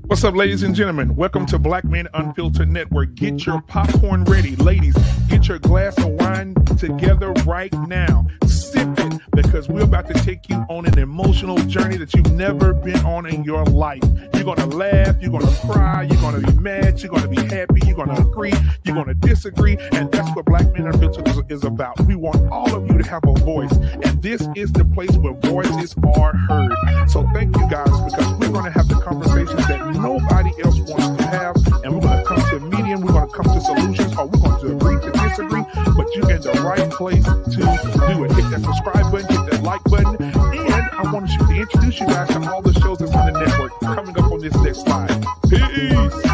What's up, ladies and gentlemen? Welcome to Black Man Unfiltered Network. Get your popcorn ready. Ladies, get your glass of wine together right now. Sip it, because we're about to take you on an emotional journey that you've never been on in your life. You're going to laugh, you're going to cry, you're going to be mad, you're going to be happy, you're going to agree, you're going to disagree, and that's what Black Man Unfiltered is about. We want all of you to have a voice, and this is the place where voices are heard. So thank you guys, because we're going to have the conversations that nobody else wants to have, and we're going to come to a medium, we're going to come to solutions, or we're going to agree to disagree, but you're in the right place to do it. Hit that subscribe button, hit that like button, and I want to introduce you guys to all the shows that's on the network coming up on this next slide. Peace!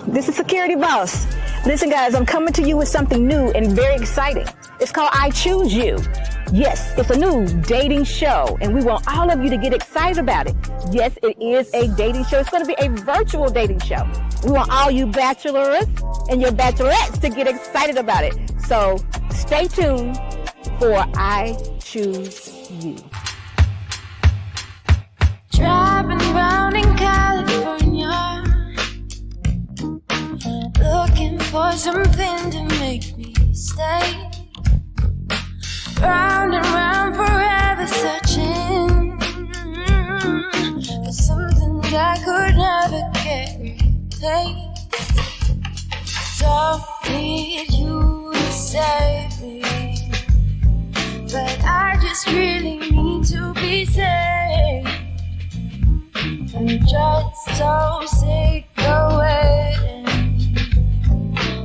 This is Security Boss. Listen, guys, I'm coming to you with something new and very exciting. It's called I Choose You. Yes, it's a new dating show, and we want all of you to get excited about it. Yes, it is a dating show. It's going to be a virtual dating show. We want all you bachelors and your bachelorettes to get excited about it. So stay tuned for I Choose You. Driving around in California, looking for something to make me stay. Round and round forever searching for something that could never get replaced. Don't need you to save me, but I just really need to be saved. I'm just so sick of waiting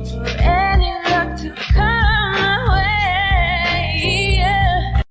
for any luck to come my way. Yeah.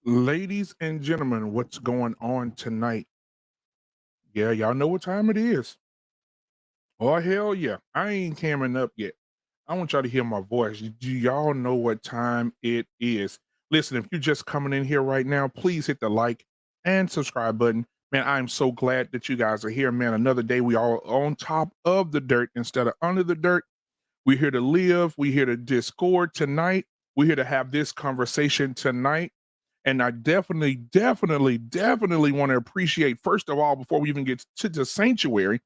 Ladies and gentlemen, what's going on tonight? Yeah, y'all know what time it is. Oh, hell yeah. I ain't camming up yet. I want y'all to hear my voice. Do y'all know what time it is? Listen, if you're just coming in here right now, please hit the like and subscribe button. Man, I'm so glad that you guys are here, man. Another day we all on top of the dirt instead of under the dirt. We're here to live. We're here to discord tonight. We're here to have this conversation tonight. And I definitely want to appreciate, first of all, before we even get to the sanctuary,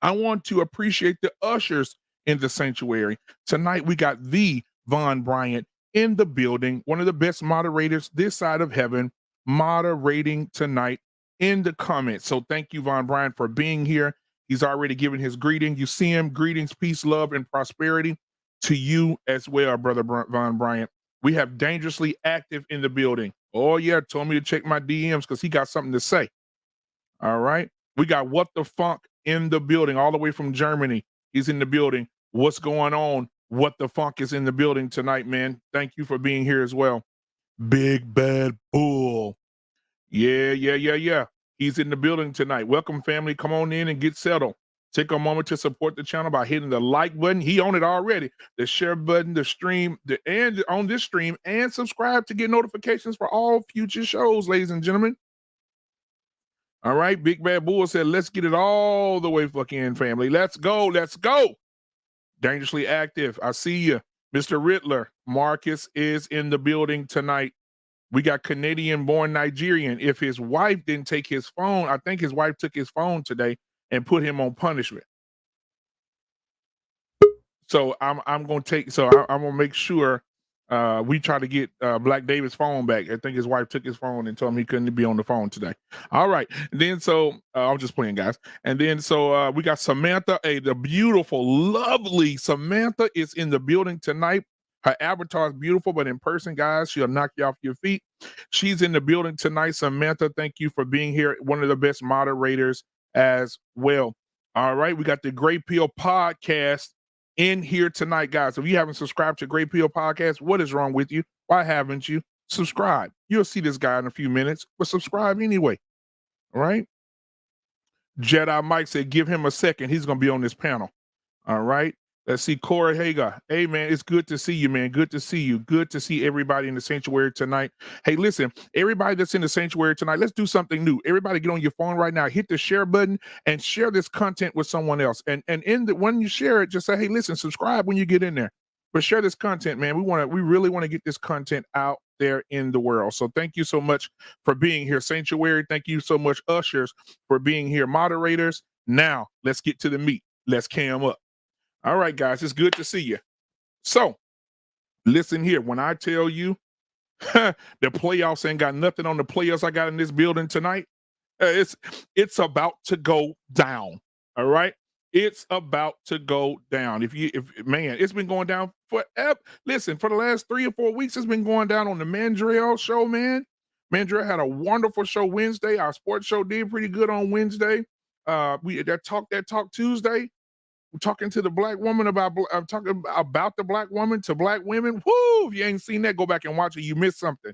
I want to appreciate the ushers in the sanctuary. Tonight, we got the Von Bryant in the building, one of the best moderators this side of heaven, moderating tonight in the comments. So thank you, Von Bryant, for being here. He's already given his greeting. You see him. Greetings, peace, love, and prosperity to you as well, Brother Von Bryant. We have Dangerously Active in the building. Oh, yeah, told me to check my DMs because he got something to say. All right. We got What the Funk in the building, all the way from Germany. He's in the building. What's going on? What the Funk is in the building tonight, man. Thank you for being here as well. Big Bad Bull. Yeah. He's in the building tonight. Welcome, family. Come on in and get settled. Take a moment to support the channel by hitting the like button. He on it already. The share button, the stream, and on this stream, and subscribe to get notifications for all future shows, ladies and gentlemen. All right, Big Bad Bull said, let's get it all the way fucking family. Let's go. Dangerously Active. I see you. Mr. Riddler, Marcus is in the building tonight. We got Canadian-born Nigerian. If his wife didn't take his phone, I think his wife took his phone today and put him on punishment. So I'm gonna make sure we try to get Black David's phone back. I think his wife took his phone and told him he couldn't be on the phone today. All right. And then I'm just playing, guys. And then we got Samantha, the beautiful, lovely Samantha is in the building tonight. Her avatar is beautiful, but in person, guys, she'll knock you off your feet. She's in the building tonight. Samantha, thank you for being here. One of the best moderators as well. All right. We got the Great Pill Podcast in here tonight, guys. If you haven't subscribed to Great Pill Podcast, what is wrong with you? Why haven't you? Subscribe. You'll see this guy in a few minutes, but subscribe anyway. All right. Jedi Mike said, give him a second. He's going to be on this panel. All right. Let's see. Corey Hager. Hey, man, it's good to see you, man. Good to see you. Good to see everybody in the sanctuary tonight. Hey, listen, everybody that's in the sanctuary tonight, let's do something new. Everybody get on your phone right now, hit the share button and share this content with someone else. And when you share it, just say, hey, listen, subscribe when you get in there. But share this content, man. We really want to get this content out there in the world. So thank you so much for being here, sanctuary. Thank you so much, ushers, for being here, moderators. Now, let's get to the meat. Let's cam up. All right, guys, it's good to see you. So, listen here. When I tell you the playoffs ain't got nothing on the players I got in this building tonight, it's about to go down. All right, it's about to go down. If man, it's been going down forever. Listen, for the last 3 or 4 weeks, it's been going down on the Mandrell show, man. Mandrell had a wonderful show Wednesday. Our sports show did pretty good on Wednesday. That talk Tuesday. Talking to the black woman talking about the black woman to black women. Woo! If you ain't seen that, go back and watch it. You missed something.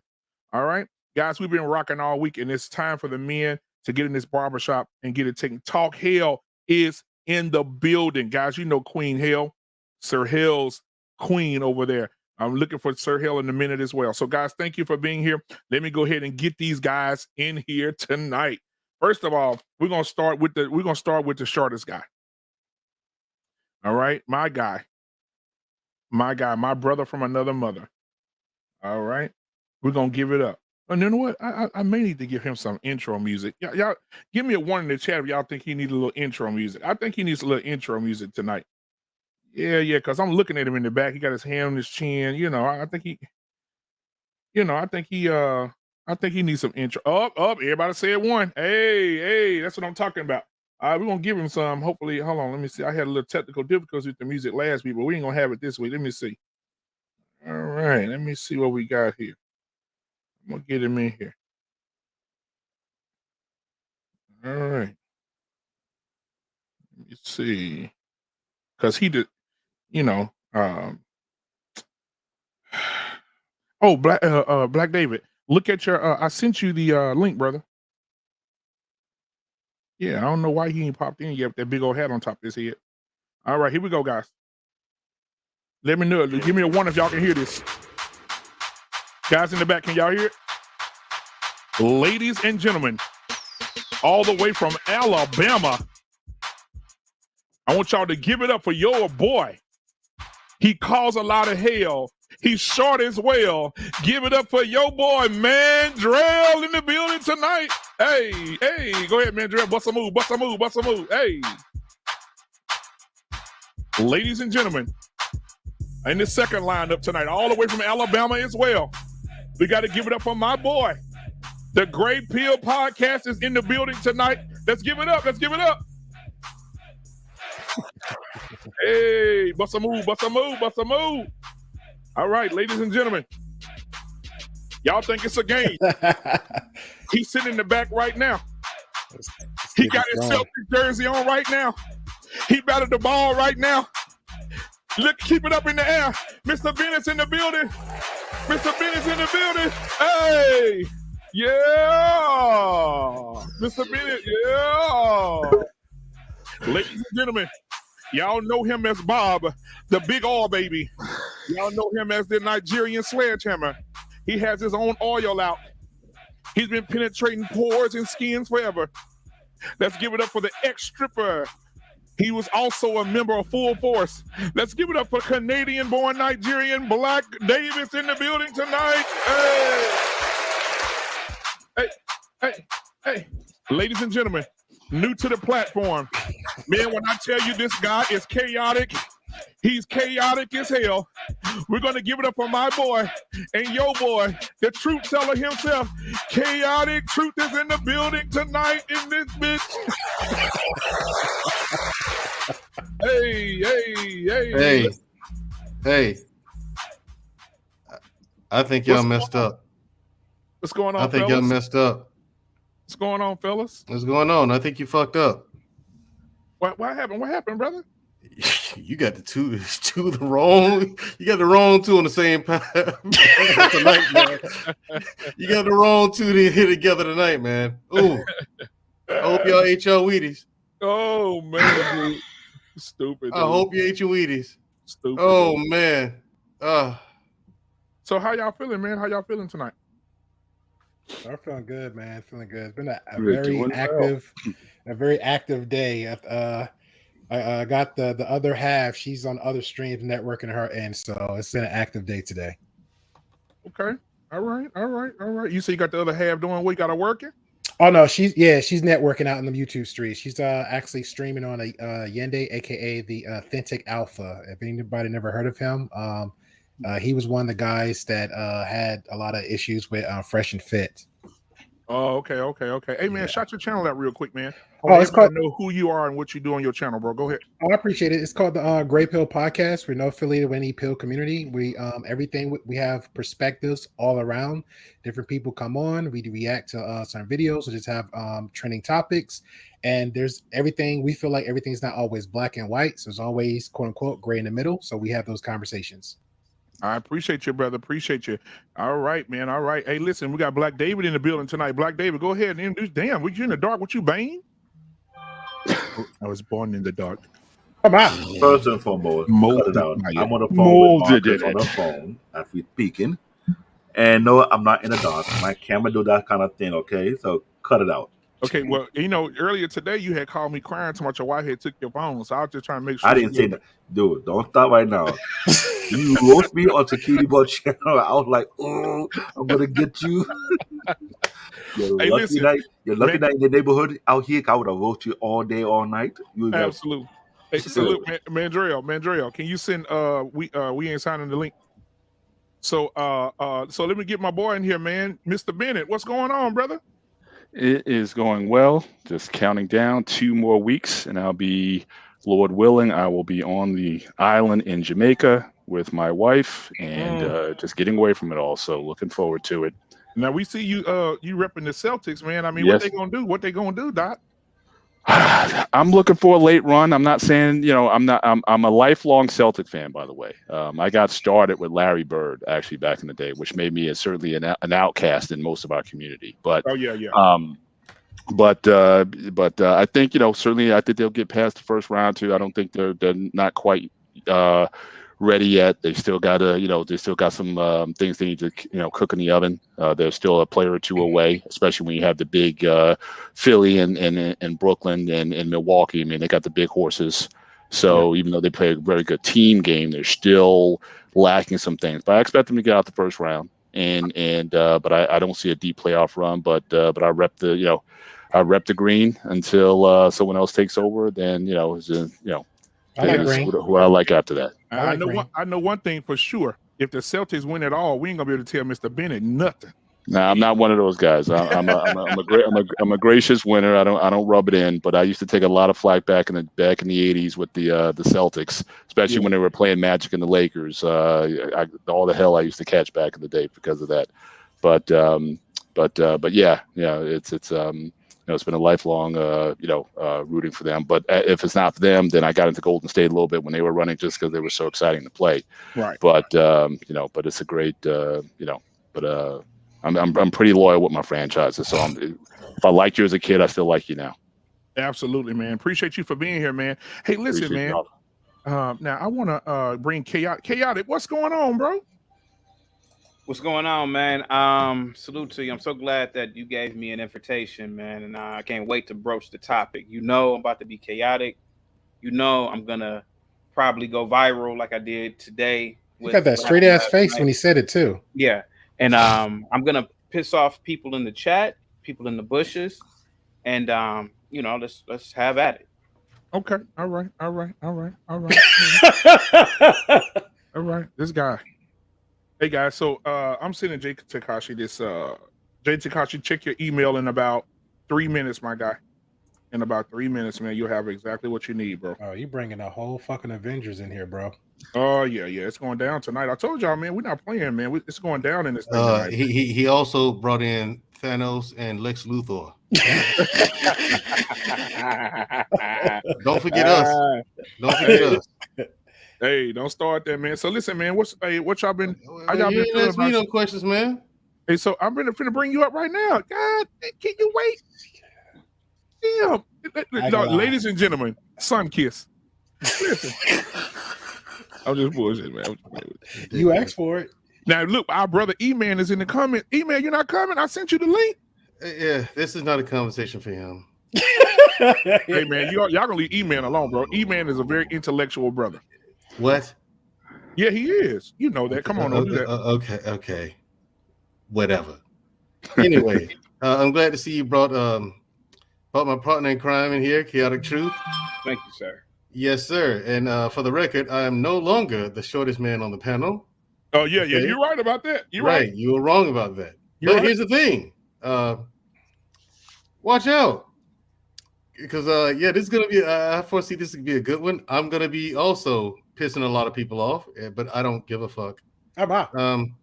All right, guys, we've been rocking all week, and it's time for the men to get in this barbershop and get it taken. Talk Hell is in the building, guys. You know Queen Hell, Sir Hell's queen over there. I'm looking for Sir Hell in a minute as well. So, guys, thank you for being here. Let me go ahead and get these guys in here tonight. First of all, we're gonna start with the shortest guy. All right, my guy, my brother from another mother. All right, we're gonna give it up. And you know what? I may need to give him some intro music. Y'all give me a 1 in the chat if y'all think he needs a little intro music. I think he needs a little intro music tonight. Yeah, because I'm looking at him in the back. He got his hand on his chin. You know, I think he needs some intro. Up, everybody said 1. Hey, that's what I'm talking about. We're gonna give him some. Hopefully, hold on. Let me see. I had a little technical difficulties with the music last week, but we ain't gonna have it this week. Let me see. All right, let me see what we got here. I'm gonna get him in here. All right. Let me see. Because he did, you know. Oh, Black David. Look at your. I sent you the link, brother. Yeah, I don't know why he ain't popped in yet with that big old hat on top of his head. All right, here we go, guys. Let me know. Give me a one if y'all can hear this. Guys in the back, can y'all hear it? Ladies and gentlemen, all the way from Alabama, I want y'all to give it up for your boy. He caused a lot of hell. He's short as well. Give it up for your boy, Mandrell, in the building tonight. Hey, go ahead, Mandrell. Bust a move. Hey. Ladies and gentlemen, in the second lineup tonight, all the way from Alabama as well, we got to give it up for my boy. The Gray Pill Podcast is in the building tonight. Let's give it up. Hey, bust a move. All right, ladies and gentlemen, y'all think it's a game. He's sitting in the back right now. He got his Celtics jersey on right now. He batted the ball right now. Look, keep it up in the air. Mr. Bennett's in the building. Hey, yeah. Mr. Bennett, yeah. Ladies and gentlemen, y'all know him as Bob, the big oil baby. Y'all know him as the Nigerian sledgehammer. He has his own oil out. He's been penetrating pores and skins forever. Let's give it up for the ex-stripper. He was also a member of Full Force. Let's give it up for Canadian-born Nigerian Black Davis in the building tonight. Hey. Ladies and gentlemen, new to the platform. Man, when I tell you this guy is chaotic, he's chaotic as hell. We're going to give it up for my boy and your boy, the truth teller himself. Chaotic Truth is in the building tonight in this bitch. Hey. I think y'all messed up. What's going on, I think fellas? y'all messed up. What's going on, fellas? What's going on? I think you fucked up. What happened? What happened, brother? You got the two the wrong. You got the wrong two on the same path tonight, man. You got the wrong two to hit together tonight, man. Ooh. I hope y'all ate your Wheaties. Oh man, dude. Stupid. Dude. I hope you ate your Wheaties. Stupid. Oh dude. man. So how y'all feeling, man? How y'all feeling tonight? I'm feeling good, man. Feeling good. It's been a very active day. I got the other half. She's on other streams networking her end, so it's been an active day today. Okay. All right. You say you got the other half doing what? You got her working? Oh no, she's networking out in the YouTube streets. She's actually streaming on a Yende, aka the Authentic Alpha. If anybody never heard of him, he was one of the guys that had a lot of issues with Fresh and Fit. Oh, okay. Hey, man, shout your channel out real quick, man. It's called. Know who you are and what you do on your channel, bro. Go ahead. Oh, I appreciate it. It's called the Gray Pill Podcast. We're no affiliated with any pill community. We everything we have perspectives all around. Different people come on. We react to some videos. We just have trending topics, and there's everything. We feel like everything's not always black and white. So there's always quote unquote gray in the middle. So we have those conversations. I appreciate you, brother. Appreciate you. All right, man. All right. Hey, listen, we got Black David in the building tonight. Black David, go ahead and introduce. Damn, were you in the dark? What you, Bane? I was born in the dark. Come on. First and foremost, cut it out. I'm on the phone with Marcus on the phone as we speaking. And no, I'm not in the dark. My camera do that kind of thing, okay? So cut it out. Okay, well, you know, earlier today you had called me crying so much your wife had took your phone, so I was just trying to make sure. I didn't say that. Dude, don't stop right now. You roast me on Security Boss channel. I was like, oh, I'm going to get you. You're lucky that in the neighborhood out here, I would have roasted you all day, all night. Absolutely. Hey, salute, Mandrell, can you send, we ain't signing the link. So let me get my boy in here, man. Mr. Bennett, what's going on, brother? It is going well. Just counting down 2 more weeks, and I'll be, Lord willing, I will be on the island in Jamaica with my wife, and just getting away from it all. So looking forward to it. Now we see you, you repping the Celtics, man. I mean, Yes. What they gonna do? What they gonna do, Doc? I'm looking for a late run. I'm not saying, I'm a lifelong Celtic fan, by the way. I got started with Larry Bird actually back in the day, which made me certainly an outcast in most of our community. But I think, certainly I think they'll get past the first round too. I don't think they're not quite ready yet. They still got some things they need to cook in the oven. They're still a player or two away, especially when you have the big Philly and Brooklyn and Milwaukee. I mean, they got the big horses. So even though they play a very good team game, they're still lacking some things. But I expect them to get out the first round. But I don't see a deep playoff run. But I rep the green until someone else takes over. Then I like green. Who I like after that. I know one thing for sure. If the Celtics win at all, we ain't gonna be able to tell Mr. Bennett nothing. Nah, I'm not one of those guys. I'm a gracious winner. I don't rub it in. But I used to take a lot of flack back in the '80s with the Celtics, especially when they were playing Magic and the Lakers. All the hell I used to catch back in the day because of that. But yeah, it's been a lifelong rooting for them. But if it's not for them, then I got into Golden State a little bit when they were running, just because they were so exciting to play. Right. But but it's a great I'm pretty loyal with my franchises. So if I liked you as a kid, I still like you now. Absolutely, man. Appreciate you for being here, man. Hey, listen, Appreciate man. Now I want to bring Chaotic. What's going on, bro? What's going on, man? Salute to you. I'm so glad that you gave me an invitation, man, and I can't wait to broach the topic. I'm about to be chaotic. I'm gonna probably go viral like I did today. You got that straight ass face when he said it too. Yeah, and I'm gonna piss off people in the chat, people in the bushes, and let's have at it. Okay. All right. All right. This guy. Hey guys, so I'm sending Jay Takashi this. Jay Takashi, check your email in about 3 minutes, my guy. In about 3 minutes, man, you'll have exactly what you need, bro. Oh, you bringing a whole fucking Avengers in here, bro. Oh yeah, it's going down tonight. I told y'all, man, we're not playing, man. It's going down in this thing tonight. He also brought in Thanos and Lex Luthor. Don't forget us. Don't forget us. Hey, don't start that, man. So listen, man, what y'all been? How y'all You been didn't ask me no questions, man. Hey, so I'm finna bring you up right now. God, can you wait? Damn, no, ladies and gentlemen, sun kiss. Listen, I'm just bullshit, man. You asked for it. Now look, our brother E-Man is in the comment. E-Man, you're not coming. I sent you the link. Yeah, this is not a conversation for him. Hey man, y'all gonna leave E-Man alone, bro. E-Man is a very intellectual brother. What? Yeah, he is. You know that. Come on, don't do that. Okay. Whatever. Anyway, I'm glad to see you brought my partner in crime in here, Chaotic Truth. Thank you, sir. Yes, sir. And for the record, I am no longer the shortest man on the panel. Oh yeah, you're right about that. You're right. You were wrong about that. But here's the thing. Watch out. Because this is gonna be I foresee this to be a good one. I'm gonna be also pissing a lot of people off, but I don't give a fuck. I'm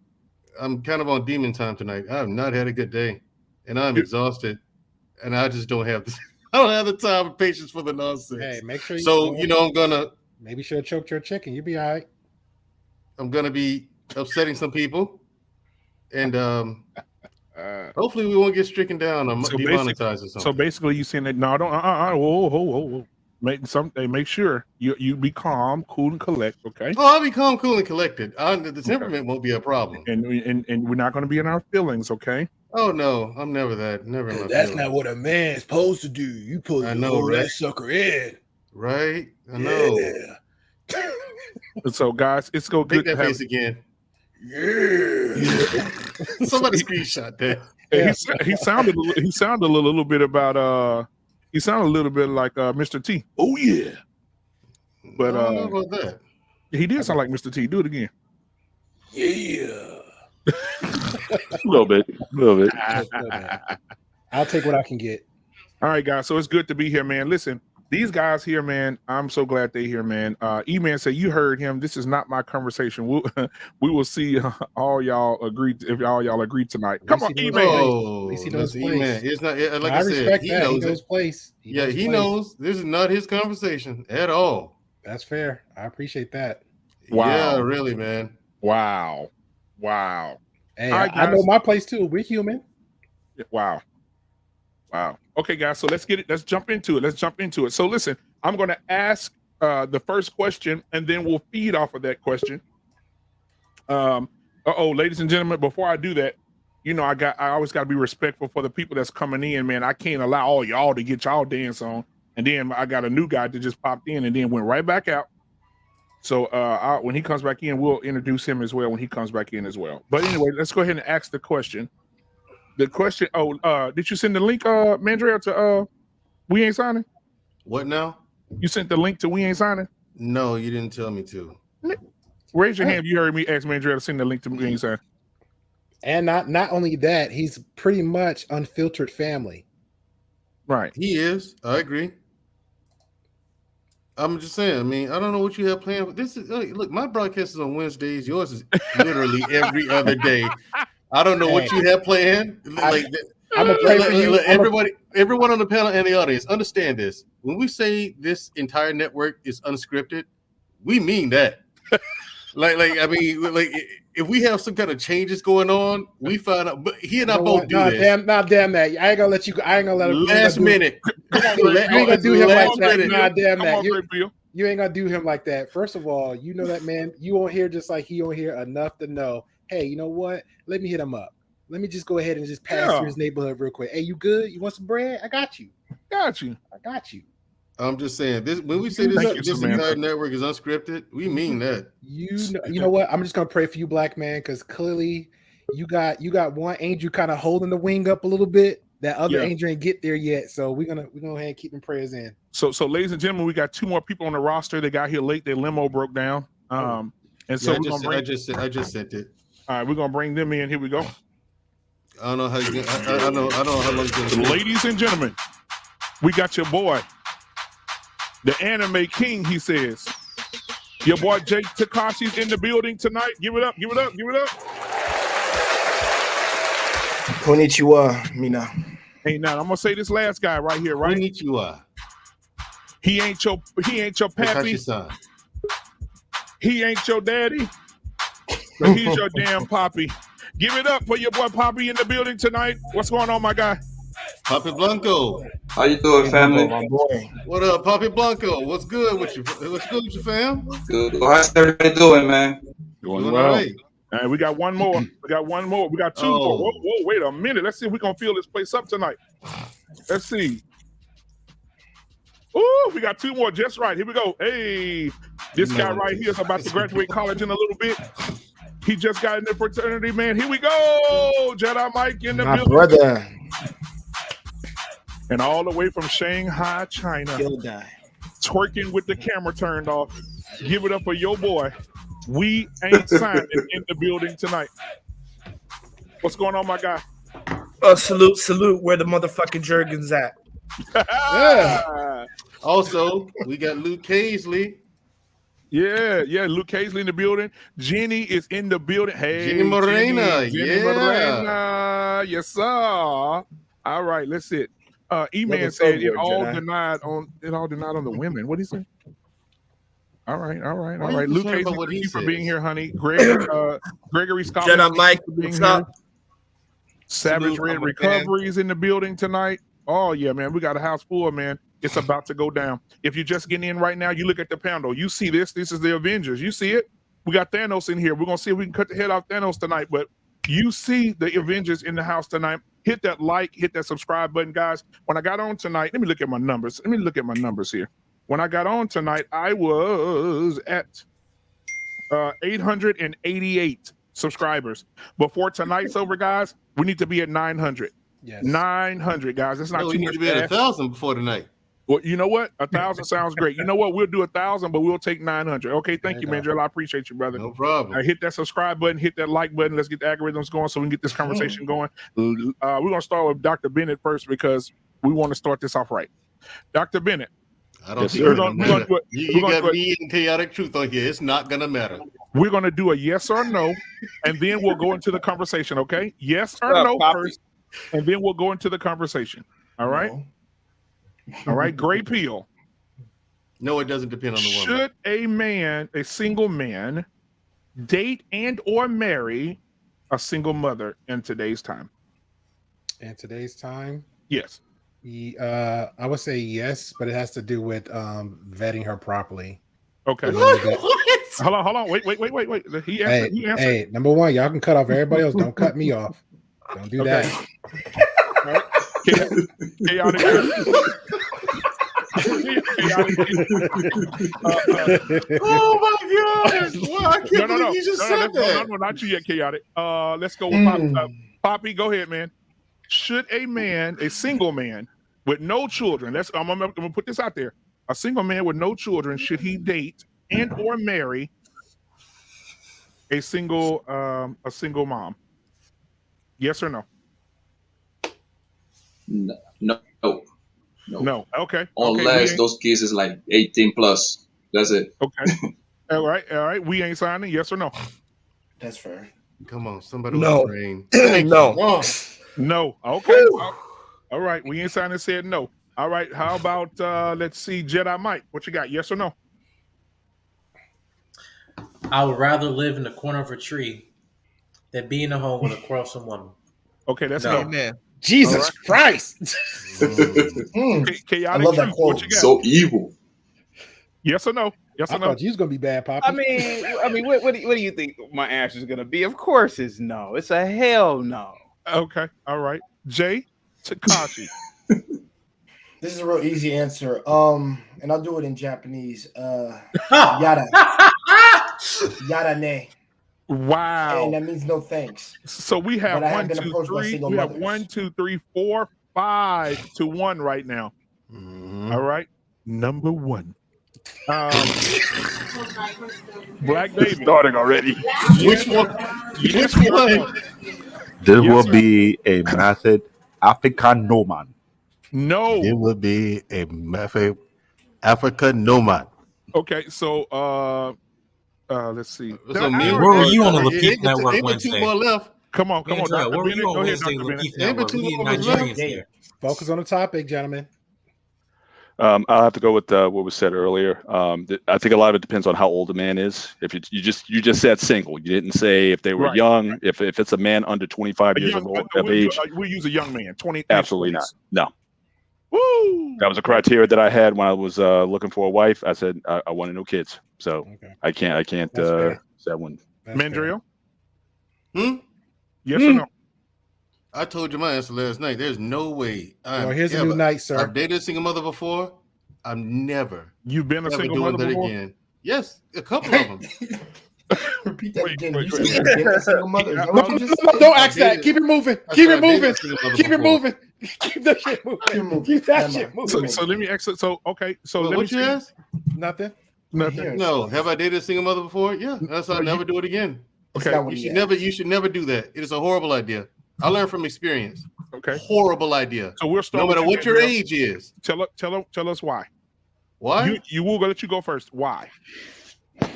kind of on demon time tonight. I have not had a good day, and I'm exhausted, and I just don't have the time and patience for the nonsense. Hey, make sure I'm gonna maybe should have choked your chicken. You'll be all right. I'm gonna be upsetting some people, and hopefully we won't get stricken down or demonetized or something. So basically, you saying that whoa. Make sure you be calm, cool, and collect. Okay. Oh, I'll be calm, cool, and collected. The temperament won't be a problem, and we're not going to be in our feelings. Okay. Oh no, I'm never that. Never. That's not what a man's supposed to do. You supposed to hold that sucker in. Right. I know. Yeah. So guys, it's go good. Take that face again. Yeah. Somebody screenshot that. Yeah. He sounded a little bit about he sounded a little bit like Mr. T. Oh yeah. But I don't know about that. He did sound like Mr. T. Do it again. Yeah. A little bit. I'll take what I can get. All right, guys. So it's good to be here, man. Listen, These guys here, man, I'm so glad they're here, man. E-Man said, you heard him. This is not my conversation. We will see all y'all agree if all y'all agree tonight. Come on, E-Man. Oh, listen, E-Man. It's not like I said, he knows his place. He knows this is not his conversation at all. That's fair. I appreciate that. Wow. Yeah, really, man. Wow. Hey, I know my place too. We're human. Wow. Okay, guys. So let's get it. Let's jump into it. So listen, I'm going to ask the first question, and then we'll feed off of that question. Ladies and gentlemen, before I do that, you know, I always got to be respectful for the people that's coming in, man. I can't allow all y'all to get y'all dance on, and then I got a new guy that just popped in and then went right back out. So when he comes back in, we'll introduce him as well when he comes back in as well. But anyway, let's go ahead and ask the question. The question, did you send the link, Mandrell, to We Ain't Signing? What now? You sent the link to We Ain't Signing? No, you didn't tell me to. Raise your hand if you heard me ask Mandrell to send the link to We Ain't Signing. And not only that, he's pretty much unfiltered family. Right. He is. I agree. I'm just saying, I mean, I don't know what you have planned. This is look, my broadcast is on Wednesdays. Yours is literally every other day. I don't know what you have planned. Like, I'm gonna pray for you. Everyone on the panel and the audience, understand this. When we say this entire network is unscripted, we mean that. I mean, if we have some kind of changes going on, we find out. But he and I both do this. Damn that. I ain't gonna let you go. I ain't gonna let him. Last minute. You ain't gonna do him like that. Nah, damn that. You ain't gonna do him like that. First of all, you know that man. You on here just like he on here enough to know. Hey, you know what? Let me hit him up. Let me just go ahead and just pass through his neighborhood real quick. Hey, you good? You want some bread? I got you. I got you. I'm just saying this. When we say this entire network is unscripted, we mean that. You know what? I'm just gonna pray for you, Black Man, because clearly you got one angel kind of holding the wing up a little bit. That other angel ain't get there yet. So we're gonna go ahead and keep them prayers in. So ladies and gentlemen, we got two more people on the roster. They got here late. Their limo broke down. And so I just sent it. All right, we're gonna bring them in. Here we go. I don't know how you. I don't know how long it's gonna take. Ladies and gentlemen, we got your boy, the anime king. He says, your boy Jake Takashi's in the building tonight. Give it up. Konnichiwa, Mina. Hey, now I'm gonna say this last guy right here, right? Konnichiwa. He ain't your pappy. He ain't your daddy. But he's your damn poppy. Give it up for your boy Poppy in the building tonight. What's going on, my guy? Poppy Blanco. How you doing, family? What up, Poppy Blanco? What's good with you? What's good with your fam? Good. How's everybody doing, man? Doing well. Right. All right, we got one more. We got two more. Whoa, wait a minute. Let's see if we can fill this place up tonight. Let's see. Oh, we got two more just right. Here we go. Hey, this guy right here is about to graduate college in a little bit. He just got in the fraternity, man. Here we go. Jedi Mike in the building. Brother. And all the way from Shanghai, China. Twerking with the camera turned off. Give it up for your boy. We ain't signing in the building tonight. What's going on, my guy? Salute. Where the motherfucking Jergens at? Yeah. Also, we got Luke Casely. Yeah, Luke Casely in the building. Jenny is in the building. Hey, Jenny Morena. Jenny Morena. Yes, sir. All right, let's see it. E-Man said it all denied on the women. What did he say? All right. Luke Casey, thank you for being here, honey. Gregory Scott. Jedi Mike, what's up? Savage Red Recovery is in the building tonight. Oh yeah, man. We got a house full, man. It's about to go down. If you're just getting in right now, you look at the panel. You see this. This is the Avengers. You see it? We got Thanos in here. We're going to see if we can cut the head off Thanos tonight. But you see the Avengers in the house tonight. Hit that like, hit that subscribe button, guys. When I got on tonight, let me look at my numbers. Here. When I got on tonight, I was at 888 subscribers. Before tonight's over, guys, we need to be at 900. Yes. 900, guys. It's not too we need much to be at 1,000 before tonight. Well, you know what? 1,000 sounds great. You know what? We'll do 1,000, but we'll take 900. Okay, thank you, Mandrell. I appreciate you, brother. No problem. Hit that subscribe button, hit that like button. Let's get the algorithms going so we can get this conversation going. We're going to start with Dr. Bennett first because we want to start this off right. Dr. Bennett, I don't Yes, think sir. it's gonna matter. You got me and chaotic truth on here. It's not gonna matter. We're gonna do a yes or no, and then we'll go into the conversation. Okay, yes or What's up, no Poppy? first, and then we'll go into the conversation. All right. No. All right. Gray Peel. No, it doesn't depend on the woman. Should a man, a single man, date and or marry a single mother in today's time? In today's time, Yes. I would say yes, but it has to do with vetting her properly. Okay. What? Hold on. Wait. He answered. Hey, number one, y'all can cut off everybody else. Don't cut me off. Don't do that. All right. Chaotic. Oh my God! Well, I can't believe you just said that. No, not you yet, chaotic. Let's go with Poppy. Go ahead, man. Should a man, a single man with no children, I'm gonna put this out there. A single man with no children, should he date and or marry a single mom? Yes or no? No. No. Okay. Unless those kids is like 18 plus. That's it. Okay. All right. We ain't signing. Yes or no? That's fair. Come on, somebody. No. No. No. Okay. All right. We ain't signing. Said no. All right. How about let's see, Jedi Mike? What you got? Yes or no? I would rather live in the corner of a tree than be in a home with a quarrelsome woman. Okay, that's No, no. man. Jesus Christ. Chaotic I love that truth. quote. What you got? So evil. Yes or no? Yes I or no? thought you was gonna be bad, Poppy. I mean, what do you think my answer is gonna be? Of course, it's no. It's a hell no. Okay. All right. Jay Takashi. This is a real easy answer. And I'll do it in Japanese. Yada. Yada ne. Wow. And that means no thanks. So we have But I have 1, been 2, approached by 3. single We have mothers. 1, 2, 3, 4, 5 to 1 right now. All right. Number 1. Black Baby. Starting already. Which one? Which one? This will be a method African nomad. No. It would be a method African nomad. Okay, so let's see. So Where were you on the Ain't Lakeith but Network two Wednesday? more left. Come on, Mandrell, Dr. where were Bennett. you on Go ahead, Wednesday Dr. Bennett. Lakeith Ain't but Network? two We need more Nigerians left. here. Focus on the topic, gentlemen. I'll have to go with what was said earlier. I think a lot of it depends on how old the man is. If you just said single, you didn't say if they were Right. young. If it's a man under 25 A years young, of age, we use a young man. 20. absolutely not. No, Woo! that was a criteria that I had when I was looking for a wife. I said I wanted no kids, so Okay. I can't That's fair. that one. That's fair. Mandrell? Hmm? Yes or no? I told you my answer last night. There's no way. Well, here's a new night, sir. I've dated a single mother before. I'm never You've been a ever single doing mother that before? again. Yes, a couple of them. Repeat that again. wait, You wait. said you've been a single mother. Is that what you just said? Don't ask that. Keep it moving. Keep it moving. Keep it before. moving. Keep that shit moving. Keep that shit moving. So let me exit. So okay. So let me What you see. ask? Nothing. Nothing. No. Have I dated a single mother before? Yeah. That's why I'll never do it again. Okay. That what You he should asked. never. You should never do that. It is a horrible idea. I learned from experience. Okay. Horrible idea. So we'll start. No with matter you, what your Mandrell. age is. Tell us why. Why? You will let you go first. Why?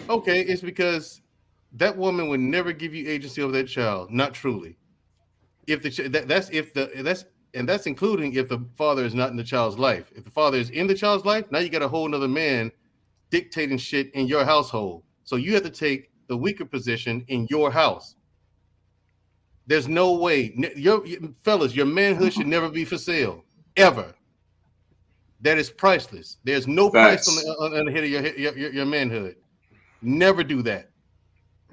Okay, it's because that woman would never give you agency over that child. Not truly. If that's including if the father is not in the child's life. If the father is in the child's life, now you got a whole nother man dictating shit in your household. So you have to take the weaker position in your house. There's no way, fellas, your manhood should never be for sale, ever. That is priceless. There's no price on the head of your manhood. Never do that.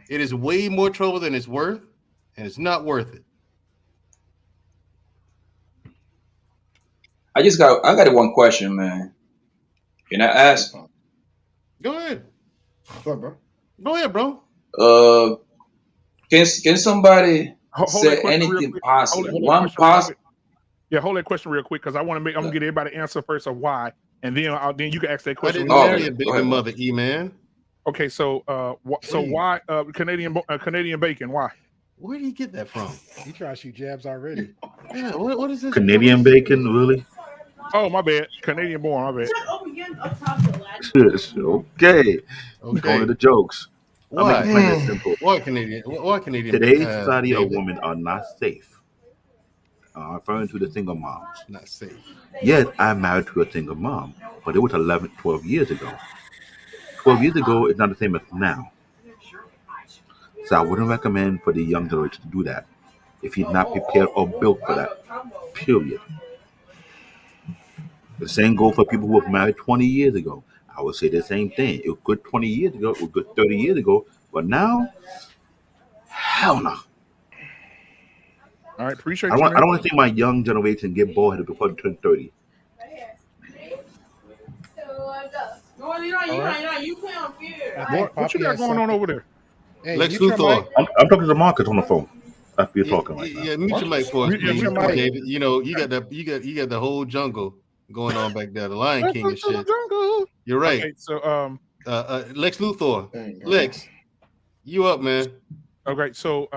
It is way more trouble than it's worth, and it's not worth it. I got one question, man. Can I ask? Go ahead. Go ahead, bro. Go ahead, bro. Can somebody Hold say that question real anything quick. possible? Hold that One question real possible. quick. Yeah, hold that question real quick because I'm gonna get everybody to answer first of why, and then you can ask that I question. didn't marry a baby mother, E-man. Okay, so why Canadian bacon? Why? Where do you get that from? You try to shoot jabs already. Yeah, what is this? Canadian bacon, really? Oh, my bad. Canadian born. My bad. Okay. Going to the jokes. I'll make it plain and simple. Why Canadian? Today's society of women are not safe. Referring to the single moms. Not safe. Yes, I'm married to a single mom, but it was 11, 12 years ago. 12 years ago is not the same as now. So I wouldn't recommend for the young generation to do that if he's not prepared or built for that. Period. The same goes for people who were married 20 years ago. I would say the same thing. It was good 20 years ago, it was good 30 years ago, but now, hell no. All right, appreciate I you. don't want to see my young generation get bald before they turn 30. What you got going on over there? Hey, Lex Luthor. I'm talking to Marcus on the phone. After you're talking right now. Yeah, mute your mic for us, Mute please, your mic. David. You know, you got the whole jungle going on back there, the Lion King and shit. You're right. Okay, so Lex Luthor. Lex, you up, man? Okay, so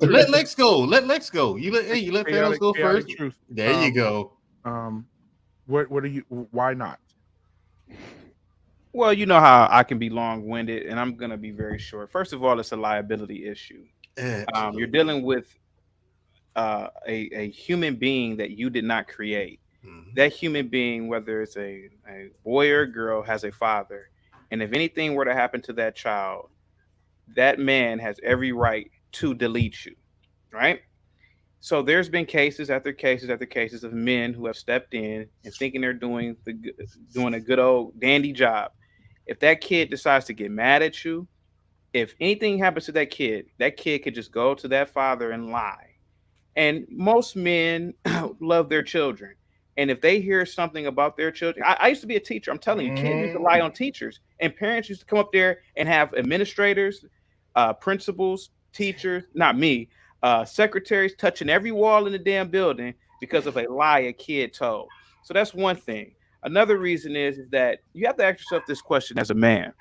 let Lex go. Let Lex go. You let Thanos go first. Truth. There you go. What are you? Why not? Well, you know how I can be long-winded, and I'm gonna be very short. First of all, it's a liability issue. You're dealing with a human being that you did not create. That human being, whether it's a boy or a girl, has a father, and if anything were to happen to that child, that man has every right to delete you, right? So there's been cases after cases after cases of men who have stepped in and thinking they're doing a good old dandy job. If that kid decides to get mad at you, if anything happens to that kid could just go to that father and lie. And most men love their children. And if they hear something about their children, I used to be a teacher. I'm telling you, kids used to lie on teachers, and parents used to come up there and have administrators, principals, teachers, not me, secretaries touching every wall in the damn building because of a lie a kid told. So that's one thing. Another reason is that you have to ask yourself this question as a man.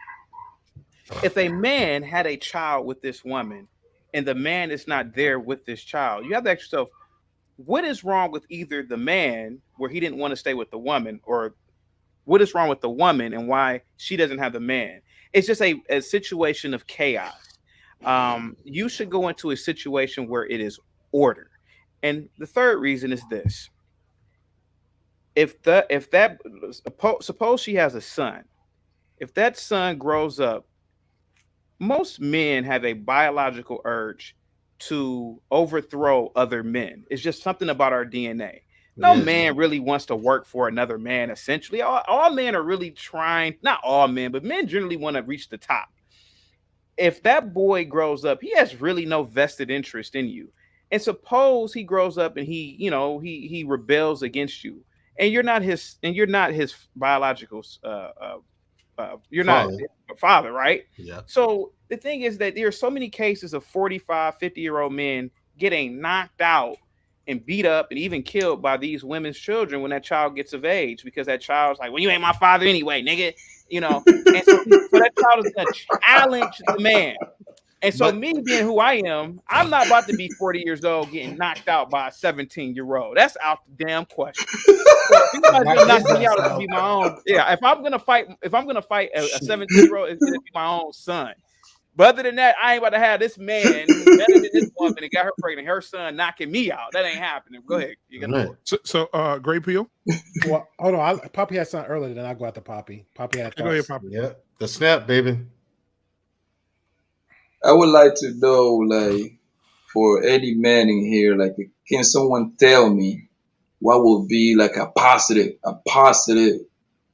If a man had a child with this woman and the man is not there with this child, you have to ask yourself, what is wrong with either the man where he didn't want to stay with the woman, or what is wrong with the woman and why she doesn't have the man? It's just a situation of chaos. You should go into a situation where it is order. And the third reason is this. Suppose she has a son. If that son grows up, most men have a biological urge to overthrow other men. It's just something about our DNA. No man really wants to work for another man, essentially. All men are really trying, not all men, but men generally want to reach the top. If that boy grows up, he has really no vested interest in you. And suppose he grows up and he rebels against you, and you're not his biological you're not his father, right? Yeah. So the thing is that there are so many cases of 45, 50-year-old men getting knocked out and beat up and even killed by these women's children when that child gets of age, because that child's like, well, you ain't my father anyway, nigga. And so that child is gonna challenge the man. And so me being who I am, I'm not about to be 40 years old getting knocked out by a 17-year-old. That's out the damn question. So if you guys gonna knock me out, it'll be my own. Yeah, if I'm gonna fight a 17-year-old, it's gonna be my own son. But other than that, I ain't about to have this man who's better than this woman and got her pregnant, her son knocking me out. That ain't happening. Go ahead. You got So Gray Peel? Well, hold on. Poppy had something earlier, then I'll go after Poppy. Poppy had thoughts. Go ahead, Poppy. Yeah. The snap, baby. I would like to know, like, for any man in here, like, can someone tell me what would be like a positive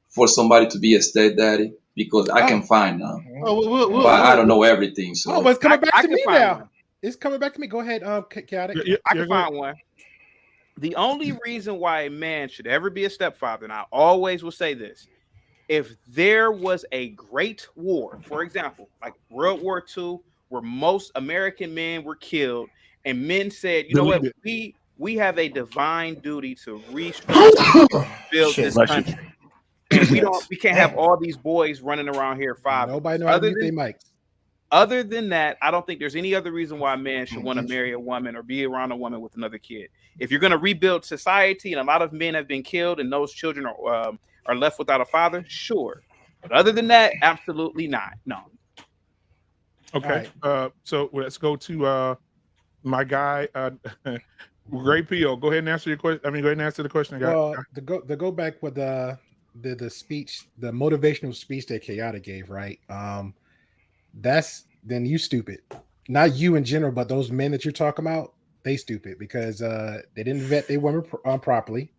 for somebody to be a stepdaddy? Because I can find none, but I don't know everything. So it's coming back to me now. It's coming back to me. Go ahead, Chaotic. I can find one. The only reason why a man should ever be a stepfather, and I always will say this, if there was a great war, for example, like World War II, where most American men were killed, and men said, you know what, we have a divine duty to build this country. And we can't have all these boys running around here five. Nobody knows how to mute their mics. Other than that, I don't think there's any other reason why a man should want to marry a woman or be around a woman with another kid. If you're going to rebuild society, and a lot of men have been killed, and those children are left without a father, sure. But other than that, absolutely not. No. Okay. So let's go to my guy, Great P.O. Go ahead and answer your question. Go ahead and answer the question. Well, to go back with the speech, the motivational speech that Chaotic gave, right? That's then you stupid. Not you in general, but those men that you're talking about, they stupid because they didn't vet their women properly.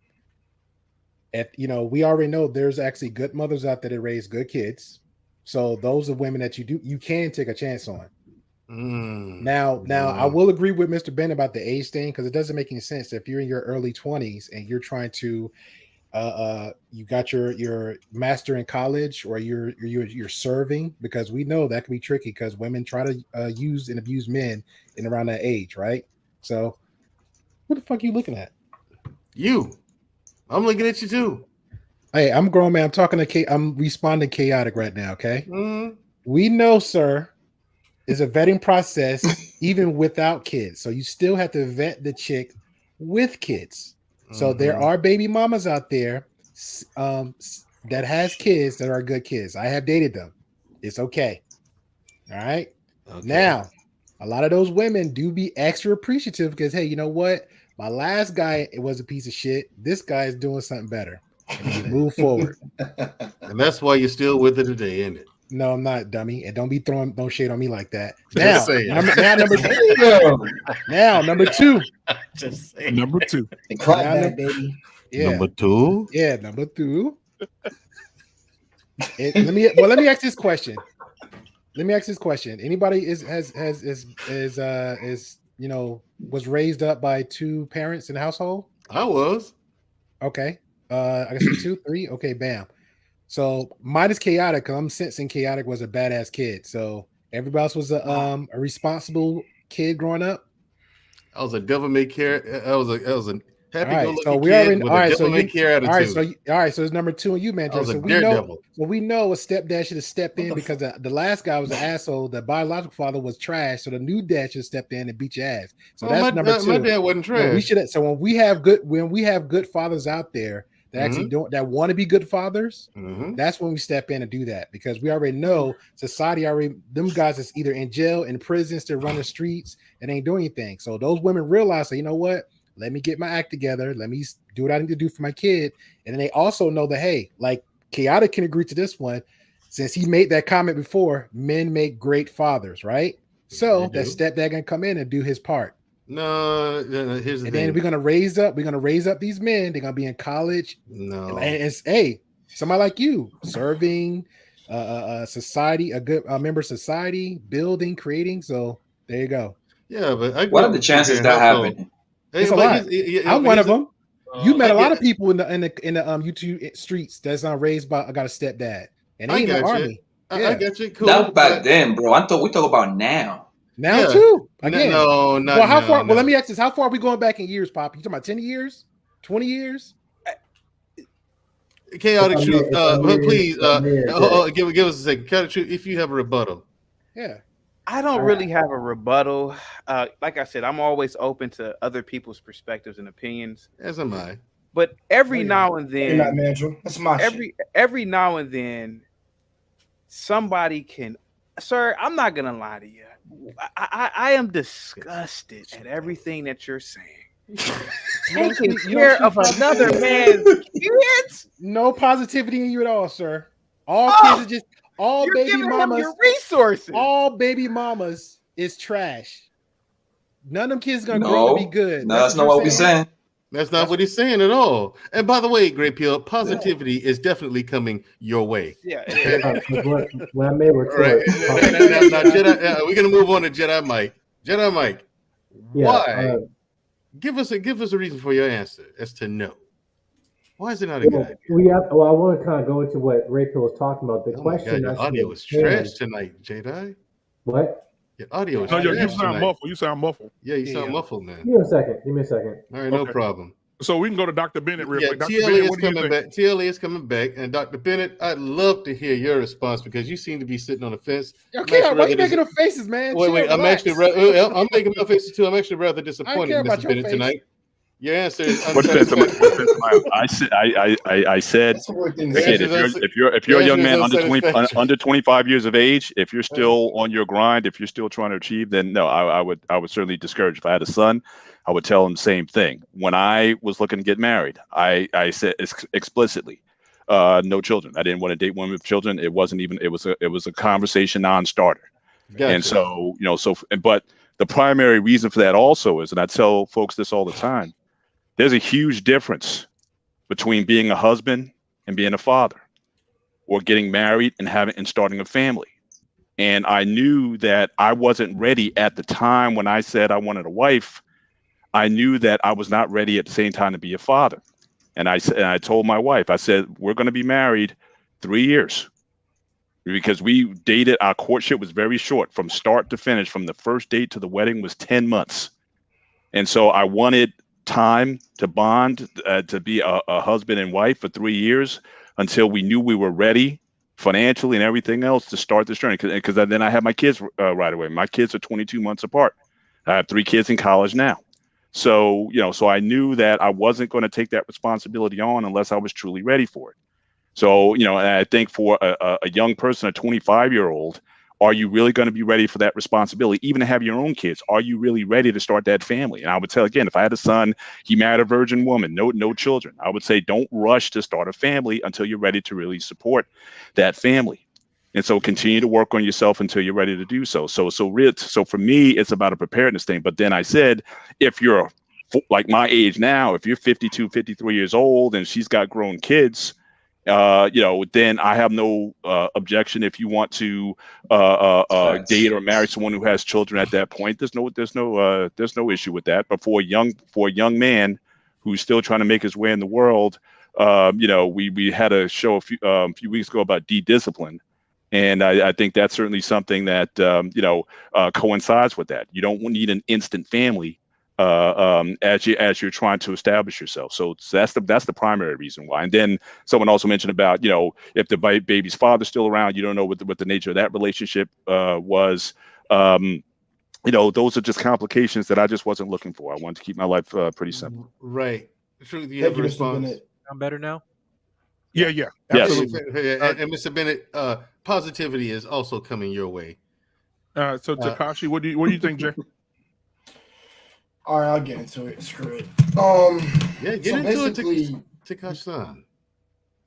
We already know there's actually good mothers out there that raise good kids. So those are women that you can take a chance on. Now, I will agree with Mr. Ben about the age thing because it doesn't make any sense if you're in your early 20s and you're trying to, you got your master in college or you're serving, because we know that can be tricky because women try to use and abuse men in around that age, right? So, what the fuck are you looking at? You, I'm looking at you too. Hey, I'm grown man. I'm responding chaotic right now. Okay, we know, sir. Is a vetting process even without kids. So you still have to vet the chick with kids. So there are baby mamas out there that has kids that are good kids. I have dated them. It's okay. All right. Okay. Now, a lot of those women do be extra appreciative because, hey, you know what? My last guy was a piece of shit. This guy is doing something better. And you move forward. And that's why you're still with her today, isn't it? No, I'm not, dummy. And don't be throwing no shade on me like that. Number two. Just saying. Number two. Baby. Yeah. Number two. Yeah, number two. Let me ask this question. Anybody was raised up by two parents in the household? I was. Okay. I guess 2, 3. Okay, bam. So mine is chaotic because I'm sensing chaotic was a badass kid. So everybody else was a responsible kid growing up. I was a devil-may care. I was a happy-go-lucky so we kid already, with a devil-may-care attitude. All right, so it's number 2 and you, man. So we know a stepdad should have stepped in because the last guy was an asshole. The biological father was trash, so the new dad should have stepped in and beat your ass. So that's number 2. My dad wasn't trash. So when we have good fathers out there that actually that want to be good fathers, that's when we step in and do that because we already know society them guys is either in jail, in prisons, to run the streets and ain't doing anything. So those women realize that, you know what, let me get my act together, let me do what I need to do for my kid. And then they also know that, hey, like Chaotic can agree to this one, since he made that comment before, men make great fathers, right? So that stepdad gonna come in and do his part. No, here's the thing. Then we're gonna raise up these men. They're gonna be in college. No, and it's somebody like you serving society, a good member of society, building, creating. So there you go. Yeah, but what are the chances that happening? It's a lot. I'm one of them. You met a lot of people in the YouTube streets that's not raised by got a stepdad, and they ain't in the army. I got you. Cool. Not back then, bro. We talk about now. Now too. Again. No, not well, how far? No. Well, let me ask this: how far are we going back in years, Pop? You talking about 10 years, 20 years? Chaotic truth. Please, give us a second. Chaotic truth. If you have a rebuttal, yeah. I don't really have a rebuttal. Like I said, I'm always open to other people's perspectives and opinions. As am I. But every now and then, that's my every now and then, somebody can. Sir, I'm not gonna lie to you. I am disgusted at everything that you're saying. Taking care of another man's kids? No positivity in you at all, sir. All kids are just baby mamas. Your resources. All baby mamas is trash. None of them kids gonna grow up to be good. No, that's not what we're saying. That's not what he's saying at all. And by the way, Great Peel, positivity is definitely coming your way. Yeah. When I made right. Now, Jedi, we're gonna move on to Jedi Mike. Jedi Mike, why? Give us a reason for your answer as to no. Why is it not a good idea? I want to kind of go into what Great Peel was talking about. The question. God, your audio is trash tonight, Jedi. What? Your audio is you sound muffled. You sound muffled. Yeah, you sound muffled, man. Give me a second. All right, no problem. So we can go to Dr. Bennett real quick. Dr. TLA is coming back. TLA is coming back. And Dr. Bennett, I'd love to hear your response because you seem to be sitting on the fence. Okay, why are you making no faces, man? Wait, I'm making my faces too. I'm actually rather disappointed in Mr. Bennett tonight. Your answer is What defense am I? What defense am I? I said That's the word thing to again, say. if you're a young man under 25 years of age, if you're still on your grind, if you're still trying to achieve, then no, I would certainly discourage. If I had a son, I would tell him the same thing. When I was looking to get married, I said explicitly, no children. I didn't want to date women with children. It wasn't even. It was a conversation non-starter. Gotcha. And so but the primary reason for that also is, and I tell folks this all the time, there's a huge difference between being a husband and being a father, or getting married and starting a family. And I knew that I wasn't ready at the time when I said I wanted a wife. I knew that I was not ready at the same time to be a father. And I told my wife, I said, we're going to be married 3 years, because we dated. Our courtship was very short, from start to finish. From the first date to the wedding was 10 months. And so I wanted time to bond, to be a husband and wife for 3 years, until we knew we were ready financially and everything else to start this journey. Because then I had my kids right away. My kids are 22 months apart. I have 3 kids in college now. So, so I knew that I wasn't going to take that responsibility on unless I was truly ready for it. So, and I think for a young person, a 25-year-old, are you really going to be ready for that responsibility? Even to have your own kids, are you really ready to start that family? And I would tell, again, if I had a son, he married a virgin woman, no children, I would say, don't rush to start a family until you're ready to really support that family. And so continue to work on yourself until you're ready to do so. So for me, it's about a preparedness thing. But then I said, if you're like my age now, if you're 52, 53 years old and she's got grown kids, then I have no objection if you want to date or marry someone who has children at that point. There's no issue with that. But for a young man who's still trying to make his way in the world, we had a show a few weeks ago about discipline. And I think that's certainly something that coincides with that. You don't need an instant family as you're trying to establish yourself. So that's the primary reason why. And then someone also mentioned about, if the baby's father's still around, you don't know what the nature of that relationship was. Those are just complications that I just wasn't looking for. I wanted to keep my life pretty simple. Right. Truth, you have a response? I'm better now. Yeah. Absolutely. And Mr. Bennett, positivity is also coming your way. So Takashi, what do you think, Jay? All right, I'll get into it. Screw it. Get into it, Takashi-san.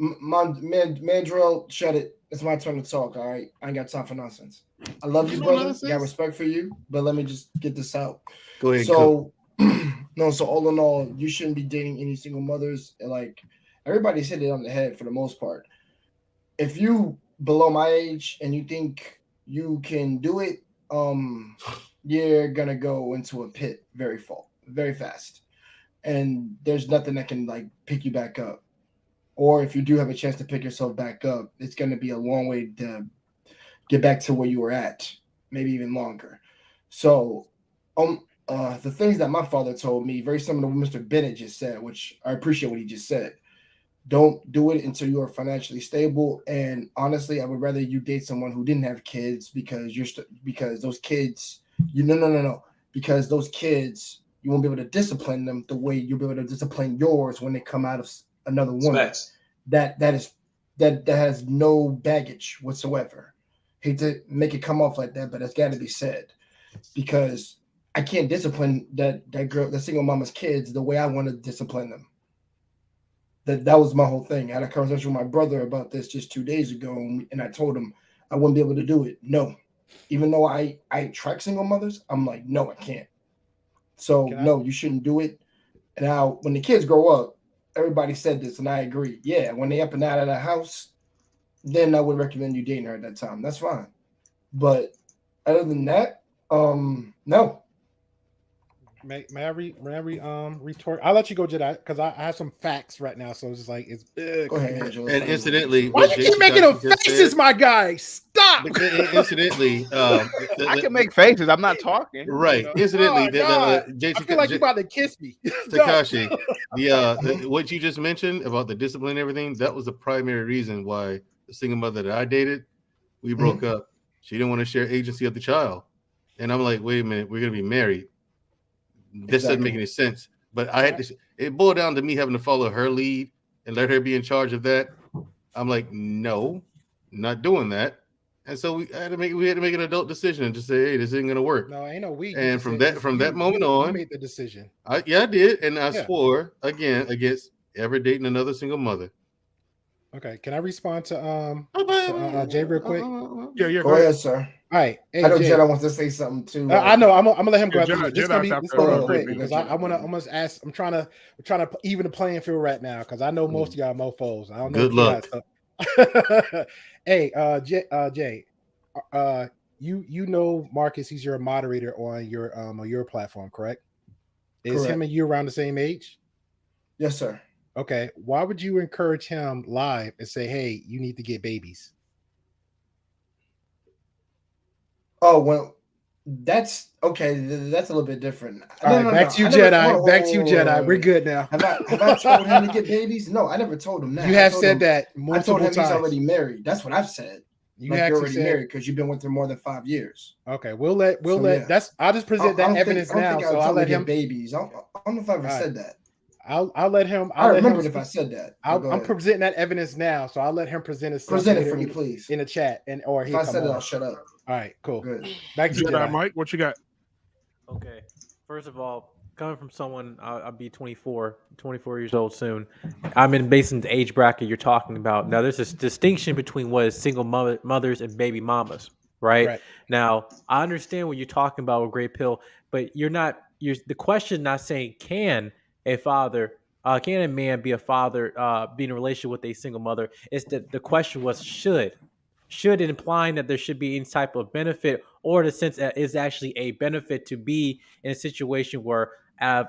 Mandrell, shut it. It's my turn to talk. All right, I ain't got time for nonsense. I love you, brother. Got respect for you, but let me just get this out. Go ahead. So, so all in all, you shouldn't be dating any single mothers. And like everybody's hit it on the head for the most part. If you below my age and you think you can do it, you're gonna go into a pit very fast, and there's nothing that can like pick you back up. Or if you do have a chance to pick yourself back up, it's gonna be a long way to get back to where you were at, maybe even longer. So, the things that my father told me, very similar to what Mr. Bennett just said, which I appreciate what he just said. Don't do it until you are financially stable. And honestly, I would rather you date someone who didn't have kids, because because those kids, because those kids, you won't be able to discipline them the way you'll be able to discipline yours when they come out of another woman. That has no baggage whatsoever. Hate to make it come off like that, but it's got to be said, because I can't discipline that girl, that single mama's kids, the way I want to discipline them. That was my whole thing. I had a conversation with my brother about this just 2 days ago, and I told him I wouldn't be able to do it. No. Even though I attract single mothers, I'm like, no, I can't. So, no, you shouldn't do it. And now, when the kids grow up, everybody said this, and I agree. Yeah, when they up and out of the house, then I would recommend you dating her at that time. That's fine. But other than that, no. May I retort? I'll let you go, Jedi, because I have some facts right now. So it's just like it's. Go ahead, Angela. And incidentally, why you keep making them faces, my guy? Stop. Incidentally, I can make faces. I'm not talking. Right. Incidentally, I feel like you're about to kiss me. Takashi, what you just mentioned about the discipline and everything, that was the primary reason why the single mother that I dated, we broke up. She didn't want to share agency of the child. And I'm like, wait a minute, we're going to be married. This doesn't make any sense. But I had to. It boiled down to me having to follow her lead and let her be in charge of that. I'm like, no, not doing that. And so we had to make an adult decision and just say, hey, this isn't gonna work. No, ain't no we. And from that moment on, you made the decision. I did, and I swore again against ever dating another single mother. Okay, can I respond to Jay real quick? Yeah. Go ahead, sir. All right. Hey, I know Jay. Jedi wants to say something too. I know. I'm gonna let him go. Yeah, After this. Jedi's This gonna be after quick because I'm gonna ask. I'm trying to even the playing field right now because I know most of y'all mofos. I don't know. Good luck. Hey, Jay, you know Marcus. He's your moderator on your platform, correct? Is Correct. him and you around the same age? Yes, sir. Okay. Why would you encourage him live and say, "Hey, you need to get babies"? Oh well, that's okay. That's a little bit different. All right, back to you, Jedi. Back to you, Jedi. We're good now. Have I told him to get babies? No, I never told him that. You have said that multiple I told him times. He's already married. That's what I've said. You you're already married because you've been with her more than 5 years. Okay, we'll let. Yeah. That's. I'll just present that evidence now. So I'll let him. Babies. I don't know if I ever said that. I'll let him. I remember if I said that. I'm presenting that evidence now, so I'll let him present it. Present it for me, please, in the chat, or if I said it, I'll shut up. All right, cool. Good. Back to you, Jedi. Mike, what you got? Okay. First of all, coming from someone, I'll be 24 years old soon. I'm in based on the age bracket you're talking about. Now, there's this distinction between what is single mothers and baby mamas, right? Now, I understand what you're talking about with Great Pill, but the question not saying can a man be a father, be in a relationship with a single mother? It's that the question was should it, implying that there should be any type of benefit, or the sense that is actually a benefit to be in a situation where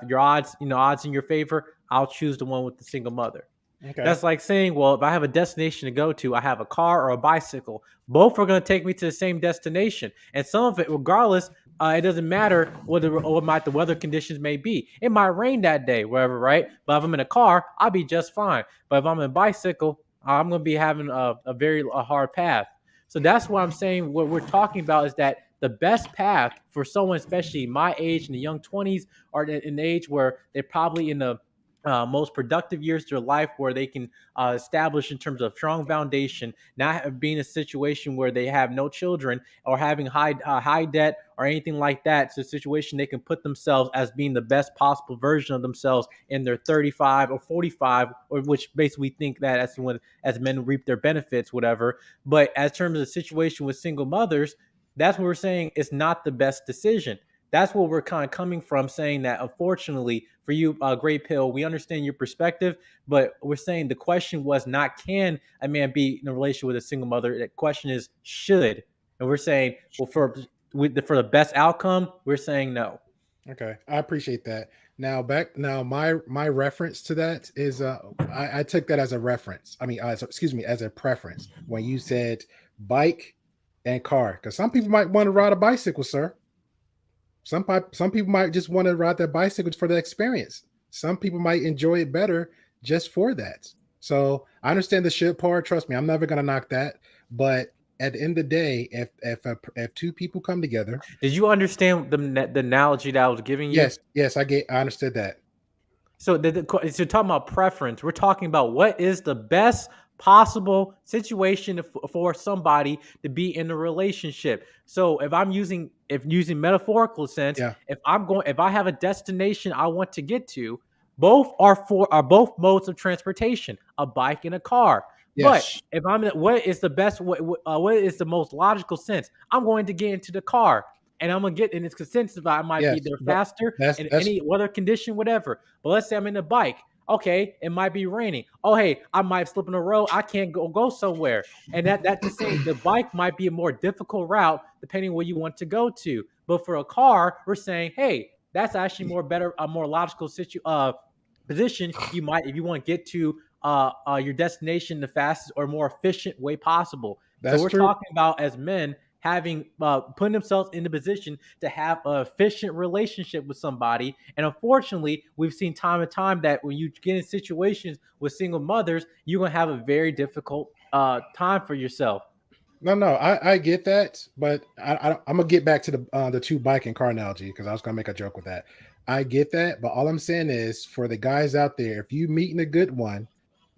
your odds in your favor, I'll choose the one with the single mother. Okay. That's like saying, well, if I have a destination to go to, I have a car or a bicycle. Both are going to take me to the same destination. And some of it, regardless, it doesn't matter what the weather conditions may be. It might rain that day, wherever, right? But if I'm in a car, I'll be just fine. But if I'm in a bicycle, I'm going to be having a very hard path. So that's what I'm saying. What we're talking about is that the best path for someone, especially my age in the young 20s, are in the age where they're probably in the most productive years of their life, where they can establish in terms of strong foundation, not being in a situation where they have no children or having high debt or anything like that. It's a situation they can put themselves as being the best possible version of themselves in their 35 or 45, or which basically think that as men reap their benefits, whatever. But as terms of the situation with single mothers, that's what we're saying is not the best decision. That's what we're kind of coming from, saying that unfortunately for you, Great Pill, we understand your perspective, but we're saying the question was not can a man be in a relationship with a single mother. The question is should, and we're saying, well, for the best outcome, we're saying no. Okay, I appreciate that. Now my reference to that is I took that as a reference. I mean, as a preference when you said bike and car, because some people might want to ride a bicycle, sir. Some people might just want to ride their bicycles for the experience. Some people might enjoy it better just for that. So I understand the should part. Trust me, I'm never going to knock that. But at the end of the day, if two people come together, did you understand the analogy that I was giving you? Yes, I understood that. So so talking about preference, we're talking about what is the best possible situation for somebody to be in a relationship. So if using metaphorical sense, if I have a destination I want to get to, both are both modes of transportation, a bike and a car. Yes. But if I'm what is the best, what is the most logical sense? I'm going to get into the car. And I'm gonna get in its consensus. I might be there faster in any weather condition, whatever. But let's say I'm in a bike. Okay, it might be raining. Oh, hey, I might slip in the road. I can't go somewhere. And that's the same. The bike might be a more difficult route depending on where you want to go to. But for a car, we're saying, hey, that's actually a more logical position. You might, if you want to get to your destination the fastest or more efficient way possible. So we're talking about as men having putting themselves in the position to have an efficient relationship with somebody. And unfortunately, we've seen time and time that when you get in situations with single mothers, you're going to have a very difficult time for yourself. No, I get that, but I'm gonna get back to the two bike and car analogy because I was gonna make a joke with that. I get that, but all I'm saying is for the guys out there, if you meeting a good one,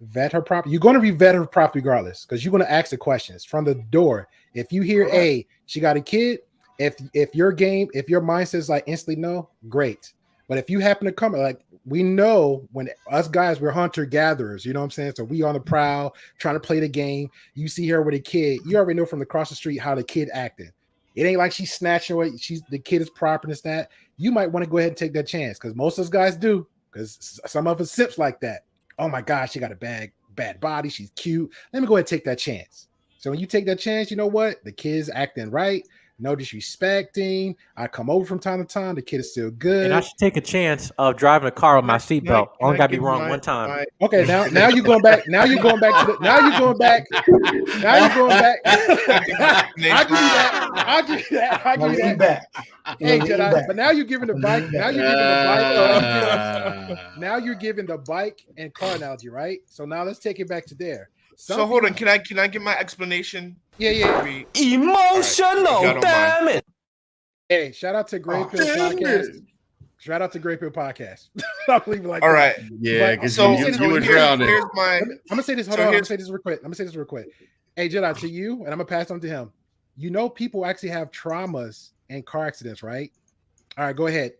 vet her properly. You're gonna vet her properly regardless because you're gonna ask the questions from the door. If you hear, hey, she got a kid, if your mind says like instantly no, great. But if you happen to come, like we know when us guys, we're hunter gatherers, you know what I'm saying? So we on the prowl trying to play the game. You see her with a kid, you already know from across the street how the kid acting. It ain't like she's snatching away. The kid is proper and that. You might want to go ahead and take that chance because most of us guys do. Because some of us sips like that. Oh my gosh, she got a bad body. She's cute. Let me go ahead and take that chance. So when you take that chance, you know what? The kid's acting right. No disrespecting. I come over from time to time. The kid is still good. And I should take a chance of driving a car with my seatbelt. Only gotta be wrong one time. Okay, now you're going back. Now you're going back to the. Now you're going back. Now you're going back. I'll give you that. I'll give you that. Hey, Jedi. But now you're giving the bike. Now you're giving the bike. Now you're giving the bike and car analogy, right? So now let's take it back to there. So hold on. Can I give my explanation? Yeah. Emotional, right. Damn it. Hey, shout out to Great Pill Podcast. Shout out to Great Pill Podcast. I'll leave it like all that. right. Yeah, because you were drowning. I'm gonna say this. Hold on. I'm gonna say this real quick. Hey, Jedi, to you, and I'm gonna pass on to him. You know, people actually have traumas and car accidents, right? All right, go ahead.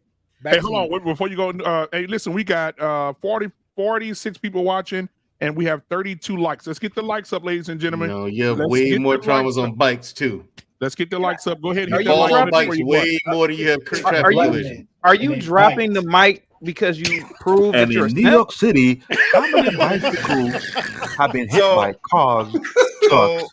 Hey, hold on. Before you go, hey, listen, we got 46 people watching. And we have 32 likes. Let's get the likes up, ladies and gentlemen. No, you have way more traumas on bikes too. Let's get the likes up. Go ahead. Are Hit you the dropping like bikes way more than you have traffic collisions? Are you dropping the mic because you proved that And you're in a New York City, how many bicycles have been hit by cars, trucks,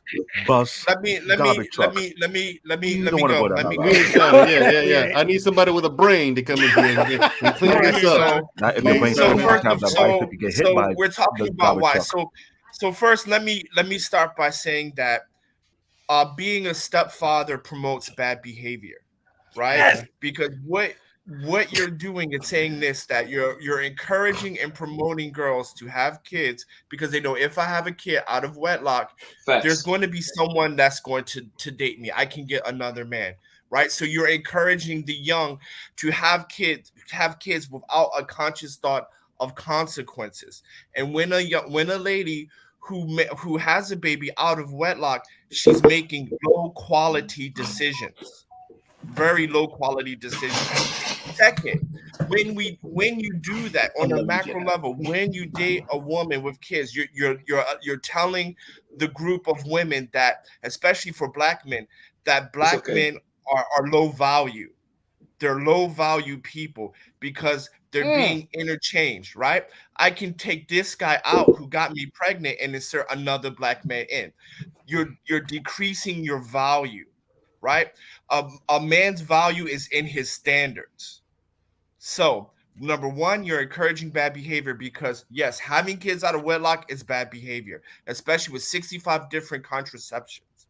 bus, let me garbage truck? go. Let me don't wanna go. go down Let me that go. route. Yeah. I need somebody with a brain to come in here and clean this up. Now, if your brain doesn't have that bicycle, you get hit by we're talking the about garbage why. truck. So first, let me start by saying that being a stepfather promotes bad behavior, right? Yes. Because what you're doing is saying this, that you're encouraging and promoting girls to have kids because they know if I have a kid out of wedlock, there's going to be someone that's going to date me. I can get another man, right? So you're encouraging the young to have kids without a conscious thought of consequences. And when a lady who has a baby out of wedlock, she's making low quality decisions, very low quality decisions. Second, when you do that on a macro level, when you date a woman with kids, you're telling the group of women that, especially for black men, that black men are low value. They're low value people because they're being interchanged, right? I can take this guy out who got me pregnant and insert another black man in. You're decreasing your value, right? A man's value is in his standards. So, number one, you're encouraging bad behavior because, yes, having kids out of wedlock is bad behavior, especially with 65 different contraceptions.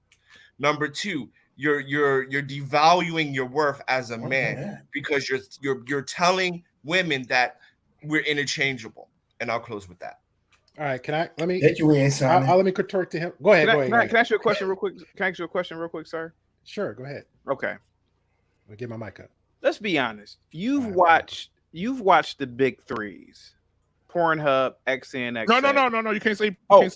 Number two, you're devaluing your worth as a man because you're telling women that we're interchangeable. And I'll close with that. All right, let me retort to him. Go ahead. Can I ask you a question real quick? Can I ask you a question real quick, sir? Sure, go ahead. Okay. I'll get my mic up. Let's be honest. You've watched the big threes. Pornhub, XN, XN. No. You can't say. Okay.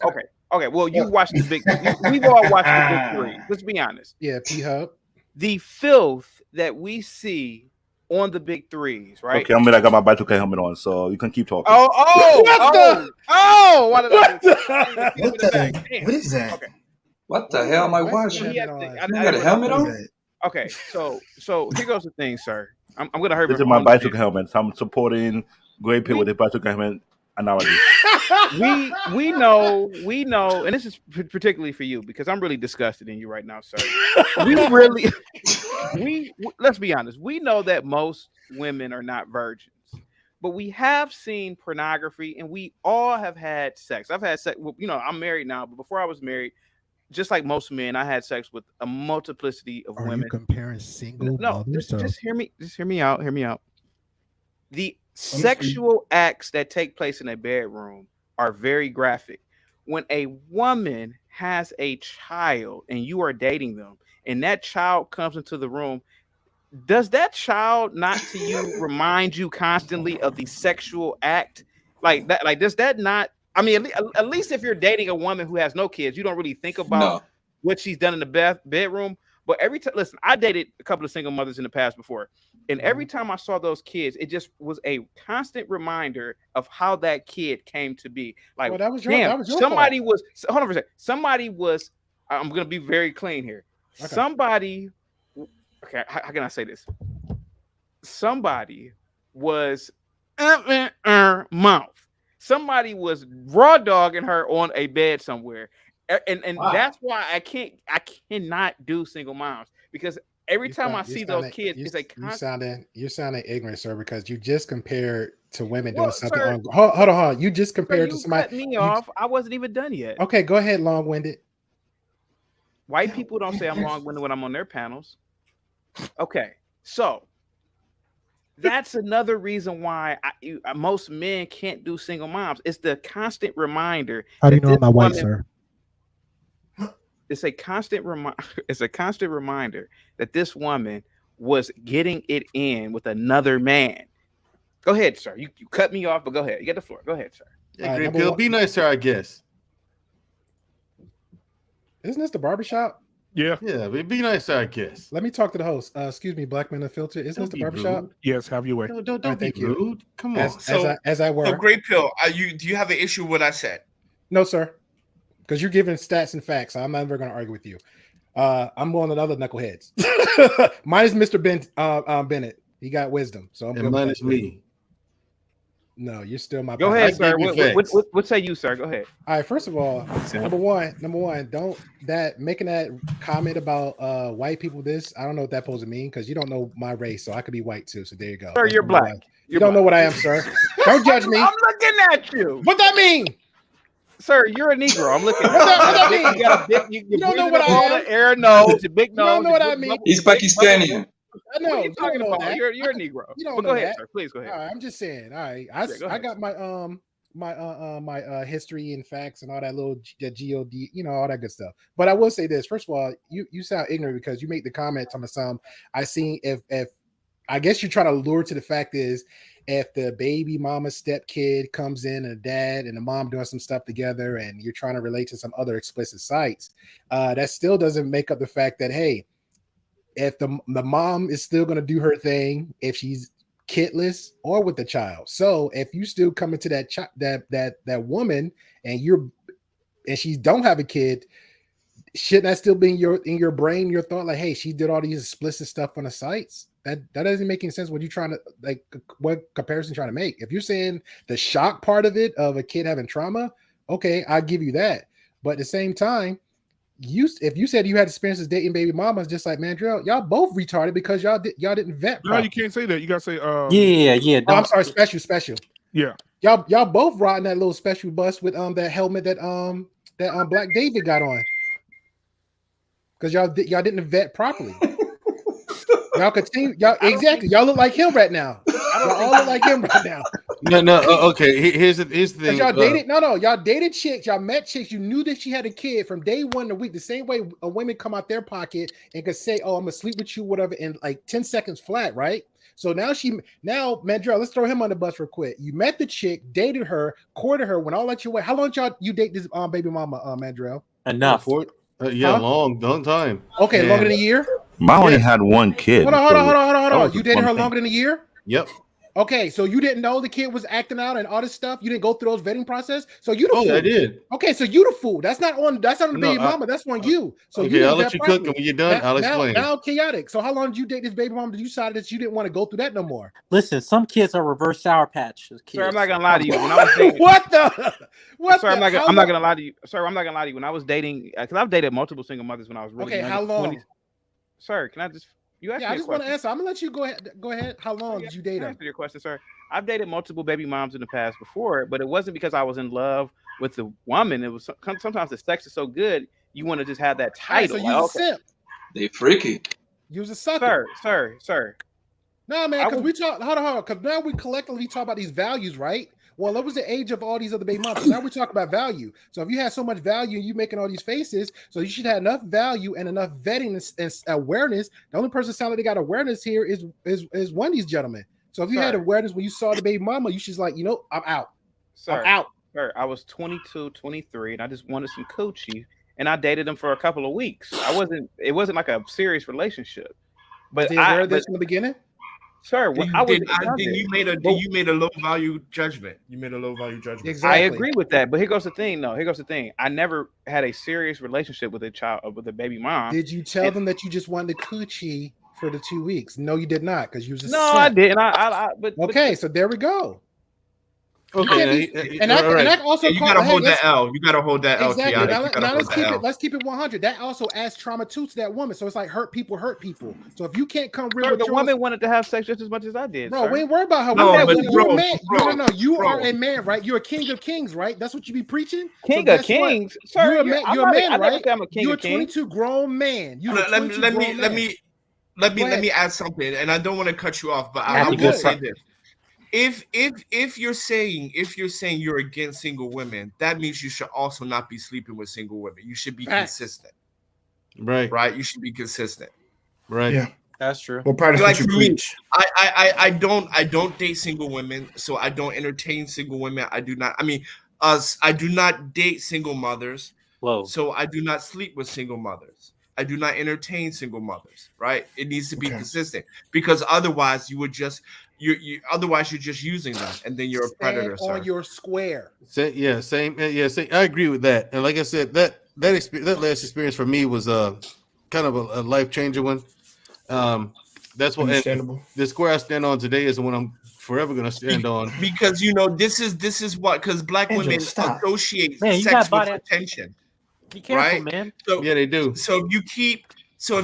Okay. Well, you watched the big. We've all watched the big three. Let's be honest. Yeah, P-Hub. The filth that we see on the big threes, right? Okay, I got my bicycle helmet on, so you can keep talking. Why did What is that? Okay. What the hell am I watching? You got a helmet on? Okay, so here goes the thing, sir. I'm gonna hurry. This is my bicycle helmet. So I'm supporting Great Pill with his bicycle helmet analogy. we know, and this is particularly for you because I'm really disgusted in you right now, sir. Let's be honest. We know that most women are not virgins, but we have seen pornography, and we all have had sex. I've had sex. I'm married now, but before I was married, just like most men, I had sex with a multiplicity of women. Are you comparing single? No, just hear me. Just hear me out. Hear me out. The sexual acts that take place in a bedroom are very graphic. When a woman has a child and you are dating them, and that child comes into the room, does that child not to you remind you constantly of the sexual act? Like that, like does that not? I mean, at least if you're dating a woman who has no kids, you don't really think about what she's done in the bedroom. But every time, listen, I dated a couple of single mothers in the past before, and every time I saw those kids, it just was a constant reminder of how that kid came to be. Like, that was your somebody fault. was. Hold on for a second. Somebody was. I'm gonna be very clean here. Okay. Somebody. Okay, how can I say this? Somebody was mouth. Somebody was raw dogging her on a bed somewhere. And wow. That's why I cannot do single moms, because every time I see those kids, it's a constant. You're sounding ignorant, sir, because you just compared to women doing something. Sir, hold on. You just compared to somebody. Cut me off. I wasn't even done yet. Okay, go ahead, long-winded. White people don't say I'm long-winded when I'm on their panels. Okay, so that's another reason why most men can't do single moms. It's the constant reminder. How do you know I'm not white, sir? It's a constant reminder that this woman was getting it in with another man. Go ahead, sir. You cut me off, but go ahead. You get the floor. Go ahead, sir. Yeah, Great Pill. Be nicer, I guess. Isn't this the barbershop? Yeah. Yeah, be nicer, I guess. Let me talk to the host. Excuse me, Black Man Unfiltered. Isn't this the barbershop? Rude. Yes, have your way. Don't be rude. Come on. As I were. So Great Pill, do you have an issue with what I said? No, sir. Because you're giving stats and facts. So I'm never going to argue with you. I'm one of the other knuckleheads. Mine is Mr. Bennett. He got wisdom. So mine is me. No, you're still my. Go ahead, sir. What say you, sir? Go ahead. All right. First of all, number one, don't making that comment about white people. I don't know what that supposed to mean, because you don't know my race, so I could be white too. So there you go. Sir, you're black. You don't know what I am, sir. Don't judge me. I'm looking at you. What that mean? Sir, you're a Negro. I'm looking at you. You got a big, you don't know what I am. Air nose, a big nose. You don't know what I mean. He's Pakistani. I know. What are you talking about? That. You're a Negro. You don't go ahead, sir. Please go ahead. All right, I'm just saying. All right, I got my my history and facts and all that little God, all that good stuff. But I will say this. First of all, you sound ignorant because you make the comment on some. I seen if I guess you're trying to lure to the fact is, if the baby mama step kid comes in and the dad and the mom doing some stuff together and you're trying to relate to some other explicit sites, that still doesn't make up the fact that, hey, if the mom is still going to do her thing, if she's kidless or with the child. So if you still come into that woman and she don't have a kid, shouldn't that still be in your brain, your thought, like, hey, she did all these explicit stuff on the sites? That doesn't make any sense. What you trying to, like, what comparison trying to make? If you're saying the shock part of it, of a kid having trauma, okay, I'll give you that. But at the same time, if you said you had experiences dating baby mamas, just like Mandrell, y'all both retarded because y'all didn't vet. No, you can't say that. You gotta say yeah. Oh, I'm sorry, special. Yeah. Y'all both riding that little special bus with that helmet that Black David got on. Because y'all didn't vet properly. Y'all continue. Y'all look like him right now. Y'all all look like him right now. No. Okay. Here's the thing. Y'all dated. Y'all dated chicks. Y'all met chicks. You knew that she had a kid from day one of the week. The same way a women come out their pocket and could say, "Oh, I'm gonna sleep with you," whatever, in like 10 seconds flat, right? So now Mandrell, let's throw him on the bus real quick. You met the chick, dated her, courted her, went all at your way. How long you date this baby mama, Mandrell? Enough. Long time. Okay, longer than a year. I only had one kid. Hold on. You dated her longer than a year? Yep. Okay, so you didn't know the kid was acting out and all this stuff. You didn't go through those vetting process. So you the fool. I did. Okay, so you the fool. That's not on the baby mama. That's on you. So okay, I'll let you cook, and when you're done, I'll explain. Now chaotic. So how long did you date this baby mama? Did you decide that you didn't want to go through that no more? Listen, some kids are reverse Sour Patch kids. Sir, I'm not gonna lie to you. When I was dating, Sir, I'm not gonna lie to you. Sir, I'm not gonna lie to you. When I was dating, because I've dated multiple single mothers when I was really young. How long? Sir, can I just? You asked me I just want to answer. I'm gonna let you go ahead. How long did you date her? Answer your question, sir. I've dated multiple baby moms in the past before, but it wasn't because I was in love with the woman. It was sometimes the sex is so good you want to just have that title. Right, so you a simp. They freaky. You was a sucker, sir. No, man, because we talk. Hold on. Because now we collectively talk about these values, right? Well, that was the age of all these other baby moms. So now we're talking about value. So if you have so much value and you making all these faces, so you should have enough value and enough vetting and awareness. The only person sounding like they got awareness here is one of these gentlemen. So if you had awareness when you saw the baby mama, you should like, I'm out. Sir, I'm out. Sir, I was 22, 23, and I just wanted some coochie, and I dated him for a couple of weeks. It wasn't like a serious relationship. But aware of this from the beginning? Sir, you made a low value judgment. You made a low value judgment. Exactly. I agree with that, but here goes the thing. No, here goes the thing. I never had a serious relationship with a baby mom. Did you tell them that you just wanted the coochie for the 2 weeks? No, you did not, because you was I didn't. Okay, so there we go. Okay, that also you gotta hold that L. You gotta hold that L. Exactly. Now let's keep it 100. That also adds trauma too to that woman. So it's like hurt people. So if you can't come real, the woman wanted to have sex just as much as I did. Bro, we ain't worried about her. You're a man. No. You are a man, right? You're a king of kings, right? That's what you be preaching. King of kings. Sir, you're a man, right? I'm a king. You're a 22 grown man. Let me add something, and I don't want to cut you off, but I will say this. If you're saying you're against single women, that means you should also not be sleeping with single women. You should be consistent. Right. You should be consistent. Right. Yeah. That's true. Well, practice what you preach. I don't date single women, so I don't entertain single women. I do not date single mothers. Whoa. So I do not sleep with single mothers. I do not entertain single mothers. Right. It needs to be consistent, because otherwise you're just using them, and then you're a predator. On your square. Same. I agree with that. And like I said, that last experience for me was kind of a life changer one. That's what the square I stand on today is the one I'm forever gonna stand on. Because this is what, because black women associate sex with attention. Be careful, man. So, yeah, they do. So if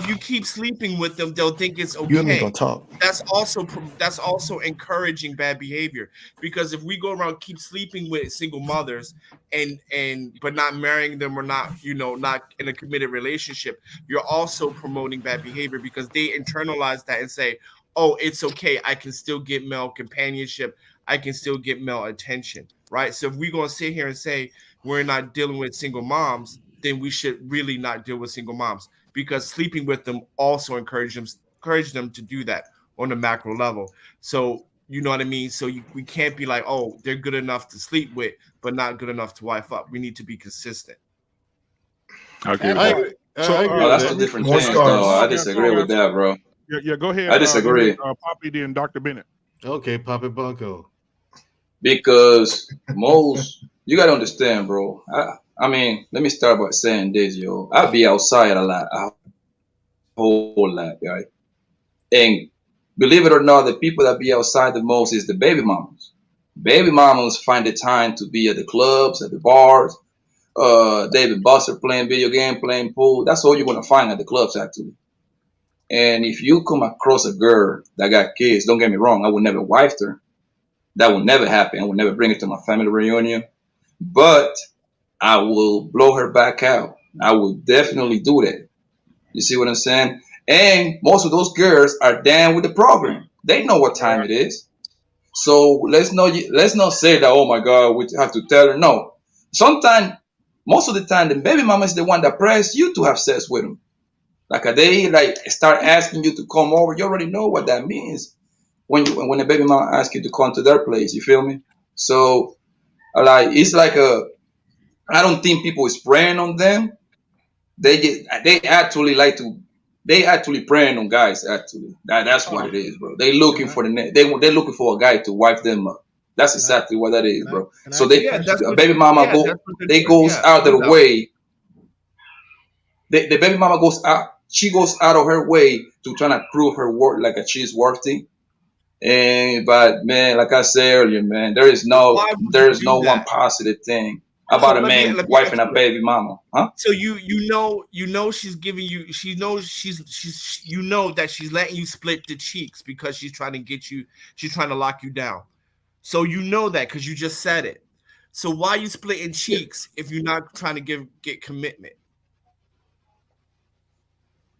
you keep sleeping with them, they'll think it's okay. You and me gonna talk. That's also encouraging bad behavior, because if we go around keep sleeping with single mothers but not marrying them, or not in a committed relationship, you're also promoting bad behavior, because they internalize that and say, oh, it's okay, I can still get male companionship, I can still get male attention, right? So if we're gonna sit here and say we're not dealing with single moms, then we should really not deal with single moms, because sleeping with them also encourage them to do that on a macro level. So you know what I mean? So we can't be like, oh, they're good enough to sleep with, but not good enough to wife up. We need to be consistent. Okay. That's a different thing. No, I disagree with that, bro. Yeah, go ahead. I disagree. Poppy, then Dr. Bennett. Okay, Poppy Bunko. Because you gotta understand, bro. I mean, let me start by saying this, yo. I be outside a whole lot, right? And believe it or not, the people that be outside the most is the baby mamas. Baby mamas find the time to be at the clubs, at the bars. David Buster playing video game, playing pool. That's all you're gonna find at the clubs, actually. And if you come across a girl that got kids, don't get me wrong, I would never wife her. That will never happen. I will never bring it to my family reunion. But I will blow her back out. I will definitely do that. You see what I'm saying? And most of those girls are down with the program. They know what time it is. So let's not say that, oh my God, we have to tell her. No. Sometimes, most of the time, the baby mama is the one that press you to have sex with them. Like they start asking you to come over. You already know what that means when a baby mama asks you to come to their place. You feel me? So it's like I don't think people is preying on them. They actually preying on guys. Actually, that's what it is, bro. They looking for they're looking for a guy to wife them up. That's exactly what that is, bro. So baby mama goes out of the way. The baby mama goes out. She goes out of her way to try to prove her worth, like she's worthy. But man, like I said earlier, man, there is no one positive thing about a man wifing a baby mama, huh? So you know she's giving you, she knows she's you know that she's letting you split the cheeks because she's trying to get you, she's trying to lock you down. So you know that because you just said it. So why are you splitting cheeks if you're not trying to get commitment?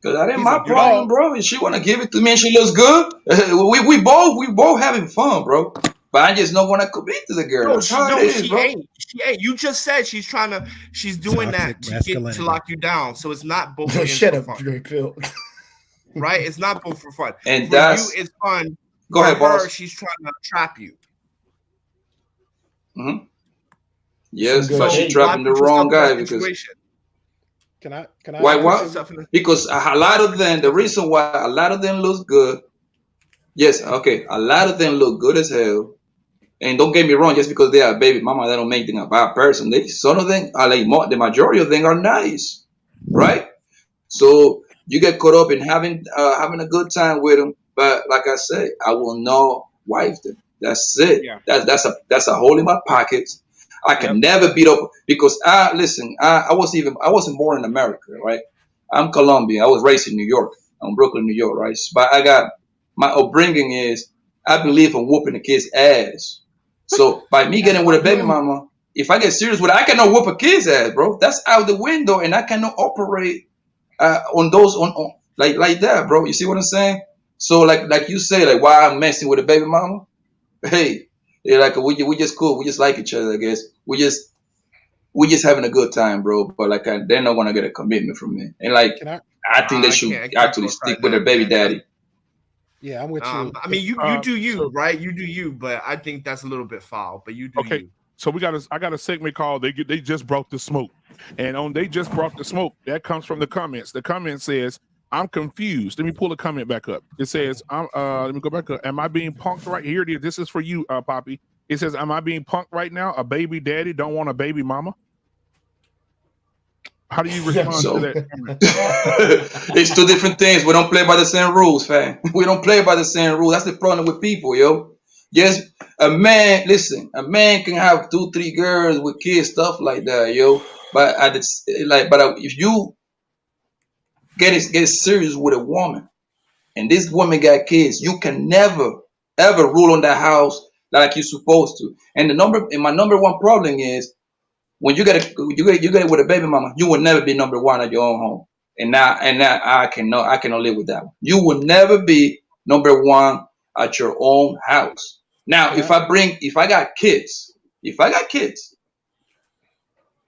Because that ain't my problem, bro. If she want to give it to me and she looks good, we both having fun, bro. but I just don't want to commit to the girl. No, That's how it is, she bro. ain't. She ain't. You just said she's doing Toxic that to lock you down. So it's not both ends Shut for up, fun. Drake Phil. Right? It's not both for fun. And for that's you, it's fun. Go for ahead, her, boss. she's trying to trap you. Mm-hmm. Yes, So but she trapping the wrong guy because. Can I? Why what? Because a lot of them, the reason why a lot of them looks good. Yes, okay, a lot of them look good as hell. And don't get me wrong, just because they are a baby mama, that don't make them a bad person. Some of them are like the majority of them are nice, right? So you get caught up in having a good time with them. But like I said, I will not wife them. That's it. Yeah. That's a hole in my pocket. I can never beat up because I wasn't born in America, right? I'm Colombian. I was raised in New York. I'm Brooklyn, New York, right? But I got my upbringing is I believe in whooping the kid's ass. So by me getting with a baby mama, if I get serious with it, I cannot whoop a kid's ass, bro. That's out the window, and I cannot operate on those on like that, bro. You see what I'm saying? So like you say, like why I'm messing with a baby mama? Hey, like we just cool. We just like each other, I guess. We just having a good time, bro. But like they're not gonna get a commitment from me, and like I think they should actually stick with their baby daddy. Yeah, I'm with you. I mean, you do you, right? You do you, but I think that's a little bit foul. But you do you. So I got a segment called they just brought the smoke, and on they just brought the smoke that comes from the comments. The comment says, "I'm confused." Let me pull the comment back up. It says, let me go back up. Am I being punked right here? It is. This is for you, Poppy. It says, "Am I being punked right now? A baby daddy don't want a baby mama." How do you respond to that? It's two different things. We don't play by the same rules, fam. We don't play by the same rules. That's the problem with people, yo. Yes, a man can have 2-3 girls with kids, stuff like that, yo. But if you get serious with a woman, and this woman got kids, you can never ever rule on that house like you're supposed to. And my number one problem is when you get it with a baby mama, you will never be number one at your own home. And now I cannot live with that one. You will never be number one at your own house. Now, if I got kids,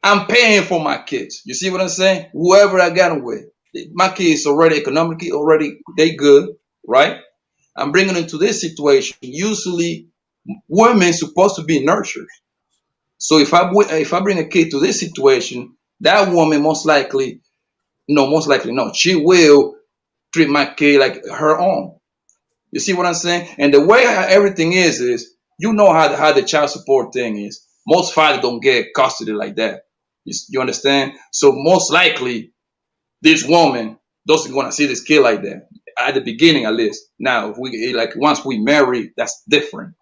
I'm paying for my kids. You see what I'm saying? Whoever I got them with, my kids already economically they good, right? I'm bringing them to this situation. Usually, women supposed to be nurtured. So if I bring a kid to this situation, that woman most likely no, she will treat my kid like her own. You see what I'm saying? And the way everything is you know how the child support thing is. Most fathers don't get custody like that. You understand? So most likely, this woman doesn't want to see this kid like that at the beginning, at least. Now, if once we marry, that's different.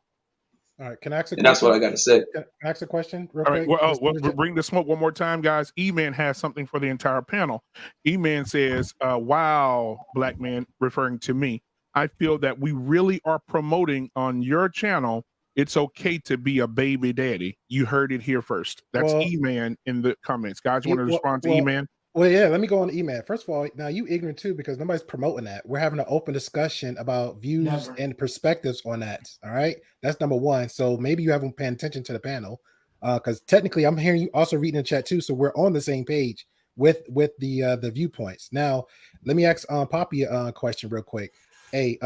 All right, can I ask a question? And that's what I got to say. Can I ask a question real All right, quick? we'll bring the smoke one more time, guys. E-Man has something for the entire panel. E-Man says, wow, Black Man, referring to me, I feel that we really are promoting on your channel, it's okay to be a baby daddy. You heard it here first. That's E-Man in the comments. Guys, you want to respond to E-Man? Well, yeah, let me go on email. First of all, now you ignorant too, because nobody's promoting that. We're having an open discussion about views and perspectives on that. All right. That's number one. So maybe you haven't paid attention to the panel. Because technically I'm hearing you also reading the chat too. So we're on the same page with the viewpoints. Now, let me ask Poppy a question real quick. Hey,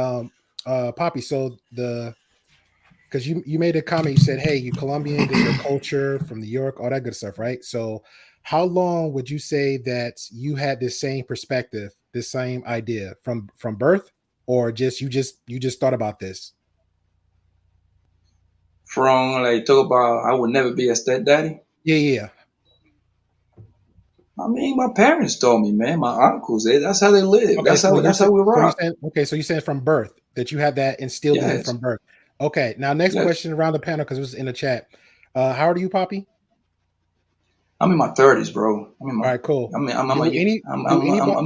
Poppy, so because you made a comment, you said, hey, you Colombian, this is your culture from New York, all that good stuff, right? So how long would you say that you had this same perspective, this same idea from birth, or you just thought about this? From talk about I would never be a stepdaddy? Yeah. I mean, my parents told me, man, my uncles, that's how they live. Okay, that's how we rock. So you're saying from birth that you had that instilled in you from birth. Okay, now next question around the panel, because it was in the chat. How old are you, Poppy? I'm in my 30s, bro. All right, cool. I'm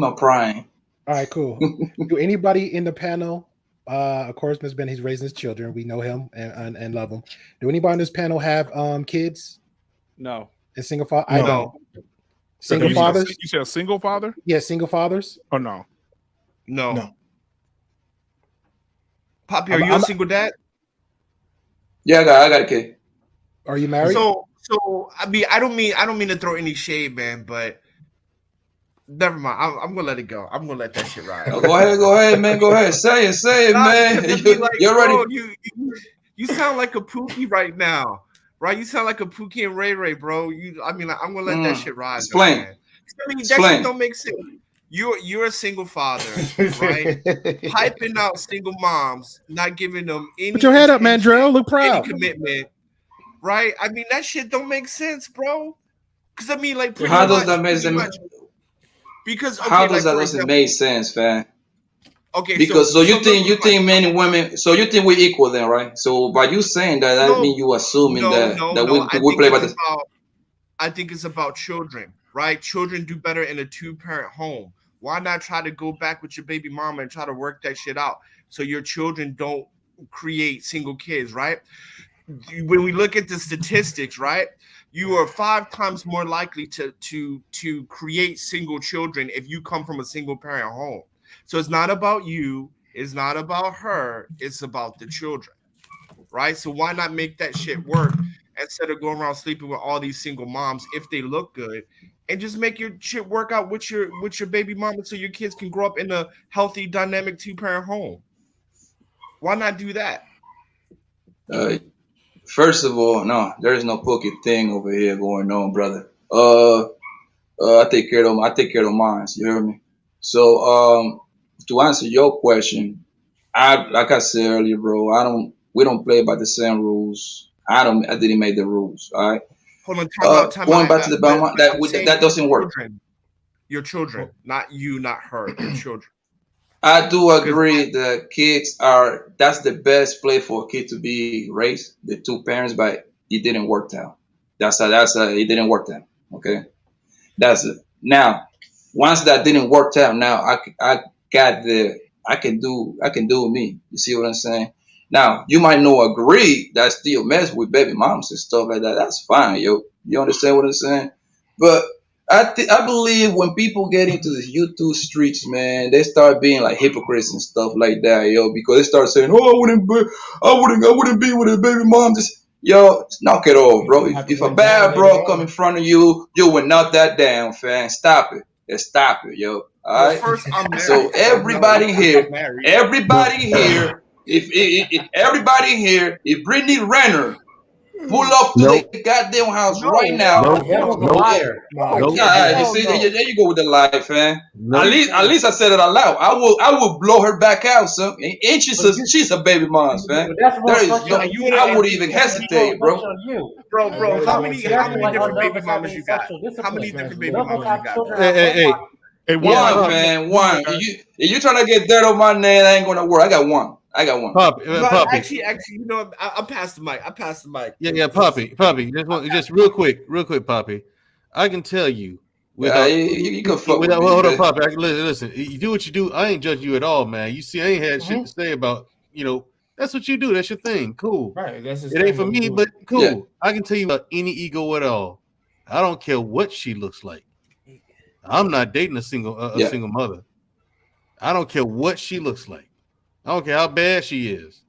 a prime. All right, cool. Do anybody in the panel, of course, Ms. Ben, he's raising his children. We know him and love him. Do anybody on this panel have kids? No. And single father? No. I don't. Single fathers? You said a single father? Yeah, single fathers. Oh no. Poppy, are you a single dad? Yeah, I got a kid. Are you married? So I mean, I don't mean to throw any shade, man, but never mind. I'm gonna let it go. I'm gonna let that shit ride. Oh, go ahead, man. Go ahead. Say it, man. You're ready. You sound like a Pookie right now, right? You sound like a Pookie and Ray Ray, bro. I'm gonna let that shit ride. Explain. Man. I mean, that shit don't make sense. You're a single father, right? Hyping out single moms, not giving them any. Put your head up, Mandrell. Look proud. Any commitment, right? I mean, that shit don't make sense, bro. Because I mean, like, how does that make sense? Because how does that doesn't make sense, fam? Okay, because so you think men and women, so you think we're equal then, right? So by you saying that means you assuming that we play by this. I think it's about children, right? Children do better in a 2-parent home. Why not try to go back with your baby mama and try to work that shit out so your children don't create single kids, right? When we look at the statistics, right, you are 5 times more likely to create single children if you come from a single parent home. So it's not about you, it's not about her, it's about the children, right? So why not make that shit work instead of going around sleeping with all these single moms if they look good, and just make your shit work out with your baby mama so your kids can grow up in a healthy, dynamic 2-parent home. Why not do that? First of all, no, there is no pookie thing over here going on, brother. I take care of the minds. You hear me? So, to answer your question, like I said earlier, bro, we don't play by the same rules. I didn't make the rules. All right. Hold on, time going out, back to the Belmont, that doesn't work. Your children, not you, not her. Your children. I do agree that that's the best place for a kid to be raised, the 2 parents, but it didn't work out. It didn't work out. Okay. That's it. Now, once that didn't work out, now I can do me. You see what I'm saying? Now, you might not agree that still mess with baby moms and stuff like that. That's fine, yo. You understand what I'm saying? But I believe when people get into the YouTube streets, man, they start being like hypocrites and stuff like that, yo, because they start saying, "Oh, I wouldn't be with a baby mom." Just knock it off, bro. If a bad bro come in front of you, you will knock that down, fam. Stop it. Just stop it, yo. All right. First, I'm married. So everybody here, if Brittany Renner pull up to the goddamn house right now. Liar. There you go with the lie, fam. At least I said it out loud. I will blow her back out, son. Ain't she's a baby mom, fam. I wouldn't even hesitate, bro. Bro, how many different baby mamas you got? How many different baby mamas you got? Hey, one. If you trying to get dirt on my name, that ain't gonna work. I got one. Poppy. Actually, you know, I passed the mic. Yeah, Poppy. Just real quick, Poppy. I can tell you. You can fuck with me. Hold on, Poppy. Listen, you do what you do. I ain't judging you at all, man. You see, I ain't had shit to say about, that's what you do. That's your thing. Cool. Right. It ain't for me, but cool. Yeah. I can tell you about any ego at all. I don't care what she looks like. I'm not dating a single mother. I don't care what she looks like. I don't care how bad she is.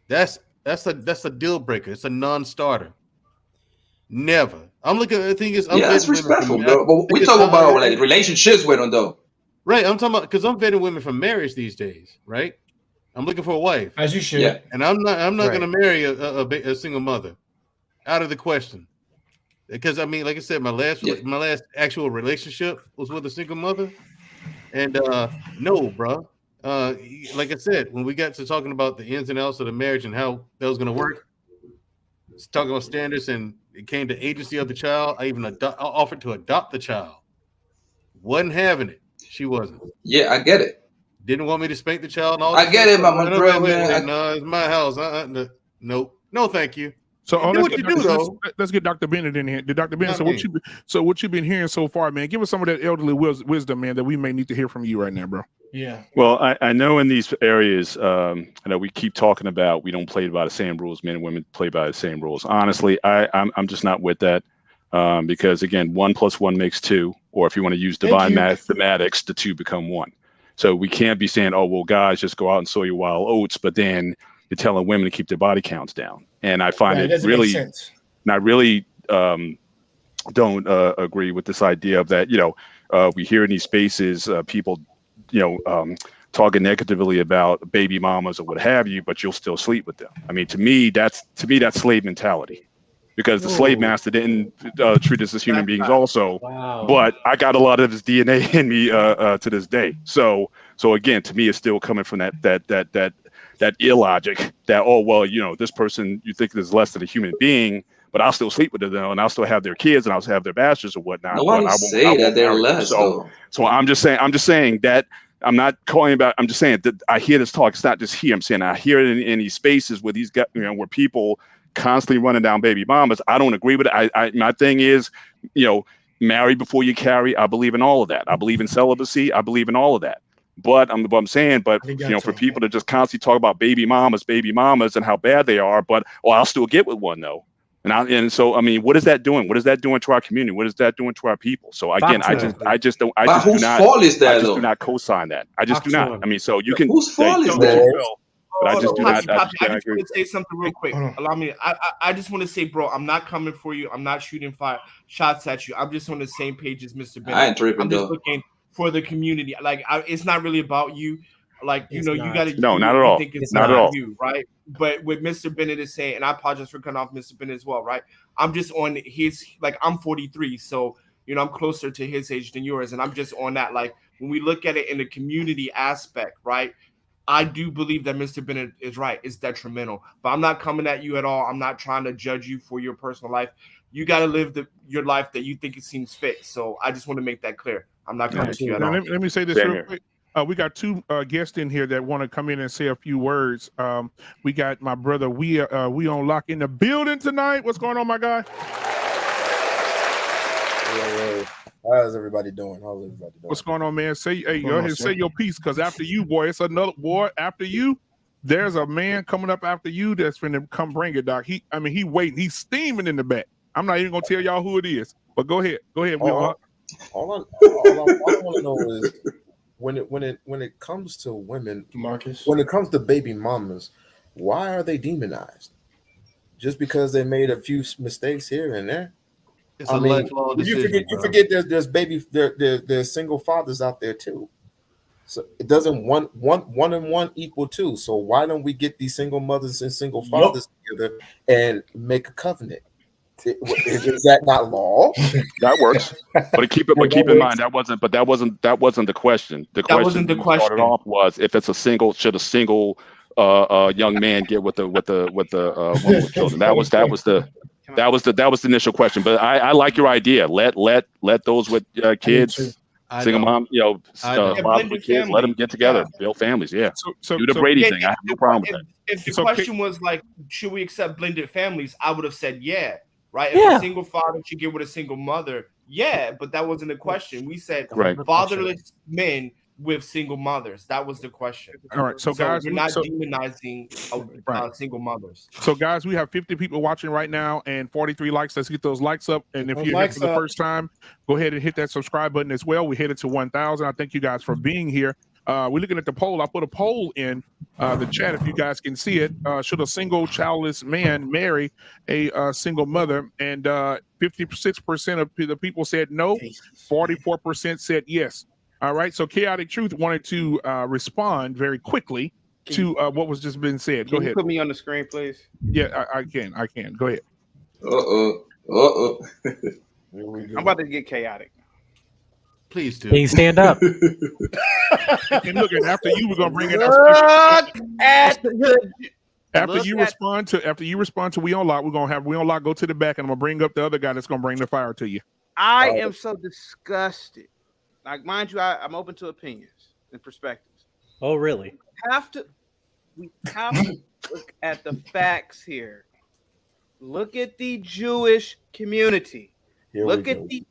That's a deal breaker. It's a non-starter. Never. I'm looking at the thing is that's respectful, bro. But we talk about like relationships with them though. Right. I'm talking about because I'm vetting women for marriage these days, right? I'm looking for a wife. As you should. Yeah. And I'm not gonna marry a single mother. Out of the question. Because I mean, like I said, my last actual relationship was with a single mother, and no, bro. Like I said, when we got to talking about the ins and outs of the marriage and how that was going to work, talking about standards, and it came to agency of the child. I even offered to adopt the child. Wasn't having it. She wasn't. Yeah, I get it. Didn't want me to spank the child. And all I get it, my friend, man. No, it's my house. Nope. No, thank you. So let's get Dr. Bennett in here. Dr. Bennett, what you've been hearing so far, man? Give us some of that elderly wisdom, man, that we may need to hear from you right now, bro. Yeah. Well, I know in these areas, I know we keep talking about we don't play by the same rules. Men and women play by the same rules. Honestly, I'm just not with that because again, 1 + 1 makes 2, or if you want to use divine mathematics, the 2 become 1. So we can't be saying, oh well, guys, just go out and sow your wild oats, but then you're telling women to keep their body counts down. And I find Right, it really, make sense. and I really don't agree with this idea of that. We hear in these spaces people, talking negatively about baby mamas or what have you, but you'll still sleep with them. I mean, to me, that's slave mentality, because the slave master didn't treat us as human beings also. Wow. But I got a lot of his DNA in me to this day. So again, to me, it's still coming from that illogic that, oh, well, this person you think is less than a human being, but I'll still sleep with them and I'll still have their kids and I'll still have their bastards or whatnot. Nobody but I say won't that they're marry them. less though. So I'm just saying that I'm not calling about. I'm just saying that I hear this talk. It's not just here. I'm saying I hear it in these spaces where these guys, where people constantly running down baby mamas. I don't agree with it. My thing is, marry before you carry. I believe in all of that. I believe in celibacy. I believe in all of that. But I'm saying, for people to just constantly talk about baby mamas, and how bad they are, I'll still get with one though. And so, I mean, what is that doing? What is that doing to our community? What is that doing to our people? So again, I just do not co-sign that. I just do not. I mean, so you can. Whose fault is that? But I just do not. I just want to say something real quick. Allow me. I just want to say, bro, I'm not coming for you. I'm not shooting shots at you. I'm just on the same page as Mr. Bennett. I ain't tripping, I'm just looking for the community. Like, it's not really about you. Like, you got to. No, not at all. It's not at all. You, right? But what Mr. Bennett is saying, and I apologize for cutting off Mr. Bennett as well, right? I'm just on his, like, I'm 43, so I'm closer to his age than yours, and I'm just on that. Like, when we look at it in the community aspect, right? I do believe that Mr. Bennett is right. It's detrimental, but I'm not coming at you at all. I'm not trying to judge you for your personal life. You got to live your life that you think it seems fit. So I just want to make that clear. I'm not coming to you at all. Let me say this real quick. We got two guests in here that want to come in and say a few words. We got my brother. We on lock in the building tonight. What's going on, my guy? How's everybody doing? What's going on, man? Go ahead and say your piece, because after you, boy, it's another boy. After you, there's a man coming up after you that's finna come bring it, Doc. He waiting. He's steaming in the back. I'm not even gonna tell y'all who it is, but go ahead. All I want to know is when it comes to women, Marcus, when it comes to baby mamas, why are they demonized? Just because they made a few mistakes here and there? It's a lifelong decision. You forget there's single fathers out there too. So it doesn't one and one equal two. So why don't we get these single mothers and single fathers together and make a covenant? Is that not law? That works. But keep in mind that wasn't the question. The question started off was if it's should a single young man get with the woman with children. That was the initial question. But I like your idea. Let those with kids, single mom, moms with kids, let them get together, build families. Yeah. So do the Brady thing. I have no problem with that. If the question was like, should we accept blended families? I would have said yeah. Right? If a single father should get with a single mother, yeah, but that wasn't the question. We said fatherless men with single mothers. That was the question. All right, so guys, we're not demonizing single mothers. So guys, we have 50 people watching right now and 43 likes. Let's get those likes up. And if you're here for the first time, go ahead and hit that subscribe button as well. We headed to 1,000. I thank you guys for being here. We're looking at the poll. I put a poll in the chat if you guys can see it. Should a single childless man marry a single mother? And 56% of the people said no. 44% said yes. All right. So Chaotic Truth wanted to respond very quickly to what was just been said. Go ahead. Put me on the screen, please. Yeah, I can. Go ahead. I'm about to get chaotic. Please do. Can you stand up? And look, and after you, we're gonna bring in our after you respond to We On Lock, we're gonna have We On Lock go to the back, and I'm gonna bring up the other guy that's gonna bring the fire to you. I am so disgusted. Like, mind you, I'm open to opinions and perspectives. Oh, really? We have to look at the facts here. Look at the Jewish community. Look at the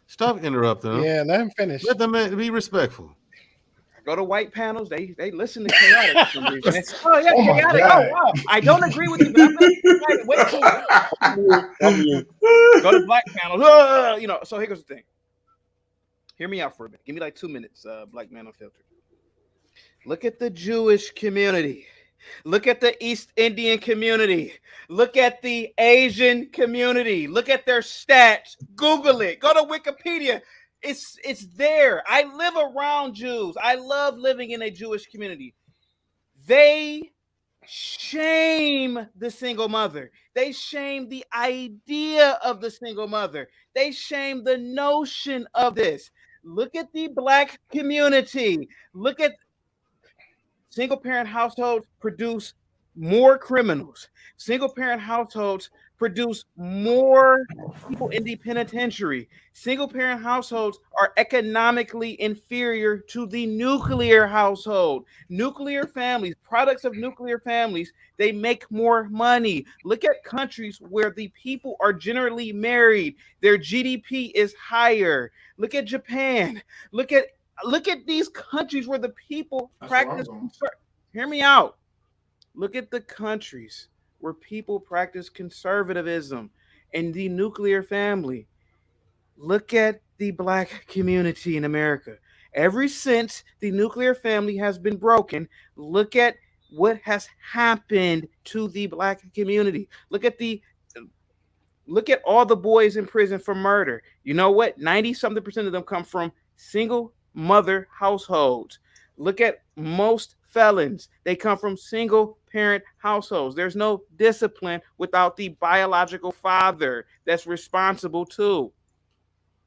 Stop interrupting them. Yeah, let him finish. Let them be respectful. Go to white panels. They listen to chaotic. For some reason. Oh yeah, chaotic. Oh wow. I don't agree with you, but go to black panels. So here goes the thing. Hear me out for a minute. Give me like 2 minutes. Black Man Unfiltered. Look at the Jewish community. Look at the East Indian community. Look at the Asian community. Look at their stats. Google it. Go to Wikipedia. It's there. I live around Jews. I love living in a Jewish community. They shame the single mother. They shame the idea of the single mother. They shame the notion of this. Look at the Black community. Look at single parent households produce more criminals. Single parent households produce more people in the penitentiary. Single parent households are economically inferior to the nuclear household. Nuclear families, products of nuclear families, they make more money. Look at countries where the people are generally married. Their GDP is higher. Look at Japan. Look at these countries where the people practice. Hear me out. Look at the countries where people practice conservatism and the nuclear family. Look at the Black community in America. Ever since the nuclear family has been broken, look at what has happened to the Black community. Look at all the boys in prison for murder. You know what? 90-something% of them come from single mother households. Look at most felons. They come from single parent households. There's no discipline without the biological father that's responsible too.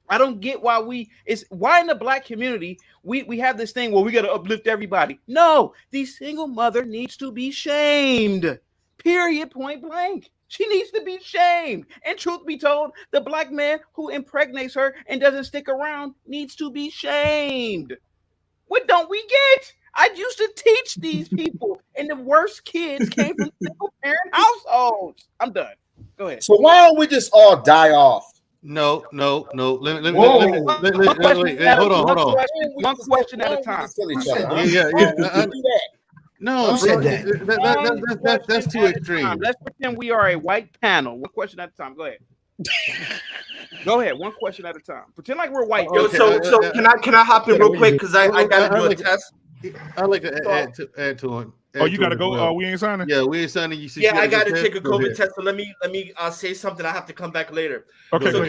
I don't get why in the Black community we have this thing where we got to uplift everybody. No, the single mother needs to be shamed. Period. Point blank. She needs to be shamed. And truth be told, the Black man who impregnates her and doesn't stick around needs to be shamed. What don't we get? I used to teach these people, and the worst kids came from single parent households. I'm done. Go ahead. So why don't we just all die off? No. Let me hold on. One question at a time. No, that's too extreme. Let's pretend we are a white panel. One question at a time. Go ahead. Go ahead. One question at a time. Pretend like we're white. Yo, so can I hop in real quick because I gotta do a test. I like to add to it. Oh, you gotta go. We ain't signing. Yeah, we ain't signing. You see, I gotta take a COVID test. So let me say something. I have to come back later. Okay. So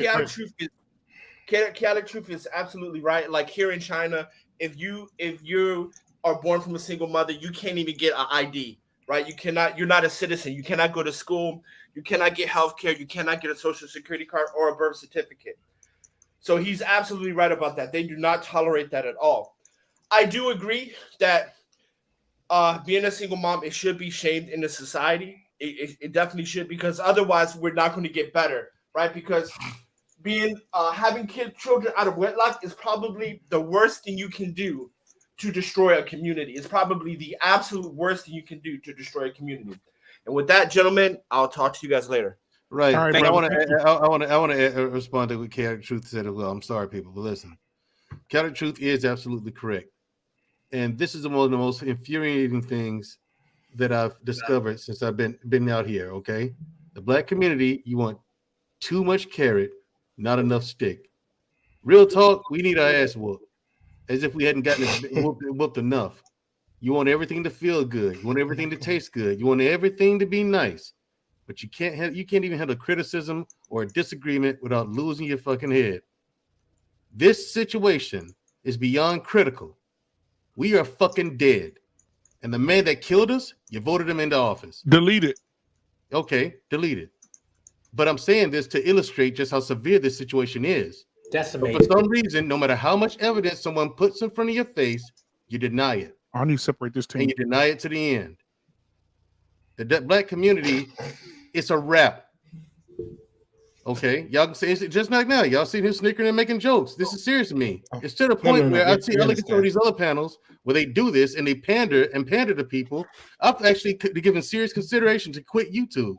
chaotic truth is absolutely right. Like here in China, if you are born from a single mother, you can't even get an ID. Right? You're not a citizen. You cannot go to school. You cannot get health care. You cannot get a social security card or a birth certificate. So he's absolutely right about that. They do not tolerate that at all. I do agree that being a single mom, it should be shamed in the society. It definitely should, because otherwise we're not going to get better, right? Because having children out of wedlock is probably the worst thing you can do to destroy a community. It's probably the absolute worst thing you can do to destroy a community. And with that, gentlemen, I'll talk to you guys later. Right. All right, I want to respond to what Chaotic Truth said as well. I'm sorry, people, but listen. Chaotic Truth is absolutely correct. And this is one of the most infuriating things that I've discovered since I've been out here, okay? The Black community, you want too much carrot, not enough stick. Real talk, we need our ass whooped. As if we hadn't gotten it whooped enough. You want everything to feel good. You want everything to taste good. You want everything to be nice. But you can't even have a criticism or a disagreement without losing your fucking head. This situation is beyond critical. We are fucking dead. And the man that killed us, you voted him into office. Delete it. Okay, delete it. But I'm saying this to illustrate just how severe this situation is. Decimated. For some reason, no matter how much evidence someone puts in front of your face, you deny it. I need to separate this team. And you deny it to the end. The Black community, it's a wrap. Okay, y'all can say it just like now. Y'all see him snickering and making jokes. This is serious to me. It's to the point where I look at some of these other panels where they do this and they pander to people. I've actually given serious consideration to quit YouTube.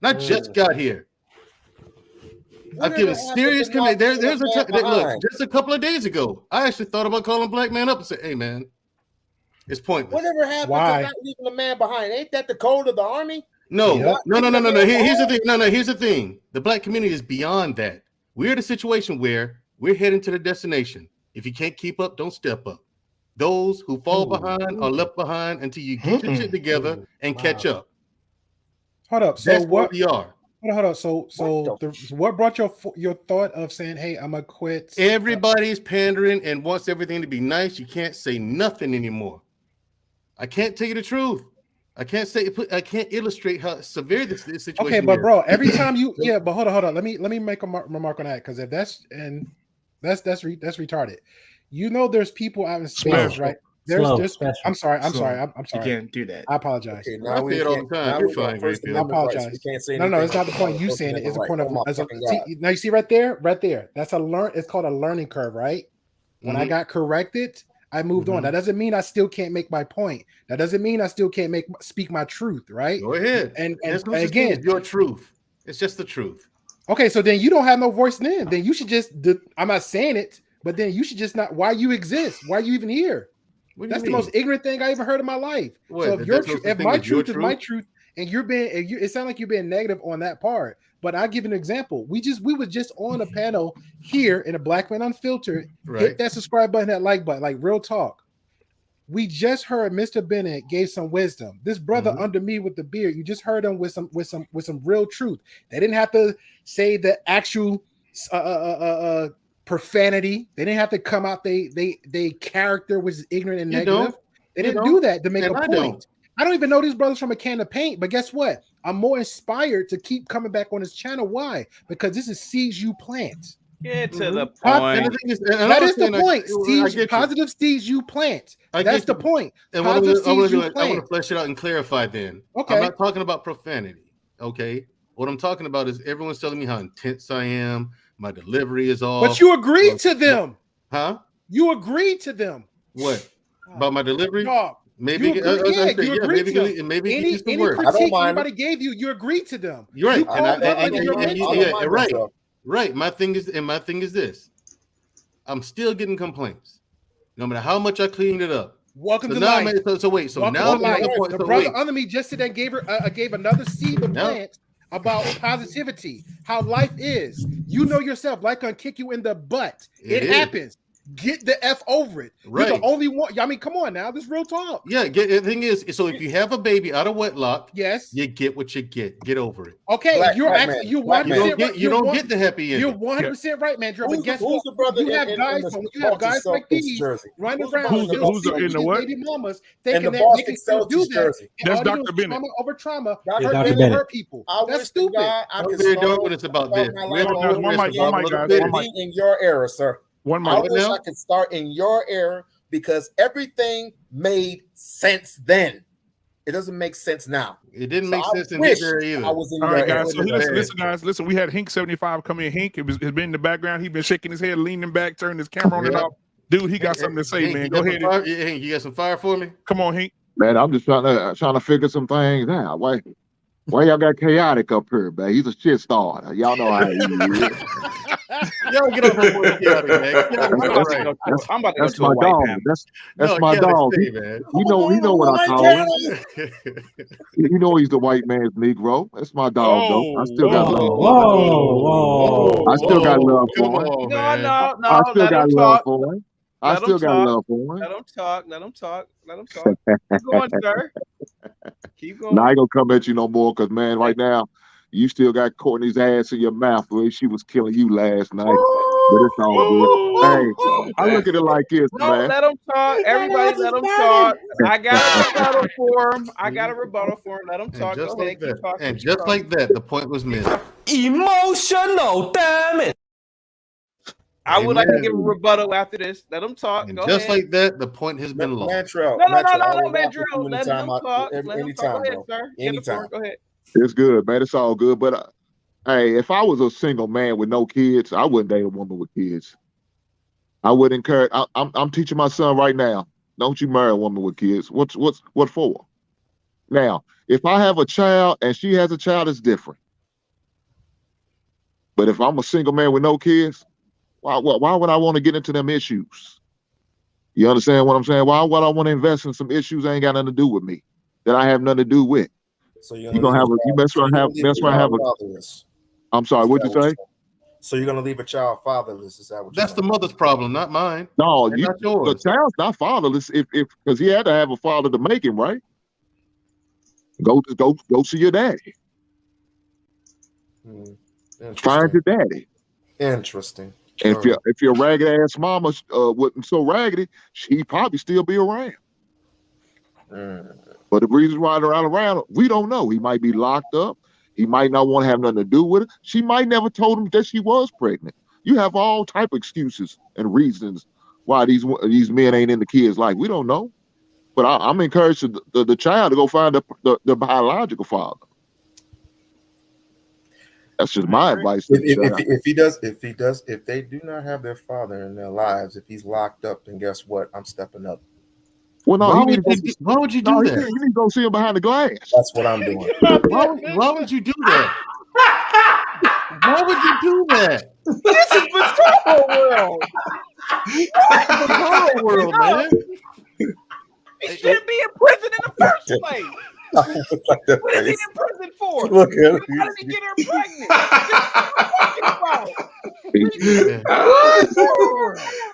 Not just got here. I've given serious look, just a couple of days ago, I actually thought about calling Black Man up and say, hey man, it's pointless. Whatever happened to not leaving a man behind? Ain't that the code of the army? No. Here's the thing. Here's the thing. The Black community is beyond that. We're in a situation where we're heading to the destination. If you can't keep up, don't step up. those who fall behind are left behind until you get your shit together and catch up. Hold up. So That's what where we are. Hold on. So what brought your thought of saying, "Hey, I'm gonna quit"? Everybody's pandering and wants everything to be nice. You can't say nothing anymore. I can't tell you the truth. I can't illustrate how severe this situation is. Okay, but bro, every time you but hold on. Let me make a remark on that, because if that's retarded. You know, there's people out in space, right? I'm sorry. You can't do that. I apologize. Okay, now I say it all the time. You're fine, Grayfield. I apologize. No, it's not the point you saying it. It's a point of now you see right there. That's it's called a learning curve, right? When I got corrected, I moved on. That doesn't mean I still can't make my point. That doesn't mean I still can't speak my truth, right? Go ahead. And again, it's your truth. It's just the truth. Okay, so then you don't have no voice then you should just I'm not saying it, but then you should just not. Why you exist? Why are you even here? That's the most ignorant thing I ever heard in my life. What, so if my truth is my truth, and it sounds like you're being negative on that part. But I'll give an example. We were just on a panel here in a Black Man Unfiltered. Right. Hit that subscribe button, that like button, like real talk. We just heard Mr. Bennett gave some wisdom. This brother under me with the beard, you just heard him with some real truth. They didn't have to say the actual profanity. They didn't have to come out. They character was ignorant and negative. They didn't do that to make a point. I don't even know these brothers from a can of paint, but guess what? I'm more inspired to keep coming back on this channel. Why? Because this is seeds you plant. Get to the point. That is the point. Seeds, positive seeds you plant. That's the point. And I want to flesh it out and clarify then. Okay. I'm not talking about profanity. Okay. What I'm talking about is everyone's telling me how intense I am. My delivery is off. But you agreed to them. Huh? You agreed to them. What? About my delivery? No. Maybe maybe any critique anybody gave you, you agreed to them. You're right. Right. My thing is this. I'm still getting complaints, no matter how much I cleaned it up. Welcome to life. The brother under me just today gave another seed of plant about positivity, how life is. You know yourself, life gonna kick you in the butt. It happens. Get the F over it. Right. You're the only one. I mean, come on now. This is real talk. Yeah. The thing is, so if you have a baby out of wedlock, yes, you get what you get. Get over it. Okay, you don't get the happy end. You're 100% right, Mandrell. But guess what? You have guys like these running around. Who's in the what? Baby mamas thinking that they can still do that. That's Dr. Bennett. Trauma over trauma. Hurt people. That's stupid. It's about this. In your era, sir. I wish I could start in your era because everything made sense then. It doesn't make sense now. It didn't make sense in this era either. I was in All your right, era. guys. So listen, guys. Listen, we had Hink 75 come in. Hink has been in the background. He's been shaking his head, leaning back, turning his camera on and off. Dude, he got something to say, man. Go ahead. Hink, you got some fire for me? Come on, Hink. Man, I'm just trying to figure some things out. Why y'all got chaotic up here, man? He's a shit starter. Y'all know how he is. Y'all get up here, chaotic, man. That's my dog. That's my dog. He know what I call him. You know he's the white man's Negro. That's my dog, though. I still got love. I still got love for him. No. I still got love for him. I still got love for him. Let him talk. Keep going, sir. Keep going. Now I ain't gonna come at you no more, because man, right now you still got Courtney's ass in your mouth the way she was killing you last night. But it's all good. Hey, I look at it like this, man. Let him talk. Everybody, let him talk. I got a rebuttal for him. Let him talk. Just like that, the point was missed. Emotional, damn it. I would like to give a rebuttal after this. Let him talk. And just like that, the point has been lost. No, Mandrell. Let him talk. Go ahead, sir. Anytime. Go ahead. It's good, man. It's all good. But hey, if I was a single man with no kids, I wouldn't date a woman with kids. I would encourage. I'm teaching my son right now. Don't you marry a woman with kids. What for? Now, if I have a child and she has a child, it's different. But if I'm a single man with no kids, why would I want to get into them issues? You understand what I'm saying? Why would I want to invest in some issues that ain't got nothing to do with me, that I have nothing to do with? So you mess around have a. I'm sorry, what'd you say? So you're gonna leave a child fatherless? Is that what? That's the mother's problem, not mine. No, and not yours. The child's not fatherless if because he had to have a father to make him, right? Go see your daddy. Find your daddy. Interesting. And if your ragged ass mama wasn't so raggedy, she'd probably still be around. But the reasons why they're not around, we don't know. He might be locked up. He might not want to have nothing to do with it. She might never told him that she was pregnant. You have all type of excuses and reasons why these men ain't in the kid's life. We don't know. But I'm encouraged the child to go find the biological father. That's just my advice. If they do not have their father in their lives, if he's locked up, then guess what? I'm stepping up. Well, no, why would you do that? You need to go see him behind the glass. That's what I'm doing. Why would you do that? Why would you do that? This is bizarre world. Bizarre world, man. He shouldn't be in prison in the first place. What is he in prison for? Look at him. How did he get her pregnant?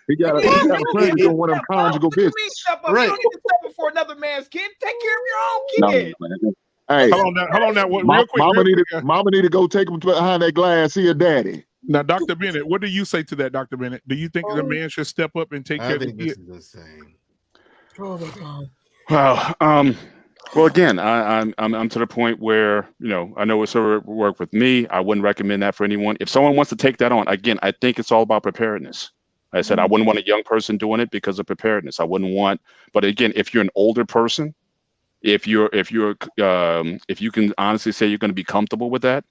He got a pregnant doing one of them conjugal business. Right. You don't need to step before another man's kid. Take care of your own kid. No, hey, hold on now. Real quick. Mama need to go take him behind that glass. See her daddy. Now, Dr. Bennett, what do you say to that, Dr. Bennett? Do you think the man should step up and take care of the kid? This is insane. Oh my God. Wow. Well, again, I'm to the point where, I know it's sort of work with me. I wouldn't recommend that for anyone. If someone wants to take that on, again, I think it's all about preparedness. I said I wouldn't want a young person doing it because of preparedness. I wouldn't want, but again, if you're an older person, if you can honestly say you're going to be comfortable with that,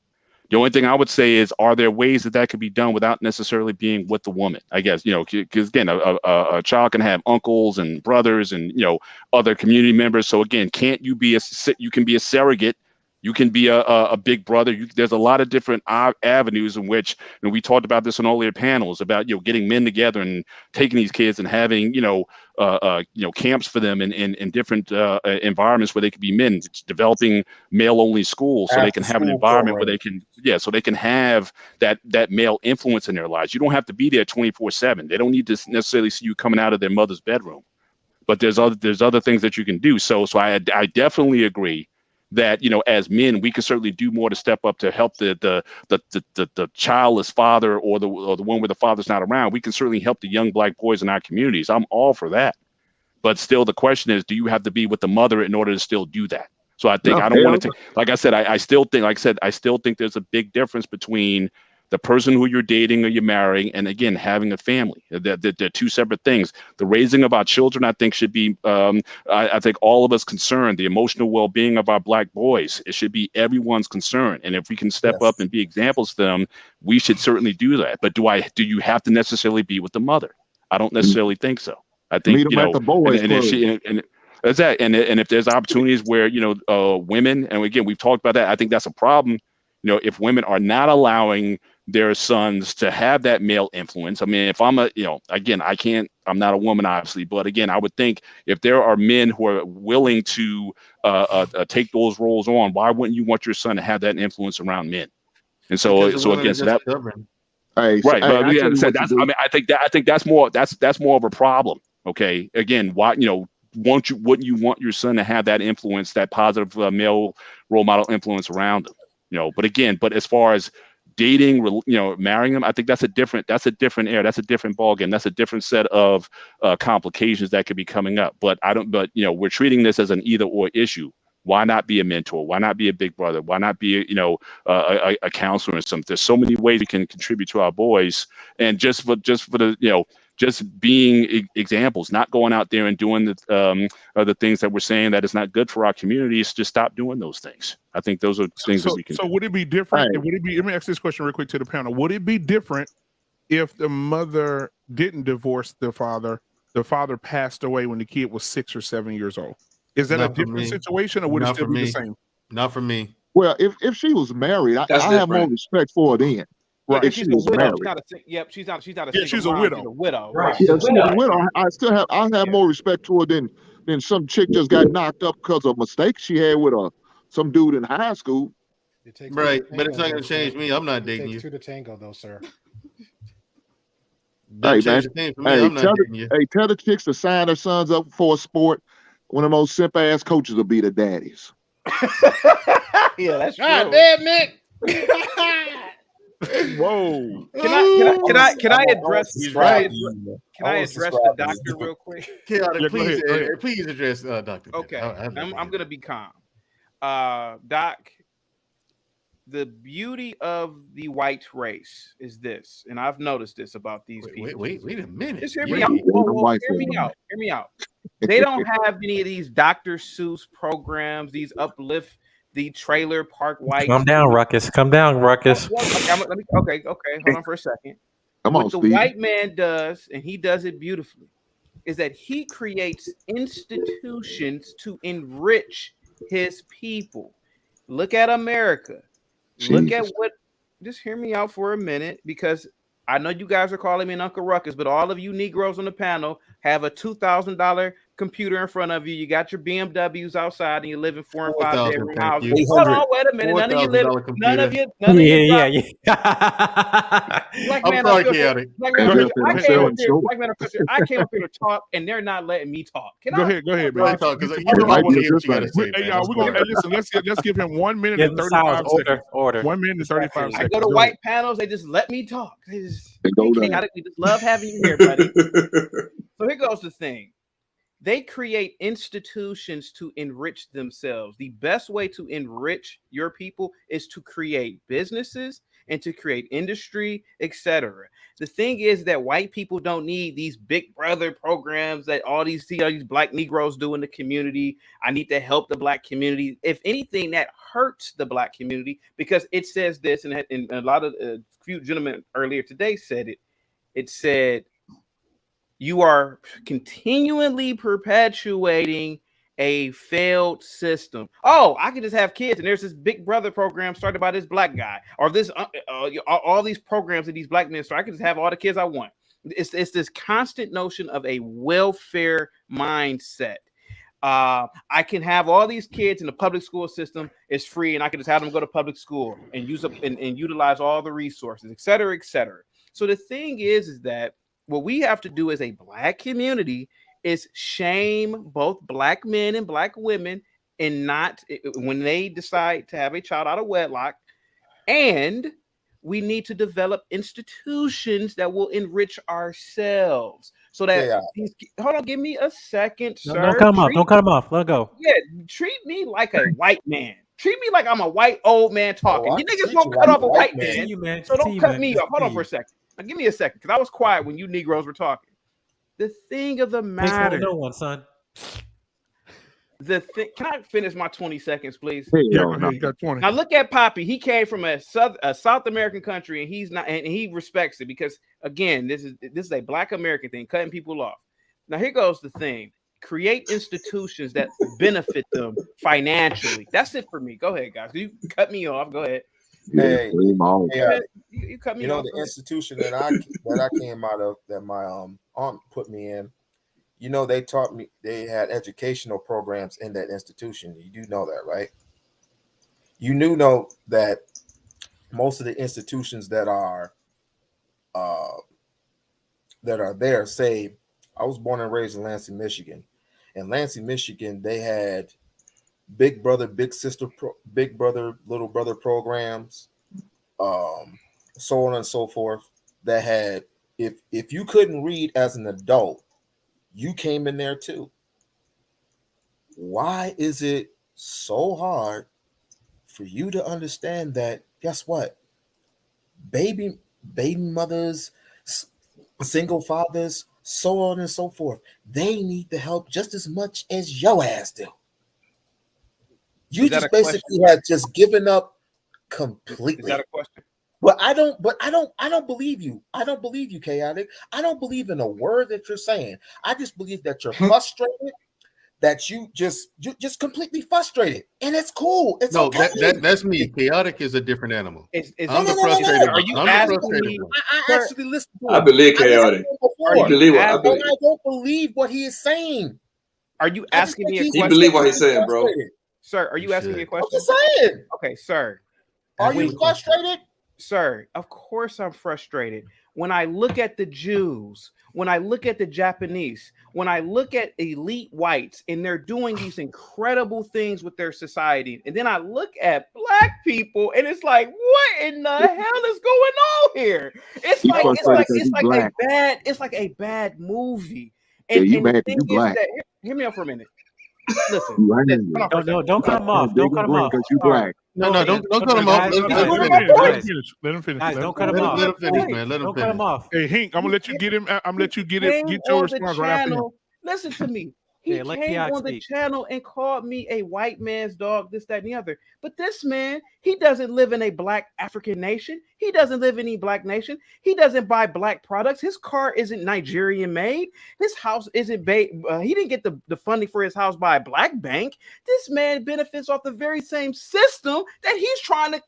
the only thing I would say is, are there ways that could be done without necessarily being with the woman? I guess, because again, a child can have uncles and brothers and, other community members. So again, you can be a surrogate. You can be a big brother. There's a lot of different avenues in which, we talked about this on earlier panels about, getting men together and taking these kids and having, camps for them in different environments where they can be men, developing male only schools so they can have an environment where they can, so they can have that male influence in their lives. You don't have to be there 24/7. They don't need to necessarily see you coming out of their mother's bedroom, but there's other things that you can do. So I definitely agree that, as men, we can certainly do more to step up to help the childless father or the one where the father's not around. We can certainly help the young Black boys in our communities. I'm all for that. But still, the question is, do you have to be with the mother in order to still do that? So I think I don't want to take, like I said, I still think there's a big difference between the person who you're dating or you're marrying, and again, having a family. They're two separate things. The raising of our children, I think, should be, I think all of us concerned, the emotional well-being of our Black boys, it should be everyone's concern. And if we can step up and be examples to them, we should certainly do that. But do you have to necessarily be with the mother? I don't necessarily think so. I think, and if there's opportunities where, women, and again, we've talked about that, I think that's a problem. If women are not allowing their sons to have that male influence. I mean, if I'm I'm not a woman, obviously, but again, I would think if there are men who are willing to take those roles on, why wouldn't you want your son to have that influence around men? And so again, so that, right. But yeah, I think that's more of a problem. Okay. Again, why, wouldn't you want your son to have that influence, that positive male role model influence around him? But as far as dating, marrying them, I think that's a different era. That's a different ballgame. That's a different set of complications that could be coming up. But we're treating this as an either or issue. Why not be a mentor? Why not be a big brother? Why not be, a counselor or something? There's so many ways we can contribute to our boys, and just being examples, not going out there and doing the things that we're saying that is not good for our communities. Just stop doing those things. I think those are things that we can. So would it be different? Right. Let me ask this question real quick to the panel. Would it be different if the mother didn't divorce the father passed away when the kid was 6 or 7 years old? Is that a different situation, or would it still be the same? Not for me. Well, if she was married, I have more respect for her then. Right. If she's a widow, she's not a she's a widow. She's a widow. Right. Yeah, she's a widow. I have more respect for her than some chick just got knocked up because of a mistake she had with some dude in high school. Right, but it's not going to change me. I'm not dating you. Two to tango, though, sir. Hey man, tell the chicks to sign their sons up for a sport. One of the most simp ass coaches will be the daddies. Yeah, that's true. God damn, Nick. Whoa. Can I address? He's right. Can I address the doctor real quick? Chaotic, please address Doctor. Okay, I'm gonna be calm. Doc, the beauty of the white race is this, and I've noticed this about these people. Wait a minute. Just hear me out. Hear me out. They don't have any of these Dr. Seuss programs, these uplift the trailer park white. Come down, Ruckus. Come down, Ruckus. Okay. Hold on for a second. What the white man does, and he does it beautifully, is that he creates institutions to enrich his people. Look at America. Jeez. Look at what. Just hear me out for a minute, because I know you guys are calling me an Uncle Ruckus, but all of you Negroes on the panel have a $2,000 computer in front of you. You got your BMWs outside, and you live in 4 and 5 bedroom houses. Hold on, wait a minute. None of you live. None of you. Black man unfiltered. I came up here to talk, and they're not letting me talk. Go ahead, man. Hey, y'all, we're gonna listen. Let's give him 1 minute and 35 seconds. 1 minute and 35 seconds. I go to white panels, they just let me talk. They just love having you here, buddy. So here goes the thing. They create institutions to enrich themselves. The best way to enrich your people is to create businesses and to create industry, etc. The thing is that white people don't need these big brother programs that all these black Negroes do in the community. I need to help the black community. If anything, that hurts the black community, because it says this, and a lot of few gentlemen earlier today said it. It said, you are continually perpetuating a failed system. Oh, I can just have kids, and there's this big brother program started by this black guy, or this all these programs that these black men start. I can just have all the kids I want. It's this constant notion of a welfare mindset. I can have all these kids in the public school system. It's free, and I can just have them go to public school and use up and utilize all the resources, et cetera, et cetera. So the thing is that what we have to do as a black community is shame both black men and black women, and not when they decide to have a child out of wedlock. And we need to develop institutions that will enrich ourselves. So that hold on, give me a second, sir. Don't cut him off. Don't cut him off. Let it go. Yeah, treat me like a white man. Treat me like I'm a white old man talking. You niggas won't cut off a white man. So don't cut me off. Hold on for a second. Now, give me a second, because I was quiet when you Negroes were talking. The thing of the matter. No one, son. Can I finish my 20 seconds, please? Yeah, you got 20. Now look at Poppy. He came from a South American country, and he's not, and he respects it, because again, this is a black American thing, cutting people off. Now here goes the thing. Create institutions that benefit them financially. That's it for me. Go ahead, guys. You cut me off. Go ahead. Hey, you cut me off. The institution that I came out of, that my aunt put me in, they taught me, they had educational programs in that institution. You do know that, right? You know that most of the institutions that are there, say, I was born and raised in Lansing, Michigan. In Lansing, Michigan, they had big brother, big sister, big brother, little brother programs, so on and so forth, that had, if you couldn't read as an adult, you came in there too. Why is it so hard for you to understand that? Guess what? Baby mothers, single fathers, so on and so forth, they need the help just as much as your ass do. You just basically have just given up completely. Is that a question? But I don't believe you. I don't believe you, Chaotic. I don't believe in a word that you're saying. I just believe that you're frustrated, that you just completely frustrated, and it's cool. It's okay. That's me. Chaotic is a different animal. I'm the frustrated. Are you asking me? I actually listened to I believe Chaotic. I don't believe what he is saying. Are you asking me a question? You believe what he's saying, bro? Sir, are you asking me a question? I'm just saying. Okay, sir. Are you frustrated? Sir, of course I'm frustrated. When I look at the Jews, when I look at the Japanese, when I look at elite whites and they're doing these incredible things with their society, and then I look at black people and it's like, what in the hell is going on here? It's like a bad movie. And, you and mad the 'cause thing you is black. that, hear me out for a minute. Listen, Don't cut him off. Don't cut him off. Because you black. No, don't cut him off. Let him finish. Let him finish. Guys, don't cut him off. Let him finish, man. Let him Don't cut him off. Hey, Hank, I'm gonna let you get him. I'm gonna let you get Came your on the response right after him. channel. Listen to me. He let came Keok on the speak. channel and called me a white man's dog, this, that, and the other. But this man, he doesn't live in a black African nation. He doesn't live in any black nation. He doesn't buy black products. His car isn't Nigerian made. His house isn't he didn't get the funding for his house by a black bank. This man benefits off the very same system that he's trying to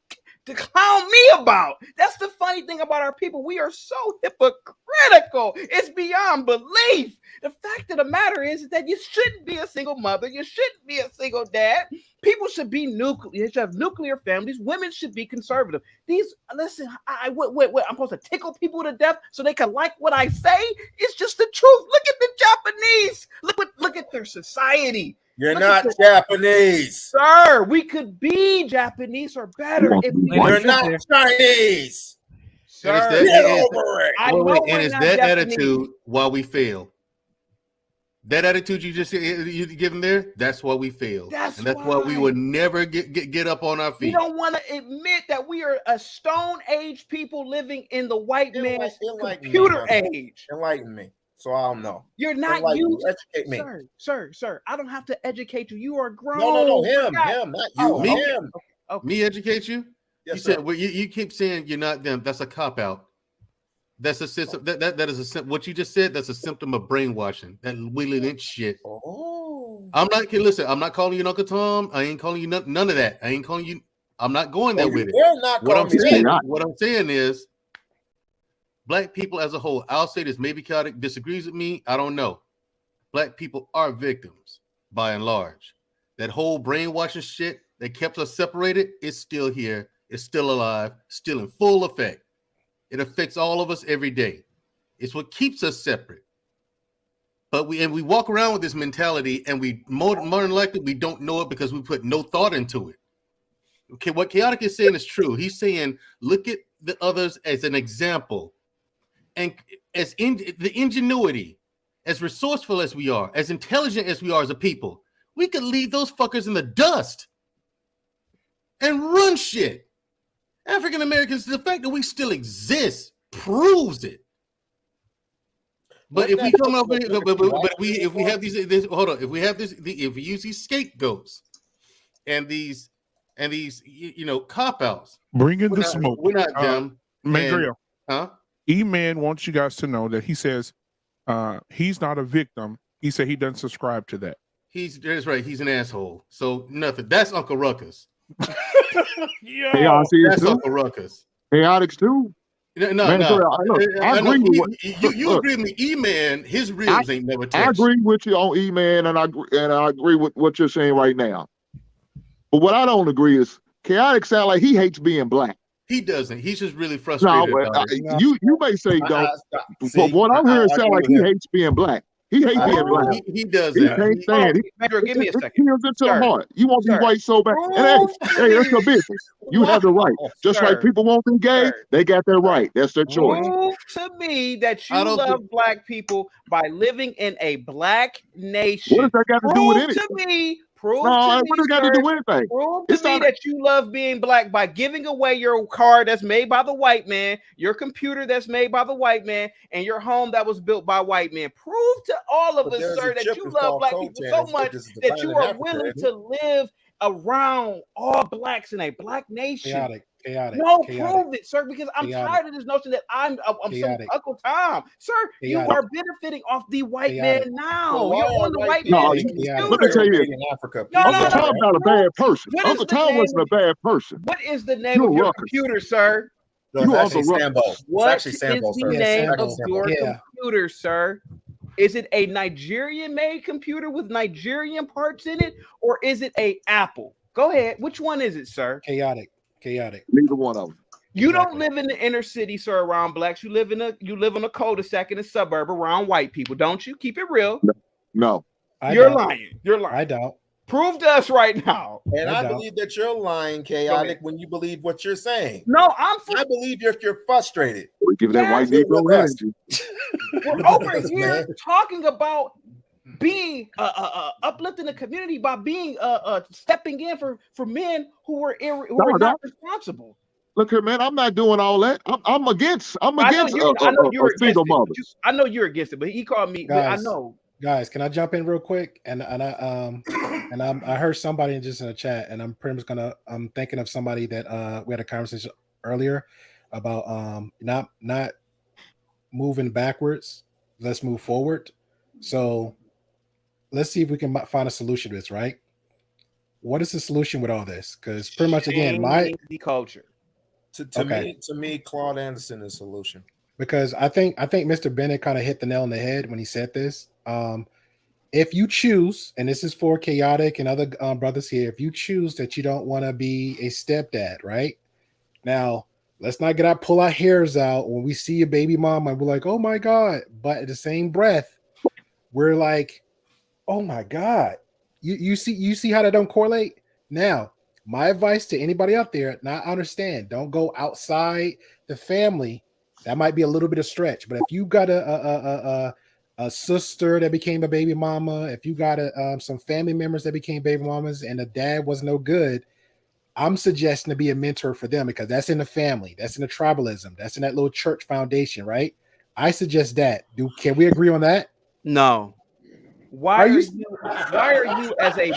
clown me about. That's the funny thing about our people. We are so hypocritical. It's beyond belief. The fact of the matter is that you shouldn't be a single mother. You shouldn't be a single dad. People should be nuclear. You should have nuclear families. Women should be conservative. Listen, what? I'm supposed to tickle people to death so they can like what I say? It's just the truth. Look at the Japanese. Look at their society. You're not Japanese, sir. We could be Japanese or better. You're not Chinese, sir. And it's that attitude why we fail. That attitude you just given there, that's why we fail. That's why we will never get up on our feet. We don't want to admit that we are a Stone Age people living in the white man's computer age. Enlighten me. So I don't know. You're not educate me, sir. I don't have to educate you. You are grown. No, him, not you. Me, him. Me educate you. Yes, you said well, you keep saying you're not them. That's a cop out. That's a system. That is what you just said. That's a symptom of brainwashing. That Willie Lynch shit. Oh, I'm not. Listen, I'm not calling you Uncle Tom. I ain't calling you none of that. I ain't calling you. I'm not going there with it. What I'm saying is. Black people as a whole, I'll say this, maybe Chaotic disagrees with me. I don't know. Black people are victims by and large. That whole brainwashing shit that kept us separated is still here. It's still alive, still in full effect. It affects all of us every day. It's what keeps us separate. But we walk around with this mentality and we more than likely we don't know it because we put no thought into it. Okay, what Chaotic is saying is true. He's saying, look at the others as an example. And as the ingenuity, as resourceful as we are, as intelligent as we are as a people, we could leave those fuckers in the dust and run shit. African Americans, the fact that we still exist proves it. But if we come up with, if we have these, hold on, if we use these scapegoats and these cop outs, bring in the smoke. We're not them, Mandrell. Huh? E-Man wants you guys to know that he says he's not a victim. He said he doesn't subscribe to that. That's right. He's an asshole. So nothing. That's Uncle Ruckus. That's Uncle Ruckus. Chaotics too. No. I agree with you agree with me. E-Man, his ribs ain't never touched. I agree with you on E-Man, and I agree with what you're saying right now. But what I don't agree is Chaotic sound like he hates being black. He doesn't. He's just really frustrated. You may say don't, but what I'm hearing sound like he hates being black. He hates being black. He doesn't. He can't stand it. Mandrell, give me a second. He kills into the heart. You want to be white so bad. And hey, that's your business. You have the right. Just like people want to be gay, they got their right. That's their choice. Prove to me that you love black people by living in a black nation. What does that got to do with anything? Prove to me that you love being black by giving away your car that's made by the white man, your computer that's made by the white man, and your home that was built by white men. Prove to all of us, sir, that you love black people so much that you are willing to live around all blacks in a black nation. Chaotic. Prove it, sir, because I'm tired of this notion that I'm some Uncle Tom. Sir, you are benefiting off the white man now. You're on the white man. Let me tell you this. Uncle Tom's not a bad person. Uncle Tom wasn't a bad person. What is the name of your computer, sir? It's actually Sambo. What is the name of your computer, sir? Is it a Nigerian-made computer with Nigerian parts in it, or is it a Apple? Go ahead. Which one is it, sir? Chaotic. Neither one of them. You don't live in the inner city, sir, around blacks. You live in a cul-de-sac in a suburb around white people, don't you? Keep it real. No. You're lying. You're lying. I don't. Prove to us right now. And I believe that you're lying, chaotic, when you believe what you're saying. No, I believe you're frustrated. We give that white Negro energy. We're over here talking about being uplifting the community by being stepping in for men who are not responsible. Look here, man. I'm not doing all that. I'm against. I know you're single mothers. I know you're against it, but he called me. Guys, I know. Guys, can I jump in real quick? I heard somebody just in the chat, and I'm pretty much I'm thinking of somebody that we had a conversation earlier about not moving backwards. Let's move forward. So let's see if we can find a solution to this, right? What is the solution with all this? Because pretty much again, the culture. To me, Claude Anderson is a solution. Because I think Mr. Bennett kind of hit the nail on the head when he said this. If you choose, and this is for Chaotic and other brothers here, if you choose that you don't want to be a stepdad, right? Now, let's not pull our hairs out when we see a baby mama and we're like, oh my God. But at the same breath, we're like, oh my God. You see how that don't correlate? Now, my advice to anybody out there, now I understand, don't go outside the family. That might be a little bit of stretch, but if you got a sister that became a baby mama, if you got some family members that became baby mamas and the dad was no good, I'm suggesting to be a mentor for them because that's in the family, that's in the tribalism, that's in that little church foundation, right? I suggest that. Can we agree on that? No. Why are you as a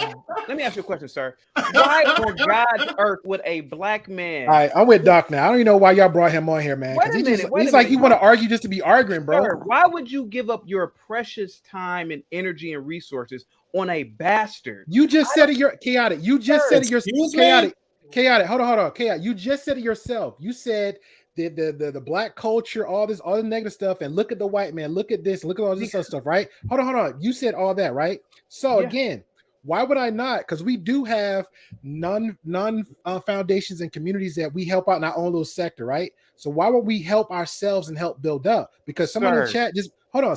let me ask you a question, sir. Why on God's earth would a black man? All right, I'm with Doc now. I don't even know why y'all brought him on here, man. He's like he want to argue just to be arguing, bro. Sir, why would you give up your precious time and energy and resources on a bastard? You just said it, you're chaotic. You just said it yourself. Chaotic. Hold on. Chaotic. You just said it yourself. You said the black culture, all the negative stuff, and look at the white man, look at this, look at all this other stuff, right? Hold on. You said all that, right? So again, why would I not? Because we do have non foundations and communities that we help out in our own little sector, right? So why would we help ourselves and help build up? Because somebody in the chat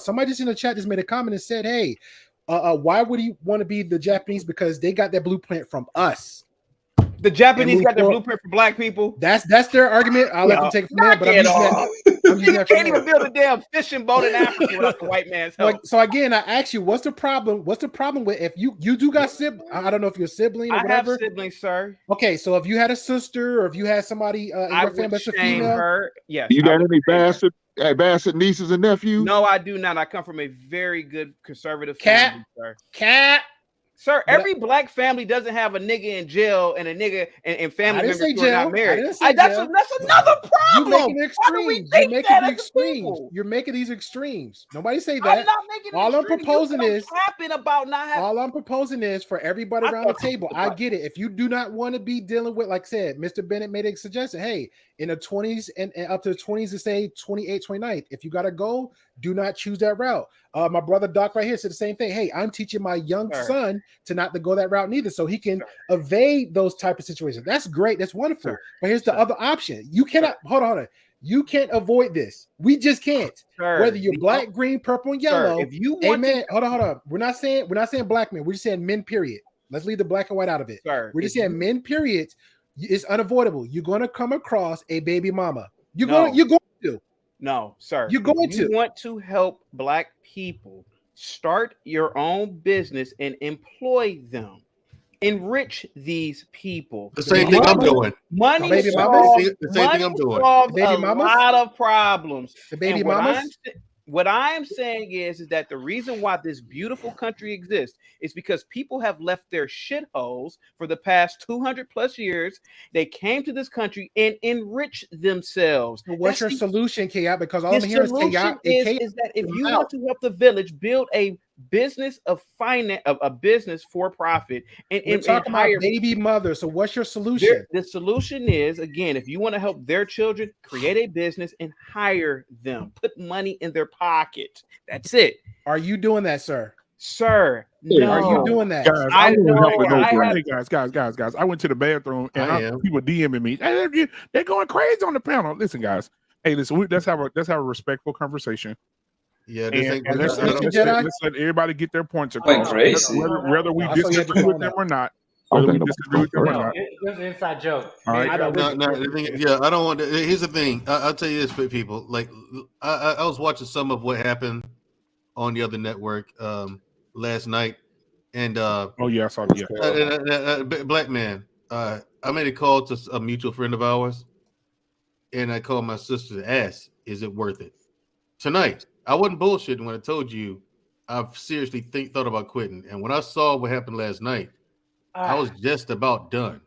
somebody just in the chat just made a comment and said, hey, why would you want to be the Japanese? Because they got that blueprint from us. The Japanese got their blueprint for black people. That's their argument. I'll let them take it from there. But you can't even build a damn fishing boat in Africa without the white man's help. So again, I ask you, what's the problem? What's the problem with if you do got siblings? I don't know if you're a sibling or whatever. I have siblings, sir. Okay, so if you had a sister or if you had somebody in your family that's a female, yes. You got any bastard nieces and nephews? No, I do not. I come from a very good conservative family, sir. Sir, every black family doesn't have a nigga in jail and a nigga and family members who are not married. That's another problem. You're making these extremes. Nobody say that. I'm not making all I'm proposing is about not having. All I'm proposing is for everybody around the table. I get it. If you do not want to be dealing with, like I said, Mr. Bennett made a suggestion. Hey, in the 20s and up to the 20s to say 28, 29. If you got to go, do not choose that route. My brother Doc right here said the same thing. Hey, I'm teaching my young son to not to go that route neither, so he can evade those type of situations. That's great. That's wonderful. But here's the other option. You cannot hold on. You can't avoid this. We just can't. Whether you're black, green, purple, and yellow. If you want hold on. We're not saying black men. We're just saying men. Period. Let's leave the black and white out of it. We're just saying men. Period. It's unavoidable. You're going to come across a baby mama. You're going to. No, sir. You're going to. You want to help black people start your own business and employ them. Enrich these people. The same thing I'm doing. Money the same thing I'm doing. Solves a lot of problems. The baby mamas. What I am saying is that the reason why this beautiful country exists is because people have left their shitholes for the past 200 plus years. They came to this country and enriched themselves. So what's your solution, Chaos? Because all I'm hearing is that if you want to help the village build a business of finance, a business for profit, and talking about baby mother. So what's your solution? The solution is, again, if you want to help their children, create a business and hire them. Put money in their pocket. That's it. Are you doing that, sir? Sir, Are no. you doing that? Guys, I I want know. help with no I have- Hey, guys. I went to the bathroom and I am. people DMing me. Hey, they're going crazy on the panel. Listen, guys. Hey, listen. Let's have a respectful conversation. Yeah, this And, ain't. and let's let everybody get their points Going across. crazy. Whether we I saw you had disagree your with phone them up. or not. I Whether don't we think disagree with them or no. not. There's an inside joke. All right. No, the thing, yeah, I don't want to. Here's the thing. I'll tell you this for people. Like, I was watching some of what happened on the other network last night, and Oh yeah, I saw Black Man. I made a call to a mutual friend of ours, and I called my sister to ask, "Is it worth it?" Tonight, I wasn't bullshitting when I told you I've seriously thought about quitting, and when I saw what happened last night, I was just about done.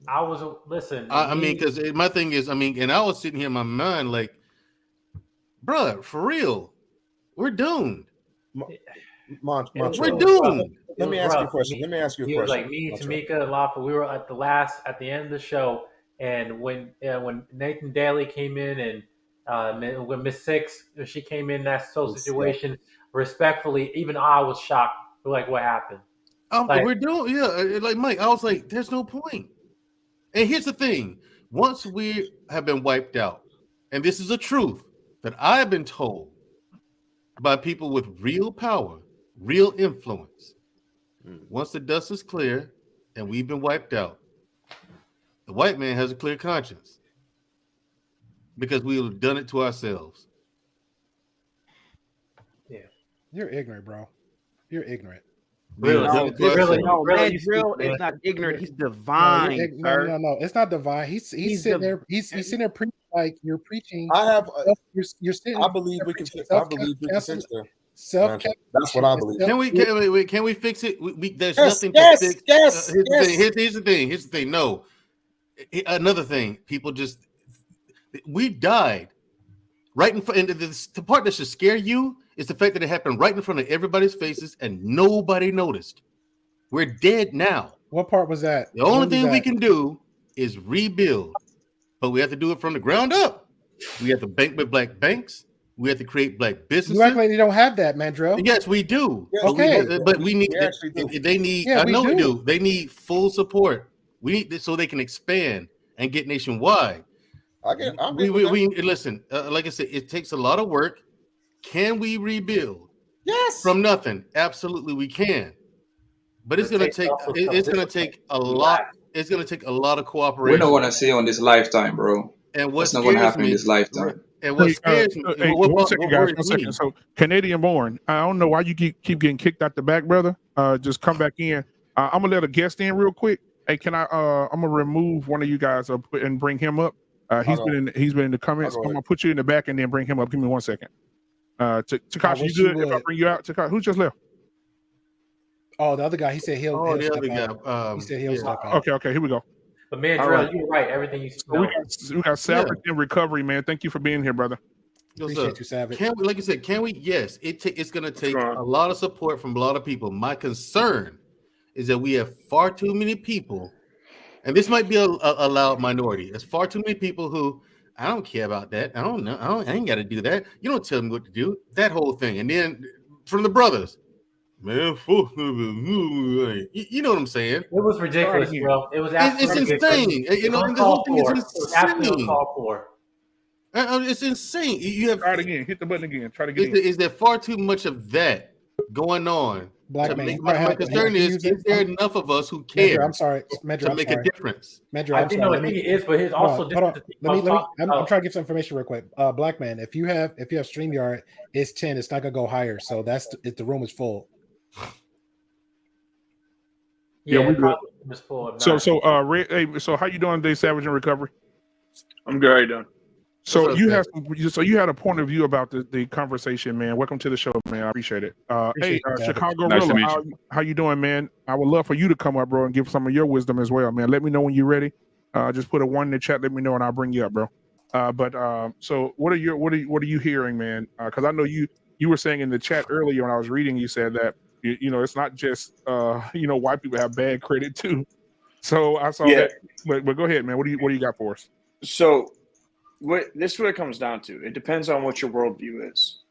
I was listen. I mean, because my thing is, and I was sitting here in my mind like, bruh, for real, we're doomed. We're doomed. Let me ask you a question. Let me ask you a He was question. like me, Tamika, Lafa. We were at the end of the show, and when Nathan Daly came in and when Miss Six, she came in that whole situation, respectfully, even I was shocked. Like, what happened? We're doing, like Mike. I was like, there's no point. And here's the thing: once we have been wiped out, and this is a truth that I have been told by people with real power, real influence. Once the dust is clear and we've been wiped out, the white man has a clear conscience because we have done it to ourselves. Yeah, you're ignorant, bro. You're ignorant. Mandrell is not ignorant. He's divine. No, it's not divine. He's sitting there. He's sitting there preaching like you're preaching. I have. You're sitting. I believe we can. I believe we can fix that. That's what I believe. Can we fix it? There's nothing to fix. Here's the thing. Here's the thing. No, another thing. People just we died right in front. And the part that should scare you is the fact that it happened right in front of everybody's faces and nobody noticed. We're dead now. What part was that? The only thing we can do is rebuild, but we have to do it from the ground up. We have to bank with black banks. We have to create black businesses. You act like they don't have that, Mandrell. Yes, we do. Okay, but we need. They need. Yeah, I know we do. They need full support. We need this so they can expand and get nationwide. We listen. Like I said, it takes a lot of work. Can we rebuild? Yes. From nothing. Absolutely, we can. But it's gonna take. It's gonna take a lot. It's gonna take a lot of cooperation. We're not gonna see on this lifetime, bro. And what's not gonna happen in this lifetime. And what scares me? One second. So Canadian born. I don't know why you keep getting kicked out the back, brother. Just come back in. I'm gonna let a guest in real quick. Hey, can I? I'm gonna remove one of you guys and bring him up. He's been in the comments. I'm gonna put you in the back and then bring him up. Give me 1 second. Takashi, you good? If I bring you out, Takashi, who just left? Oh, the other guy. He said he'll. The other guy. He said he'll step out. Okay. Here we go. But Mandrell, you're right. Everything you said. We got Savage in recovery, man. Thank you for being here, brother. Appreciate you, Savage. Like I said, can we? Yes, it's going to take a lot of support from a lot of people. My concern is that we have far too many people, and this might be a loud minority. There's far too many people who I don't care about that. I don't know. I ain't got to do that. You don't tell me what to do. That whole thing, and then from the brothers. Man, you know what I'm saying? It was ridiculous, bro. It was absolutely insane. You know, the whole thing is insane. It's insane. You have try it again. Hit the button again. Try to get in. Is there far too much of that going on? Black man. My concern is there enough of us who care? I'm sorry, to make a difference. Mandrell, I'm sorry. I think it is, but it's also. Hold on. I'm trying to give some information real quick. Black man, if you have StreamYard, it's 10. It's not gonna go higher. So that's if the room is full. Yeah, we good. So So how you doing today, Savage, in recovery? I'm good. How you doing? So you had a point of view about the conversation, man. Welcome to the show, man. I appreciate it. Hey, Chicago Nice to Rilla, meet you. how you doing, man? I would love for you to come up, bro, and give some of your wisdom as well, man. Let me know when you're ready. Just put a 1 in the chat. Let me know, and I'll bring you up, bro. So what are you hearing, man? Because I know you were saying in the chat earlier when I was reading, you said that you know it's not just white people have bad credit too. So I saw that. But go ahead, man. What do you got for us? So this is what it comes down to. It depends on what your worldview is.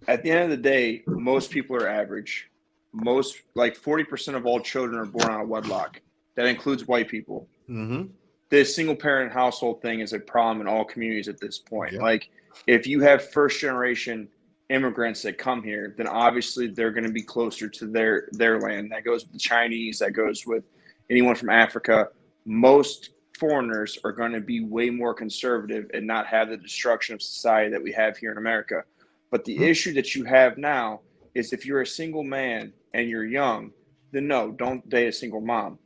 at the end of the day, most people are average. Most, like 40% of all children are born out of wedlock. That includes white people. Mm-hmm. This single parent household thing is a problem in all communities at this point. Like, if you have first generation immigrants that come here, then obviously they're going to be closer to their land. That goes with the Chinese. That goes with anyone from Africa. Most foreigners are going to be way more conservative and not have the destruction of society that we have here in America. But the issue that you have now is if you're a single man and you're young, then no, don't date a single mom.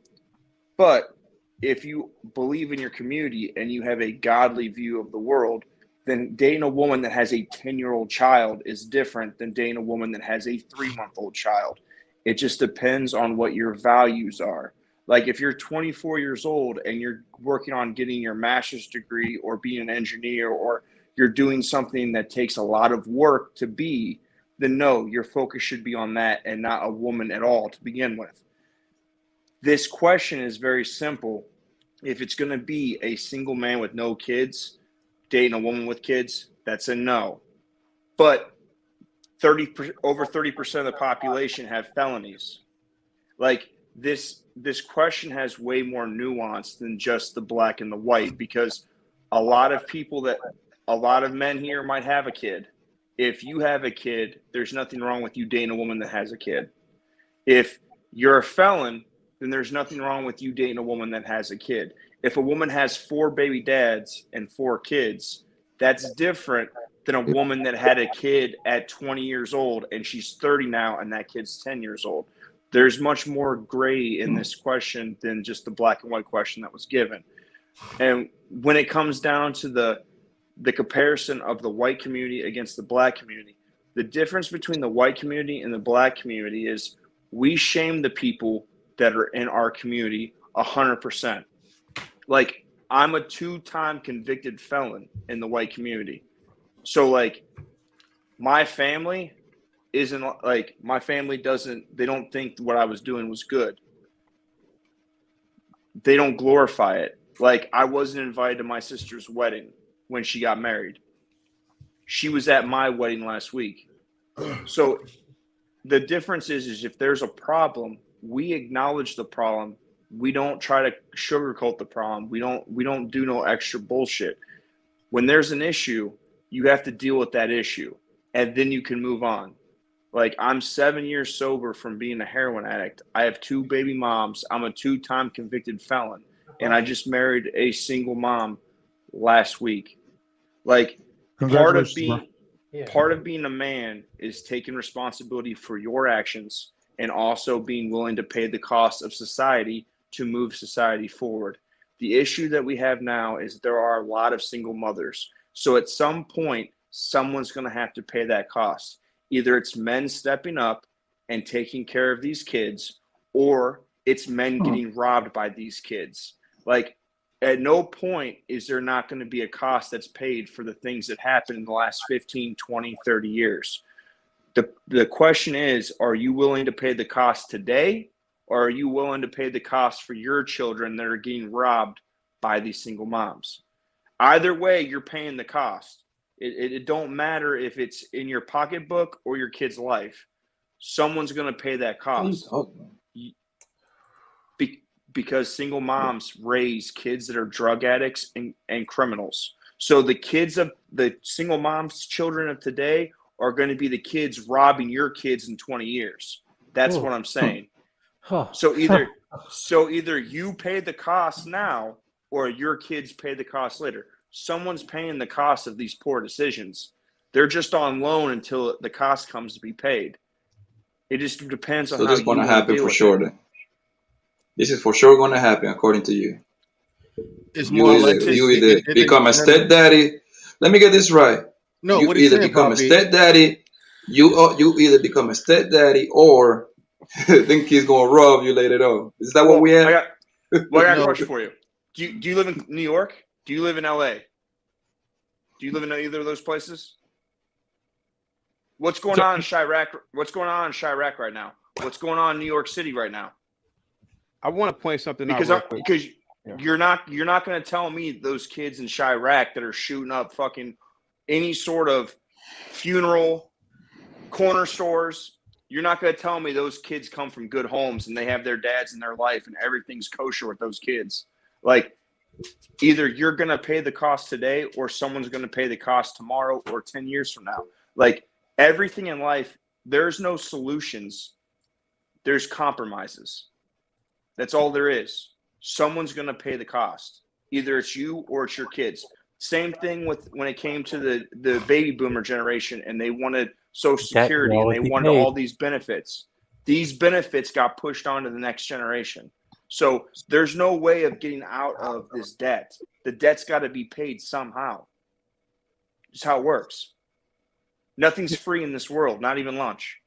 But if you believe in your community and you have a godly view of the world, then dating a woman that has a 10-year-old child is different than dating a woman that has a 3-month-old child. It just depends on what your values are. Like if you're 24 years old and you're working on getting your master's degree or being an engineer, or you're doing something that takes a lot of work to be, then no, your focus should be on that and not a woman at all to begin with. This question is very simple. If it's going to be a single man with no kids dating a woman with kids, that's a no. But over 30% of the population have felonies. Like this question has way more nuance than just the black and the white, because a lot of men here might have a kid. If you have a kid, there's nothing wrong with you dating a woman that has a kid. If you're a felon, then there's nothing wrong with you dating a woman that has a kid. If a woman has 4 baby dads and 4 kids, that's different than a woman that had a kid at 20 years old and she's 30 now and that kid's 10 years old. There's much more gray in this question than just the black and white question that was given. And when it comes down to the comparison of the white community against the black community, the difference between the white community and the black community is we shame the people that are in our community 100%. Like, I'm a 2-time convicted felon in the white community. So like my family isn't like, my family they don't think what I was doing was good. They don't glorify it. Like, I wasn't invited to my sister's wedding when she got married. She was at my wedding last week. So the difference is if there's a problem, we acknowledge the problem. We don't try to sugarcoat the problem. We don't do no extra bullshit. When there's an issue, you have to deal with that issue, and then you can move on. Like, I'm 7 years sober from being a heroin addict. I have 2 baby moms. I'm a 2-time convicted felon, and I just married a single mom last week. Like, part of being a man is taking responsibility for your actions and also being willing to pay the cost of society to move society forward. The issue that we have now is there are a lot of single mothers. So at some point, someone's going to have to pay that cost. Either it's men stepping up and taking care of these kids, or it's men getting robbed by these kids. Like, at no point is there not going to be a cost that's paid for the things that happened in the last 15, 20, 30 years. The question is, are you willing to pay the cost today, or are you willing to pay the cost for your children that are getting robbed by these single moms? Either way, you're paying the cost. It don't matter if it's in your pocketbook or your kid's life. Someone's going to pay that cost. Because single moms raise kids that are drug addicts and criminals. So the kids of the single moms' children of today are going to be the kids robbing your kids in 20 years. That's what I'm saying. So either you pay the cost now, or your kids pay the cost later. Someone's paying the cost of these poor decisions. They're just on loan until the cost comes to be paid. It just depends on how this is going to happen for sure. Then this is for sure going to happen, according to you. You either become a stepdaddy. Let me get this right. No, you either become a stepdaddy. You either become a stepdaddy, or then kids gonna rob you later on. Is that what we have? I got a question for you. Do you live in New York? Do you live in LA? Do you live in either of those places? What's going on in Chirac? What's going on in Chirac right now? What's going on in New York City right now? I want to point something because out because you're not going to tell me those kids in Chirac that are shooting up fucking any sort of funeral, corner stores. You're not going to tell me those kids come from good homes and they have their dads in their life and everything's kosher with those kids. Like, either you're going to pay the cost today or someone's going to pay the cost tomorrow or 10 years from now. Like, everything in life, there's no solutions. There's compromises. That's all there is. Someone's going to pay the cost. Either it's you or it's your kids. Same thing with when it came to the baby boomer generation and they wanted Social Security and they wanted all these benefits. These benefits got pushed on to the next generation. So there's no way of getting out of this debt. The debt's got to be paid somehow. It's how it works. Nothing's free in this world, not even lunch.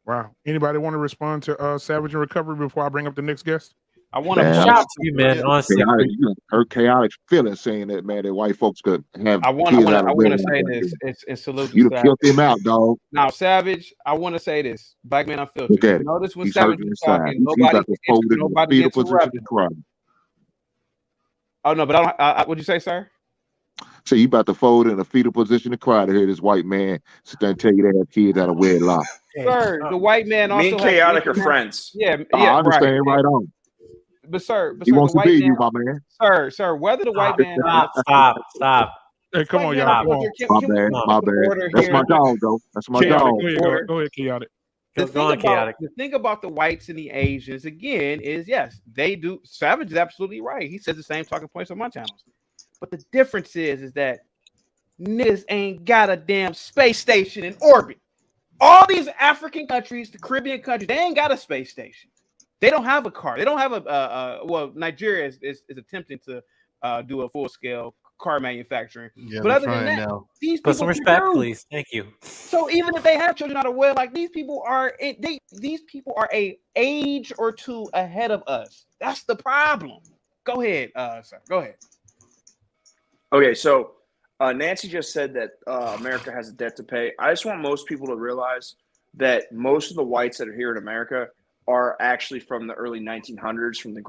Wow. Anybody want to respond to Savage and Recovery before I bring up the next guest? I want to shout to you, man. Honestly, her chaotic feeling saying that, man, that white folks could have. I want to say this. It's salute to You Savage. killed him out, dog. Now, Savage, I want to say this. Black Man Unfiltered. Look at it. Notice when He's Savage hurting was inside. talking, He's about to fold in the nobody fetal position interrupted. to cry. Oh no, but what'd you say, sir? So you about to fold in a fetal position to cry to hear this white man sit there and tell you they have kids out of wedlock. Sir, the white man also. Me and Chaotic are friends. Yeah, I understand right on. But sir, He wants the to be white man, you, my man. Sir, whether the white man stop. Hey, come on, y'all. Come on. My bad. That's my dog, though. That's my dog. Go ahead, Chaotic. The thing about the whites and the Asians, again, is yes, they do. Savage is absolutely right. He says the same talking points on my channels. But the difference is that niggas ain't got a damn space station in orbit. All these African countries, the Caribbean countries, they ain't got a space station. They don't have a car. They don't have well, Nigeria is attempting to do a full scale car manufacturing. Yeah, but other than that, these put people some respect, do. please. Thank you. So even if they have children out of wedlock, like these people are a age or two ahead of us. That's the problem. Go ahead, sir. Go ahead. Okay, so Nancy just said that America has a debt to pay. I just want most people to realize that most of the whites that are here in America are actually from the early 1900s, from the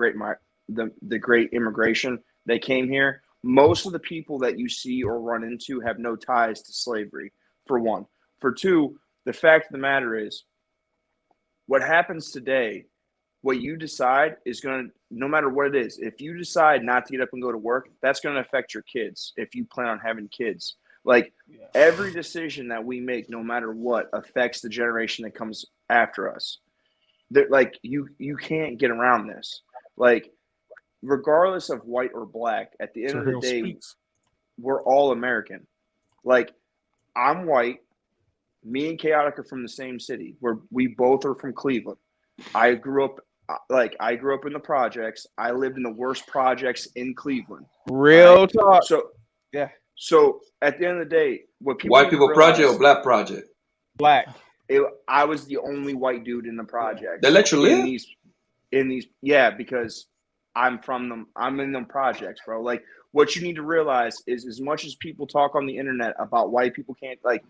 great immigration. They came here. Most of the people that you see or run into have no ties to slavery, for one. For two, the fact of the matter is, what happens today, what you decide is going to, no matter what it is, if you decide not to get up and go to work, that's going to affect your kids if you plan on having kids. Like, every decision that we make, no matter what, affects the generation that comes after us. Like, you can't get around this. Like, regardless of white or black, at the end of the day, we're all American. Like, I'm white. Me and Chaotic are from the same city. We both are from Cleveland. I grew up in the projects. I lived in the worst projects in Cleveland. Real talk. So yeah. So at the end of the day, what people white people project or black project? Black. I was the only white dude in the project. They let you live in these. Yeah, because I'm from them. I'm in them projects, bro. Like, what you need to realize is, as much as people talk on the internet about white people can't, like,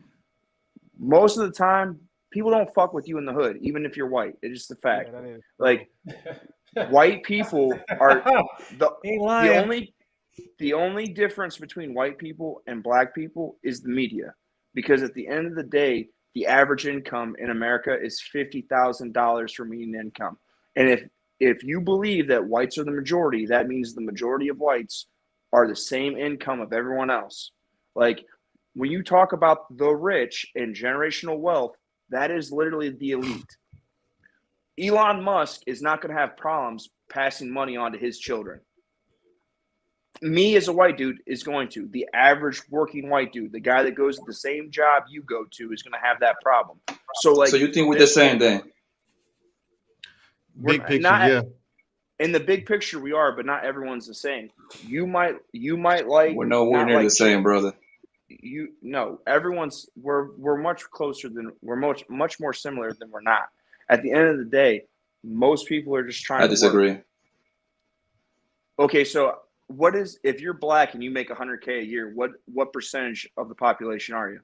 most of the time, people don't fuck with you in the hood, even if you're white. It's just the fact. Yeah, like, white people are the only difference between white people and black people is the media. Because at the end of the day, the average income in America is $50,000 for median income. And if you believe that whites are the majority, that means the majority of whites are the same income of everyone else. Like, when you talk about the rich and generational wealth, that is literally the elite. Elon Musk is not going to have problems passing money on to his children. Me as a white dude is going to. The average working white dude, the guy that goes to the same job you go to, is going to have that problem. So you think we're the same then? Big picture, yeah. In the big picture, we are, but not everyone's the same. You might like. We're nowhere near the same, brother. We're much closer than we're much more similar than we're not. At the end of the day, most people are just trying. I disagree. Work. Okay, so if you're black and you make $100K a year, what percentage of the population are you?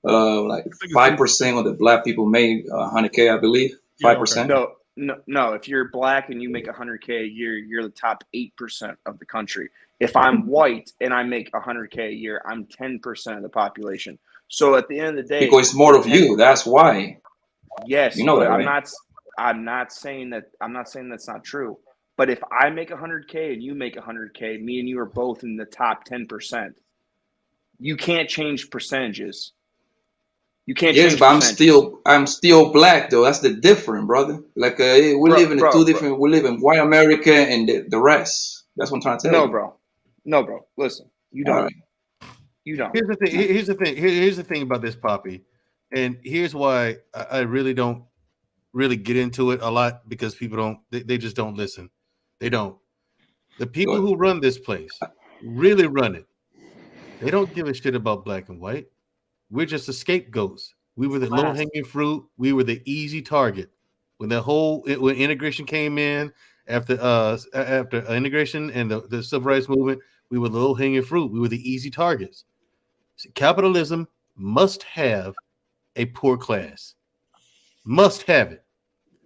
Like 5% of the black people made $100K, I believe. 5%. No. If you're black and you make $100K a year, you're the top 8% of the country. If I'm white and I make $100K a year, I'm 10% of the population. So at the end of the day, because it's more of you. That's why. Yes, You know but that, right? I'm not saying that. I'm not saying that's not true. But if I make 100K and you make 100K, me and you are both in the top 10%. You can't change percentages. You can't Yes, change but percentages. I'm still black though. That's the different, brother. Like we live in two different. We live in white America and the rest. That's what I'm trying to tell you. No, bro. Listen, you All don't. right. You don't. Here's the thing. Here's the thing about this, Poppy, and here's why I really don't really get into it a lot, because people don't. They just don't listen. They don't. The people who run this place really run it. They don't give a shit about black and white. We're just the scapegoats. We were the low-hanging fruit. We were the easy target. When when integration came in, after integration and the civil rights movement, we were the low-hanging fruit. We were the easy targets. Capitalism must have a poor class. Must have it.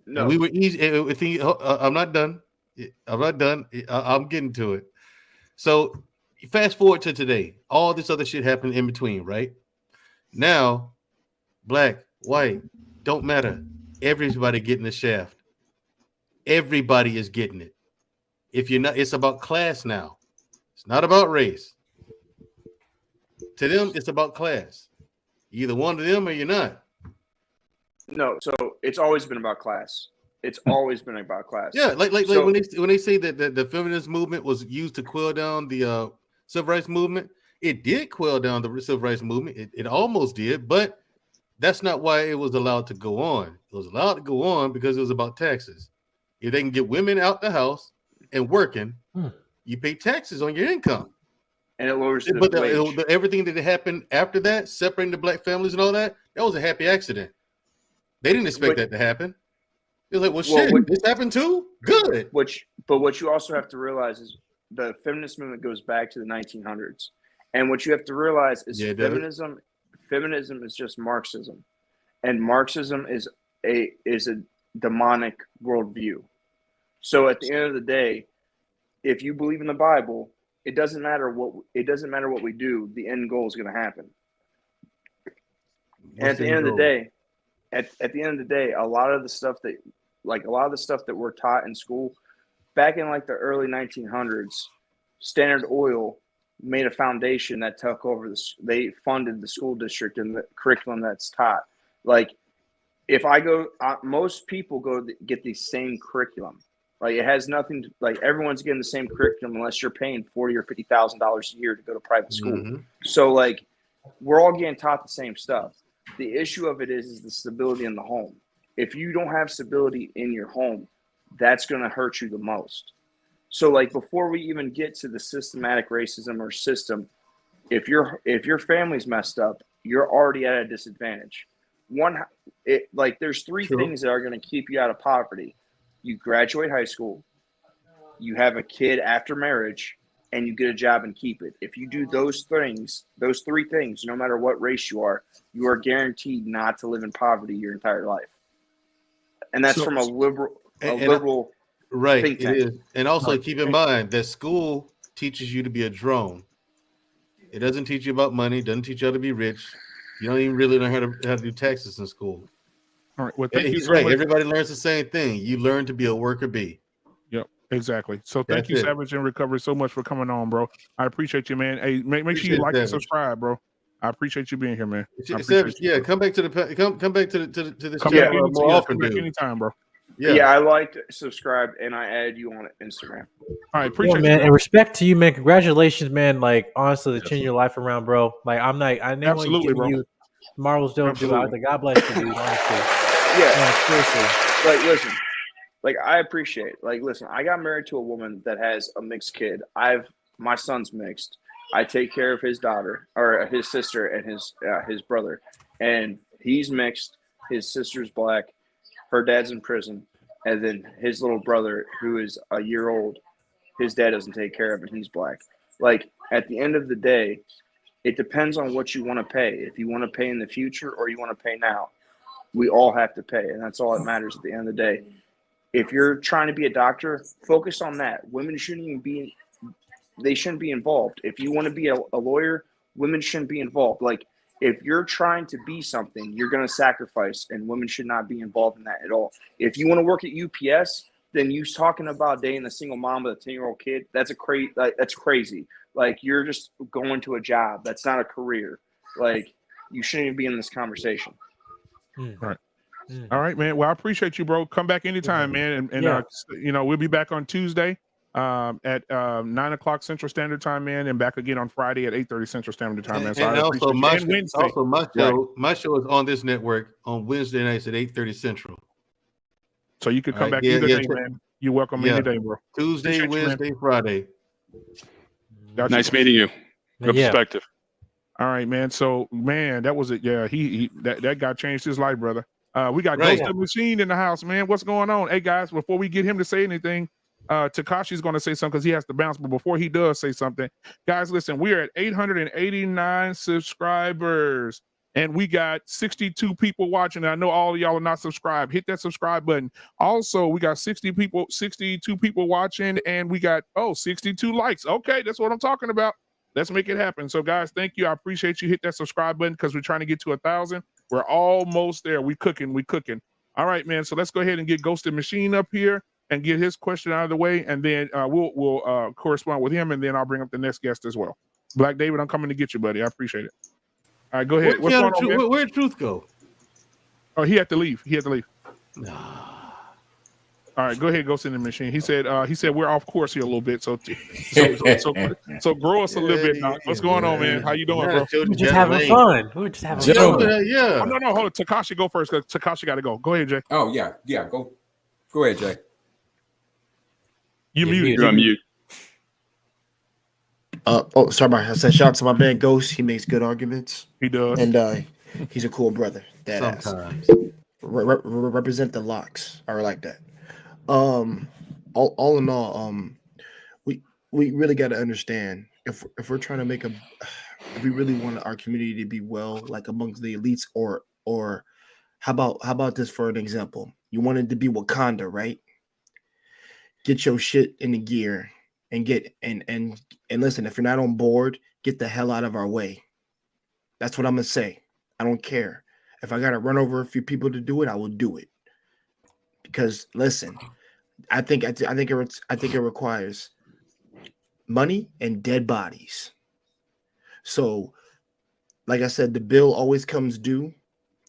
No. And we were easy. I'm not done. I'm getting to it. So fast forward to today. All this other shit happened in between, right? Now, black, white, don't matter. Everybody getting the shaft. Everybody is getting it. If you're not, it's about class now. It's not about race. To them, it's about class. You're either one of them or you're not. No, so it's always been about class. It's always been about class. Yeah, like when they say that the feminist movement was used to quell down the civil rights movement, it did quell down the civil rights movement. It almost did, but that's not why it was allowed to go on. It was allowed to go on because it was about taxes. If they can get women out the house and working, you pay taxes on your income. And it lowers the wage. Everything that happened after that, separating the black families and all that, that was a happy accident. They didn't expect that to happen. They're like, well, shit, this happened too? Good. But what you also have to realize is the feminist movement goes back to the 1900s. And what you have to realize is feminism is just Marxism. And Marxism is a demonic worldview. So at the end of the day, if you believe in the Bible, it doesn't matter what we do, the end goal is going to happen. And at the end of the day, at the end of the day, a lot of the stuff that we're taught in school back in like the early 1900s, Standard Oil made a foundation that took over this. They funded the school district and the curriculum that's taught. Like, if I go, most people go get the same curriculum. Like, it has nothing to, like, everyone's getting the same curriculum unless you're paying $40,000 or $50,000 a year to go to private school. Mm-hmm. So, like, we're all getting taught the same stuff. The issue of it is the stability in the home. If you don't have stability in your home, that's going to hurt you the most. So, like, before we even get to the systematic racism or system, if your family's messed up, you're already at a disadvantage. There's three things that are going to keep you out of poverty. You graduate high school, you have a kid after marriage, and you get a job and keep it. If you do those three things, no matter what race you are guaranteed not to live in poverty your entire life. And that's from a liberal right, think it tank. is. And also keep in mind that school teaches you to be a drone. It doesn't teach you about money, doesn't teach you how to be rich. You don't even really learn how to do taxes in school. All right. Well, He's right. Everybody learns the same thing. You learn to be a worker bee. Yep, exactly. So thank That's you, it. Savage and Recovery, so much for coming on, bro. I appreciate you, man. Hey, make sure you Appreciate like it, and Savage. subscribe, bro. I appreciate you being here, man. I Savage, appreciate you. come back to this Come channel back more often, come back dude. anytime, bro. Yeah, I liked, subscribed, and I added you on Instagram. All right, appreciate man, you. and respect to you, man. Congratulations, man. Like, honestly, to change your life around, bro. Like, I never Absolutely, giving bro. you marbles don't do. Absolutely. God bless you, dude. Honestly, Yeah, seriously. like, listen, like, I appreciate, like, listen, I got married to a woman that has a mixed kid. My son's mixed. I take care of his daughter or his sister and his brother, and he's mixed. His sister's black. Her dad's in prison, and then his little brother, who is a year old, his dad doesn't take care of, and he's black. Like, at the end of the day, it depends on what you want to pay. If you want to pay in the future or you want to pay now, we all have to pay, and that's all that matters at the end of the day. If you're trying to be a doctor, focus on that. Women shouldn't even be involved. If you want to be a lawyer, women shouldn't be involved. Like, If you're trying to be something, you're going to sacrifice, and women should not be involved in that at all. If you want to work at UPS, then you talking about dating a single mom with a 10-year-old kid, that's crazy. Like, you're just going to a job. That's not a career. Like, you shouldn't even be in this conversation. All right. All right, man. Well, I appreciate you, bro. Come back anytime, man. And you know, we'll be back on Tuesday at 9 o'clock Central Standard Time, man, and back again on Friday at 8:30 Central Standard Time, man. So And I also appreciate you. my show is on this network on Wednesday nights at 8:30 Central. So you could come back either day, man. You're welcome any day, bro. Tuesday, Appreciate you, Wednesday, Friday. Gotcha. Nice meeting you. Good perspective. All right, man. So, man, that was it. Yeah, that guy changed his life, brother. We got Ghost of Machine in the house, man. What's going on? Hey, guys, before we get him to say anything, Tekashi's going to say something because he has to bounce. But before he does say something, guys, listen, we are at 889 subscribers, and we got 62 people watching. I know all of y'all are not subscribed. Hit that subscribe button. Also, we got 62 people watching, and we got 62 likes. Okay, that's what I'm talking about. Let's make it happen. So, guys, thank you. I appreciate you. Hit that subscribe button because we're trying to get to 1,000. We're almost there. We cooking. All right, man. So let's go ahead and get Ghosted Machine up here and get his question out of the way, and then we'll correspond with him, and then I'll bring up the next guest as well. Black David, I'm coming to get you, buddy. I appreciate it. All right, go ahead. What's going on, man? Where'd Truth go? Oh, he had to leave. All right, go ahead, Ghosted Machine. He said we're off course here a little bit, so grow us a little bit now. What's going on, man? How you doing, bro? We're just having fun. We're just having fun. Oh, no, hold on. Tekashi, go first because Tekashi got to go. Go ahead, Jay. Oh yeah, go ahead, Jay. You're muted. You're on mute. Sorry, I said shout out to my man Ghost. He makes good arguments. He does, and he's a cool brother. That sometimes represent the locks. I like that. All in all, we really got to understand if we're trying to make if we really want our community to be well, like amongst the elites, or how about this for an example? You wanted to be Wakanda, right? Get your shit in the gear and get and listen. If you're not on board, get the hell out of our way. That's what I'm gonna say. I don't care if I gotta run over a few people to do it. I will do it because listen. I think it requires money and dead bodies. So, like I said, the bill always comes due,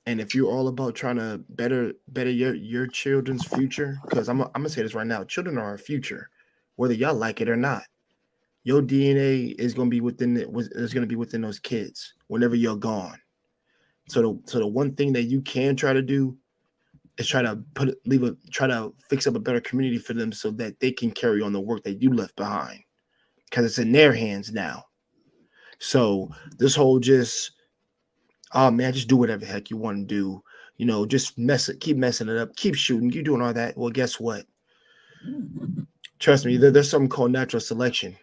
and if you're all about trying to better your children's future, because I'm gonna say this right now, children are our future, whether y'all like it or not. Your DNA is gonna be within those kids whenever you're gone. So the one thing that you can try to do is try to fix up a better community for them so that they can carry on the work that you left behind, because it's in their hands now. So this whole just do whatever the heck you want to do, just keep messing it up, keep shooting, you doing all that. Well, guess what? Trust me, there's something called natural selection,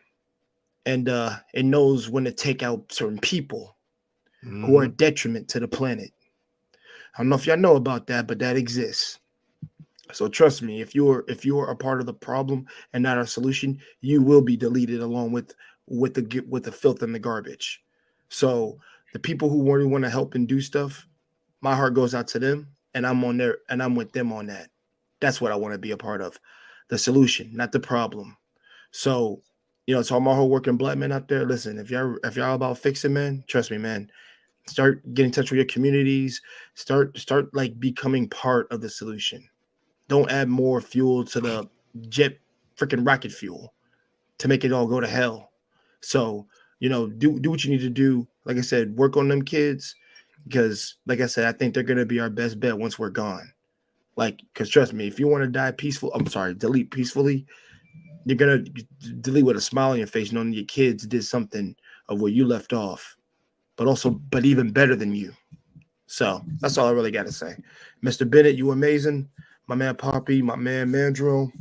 and it knows when to take out certain people who are a detriment to the planet. I don't know if y'all know about that, but that exists. So trust me, if you're a part of the problem and not our solution, you will be deleted along with the filth and the garbage. So the people who really want to help and do stuff, my heart goes out to them, and I'm on there and I'm with them on that. That's what I want to be a part of, the solution, not the problem. So, to all my whole working black men out there, listen, if y'all about fixing, man, trust me, man. Start getting in touch with your communities. Start like becoming part of the solution. Don't add more fuel to the jet freaking rocket fuel to make it all go to hell. So, do what you need to do. Like I said, work on them kids, because like I said, I think they're going to be our best bet once we're gone. Because trust me, if you want to delete peacefully, you're going to delete with a smile on your face, knowing your kids did something of where you left off. But even better than you. So that's all I really got to say. Mr. Bennett, you amazing. My man Poppy, my man Mandrell,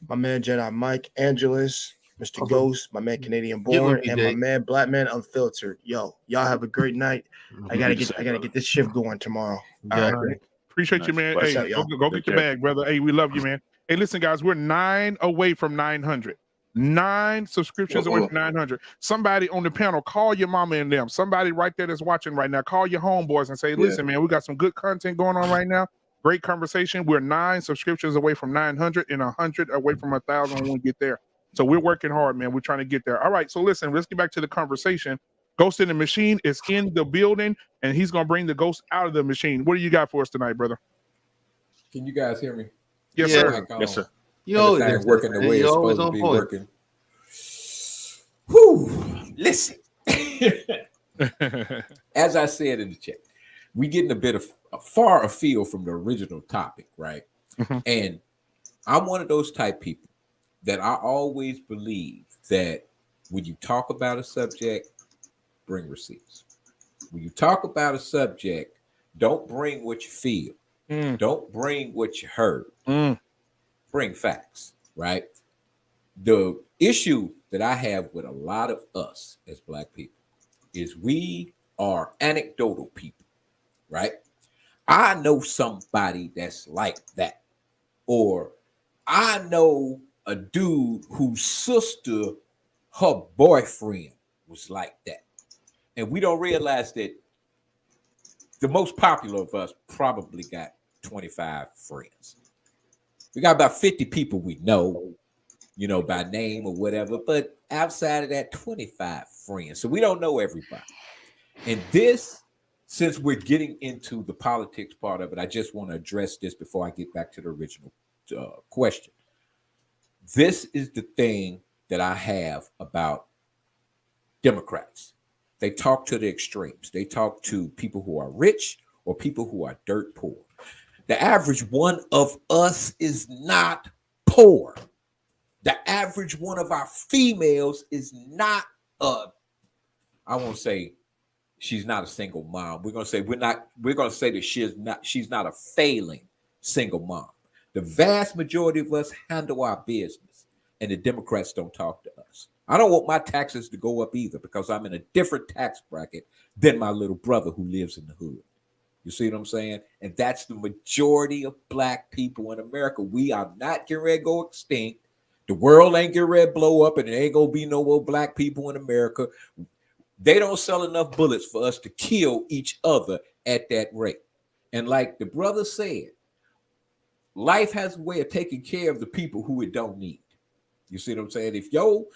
my man Jedi Mike, Angelus, Mr. Ghost, my man Canadian Born, and my man Black Man Unfiltered. Yo, y'all have a great night. I gotta get this shift going tomorrow. All right. Appreciate you, man. Hey, go get your bag, brother. Hey, we love you, man. Hey, listen, guys, we're 9 away from 900. 9 subscriptions away from 900. Somebody on the panel, call your mama and them. Somebody right there that's watching right now, call your homeboys and say, listen, man, we got some good content going on right now. Great conversation. We're 9 subscriptions away from 900 and 100 away from 1,000 when we get there. So we're working hard, man. We're trying to get there. All right. So listen, let's get back to the conversation. Ghost in the Machine is in the building, and he's going to bring the ghost out of the machine. What do you got for us tonight, brother? Can you guys hear me? Yes, sir. Yes, sir. You always Everything working the way it's supposed to be point. working. Whew. Listen. As I said in the chat, we getting a bit of far afield from the original topic, right? And I'm one of those type people that I always believe that when you talk about a subject, bring receipts. When you talk about a subject, don't bring what you feel. Don't bring what you heard. Bring facts, right? The issue that I have with a lot of us as Black people is we are anecdotal people, right? I know somebody that's like that, or I know a dude whose sister, her boyfriend was like that. And we don't realize that the most popular of us probably got 25 friends. We got about 50 people we know, you know, by name or whatever, but outside of that, 25 friends. So we don't know everybody. And this, since we're getting into the politics part of it, I just want to address this before I get back to the original question. This is the thing that I have about Democrats. They talk to the extremes. They talk to people who are rich or people who are dirt poor. The average one of us is not poor. The average one of our females is not I won't say she's not a single mom. We're gonna say that she's not a failing single mom. The vast majority of us handle our business, and the Democrats don't talk to us. I don't want my taxes to go up either because I'm in a different tax bracket than my little brother who lives in the hood. You see what I'm saying? And that's the majority of Black people in America. We are not getting ready to go extinct. The world ain't getting ready to blow up, and there ain't gonna be no more Black people in America. They don't sell enough bullets for us to kill each other at that rate. And like the brother said, life has a way of taking care of the people who it don't need. You see what I'm saying? If your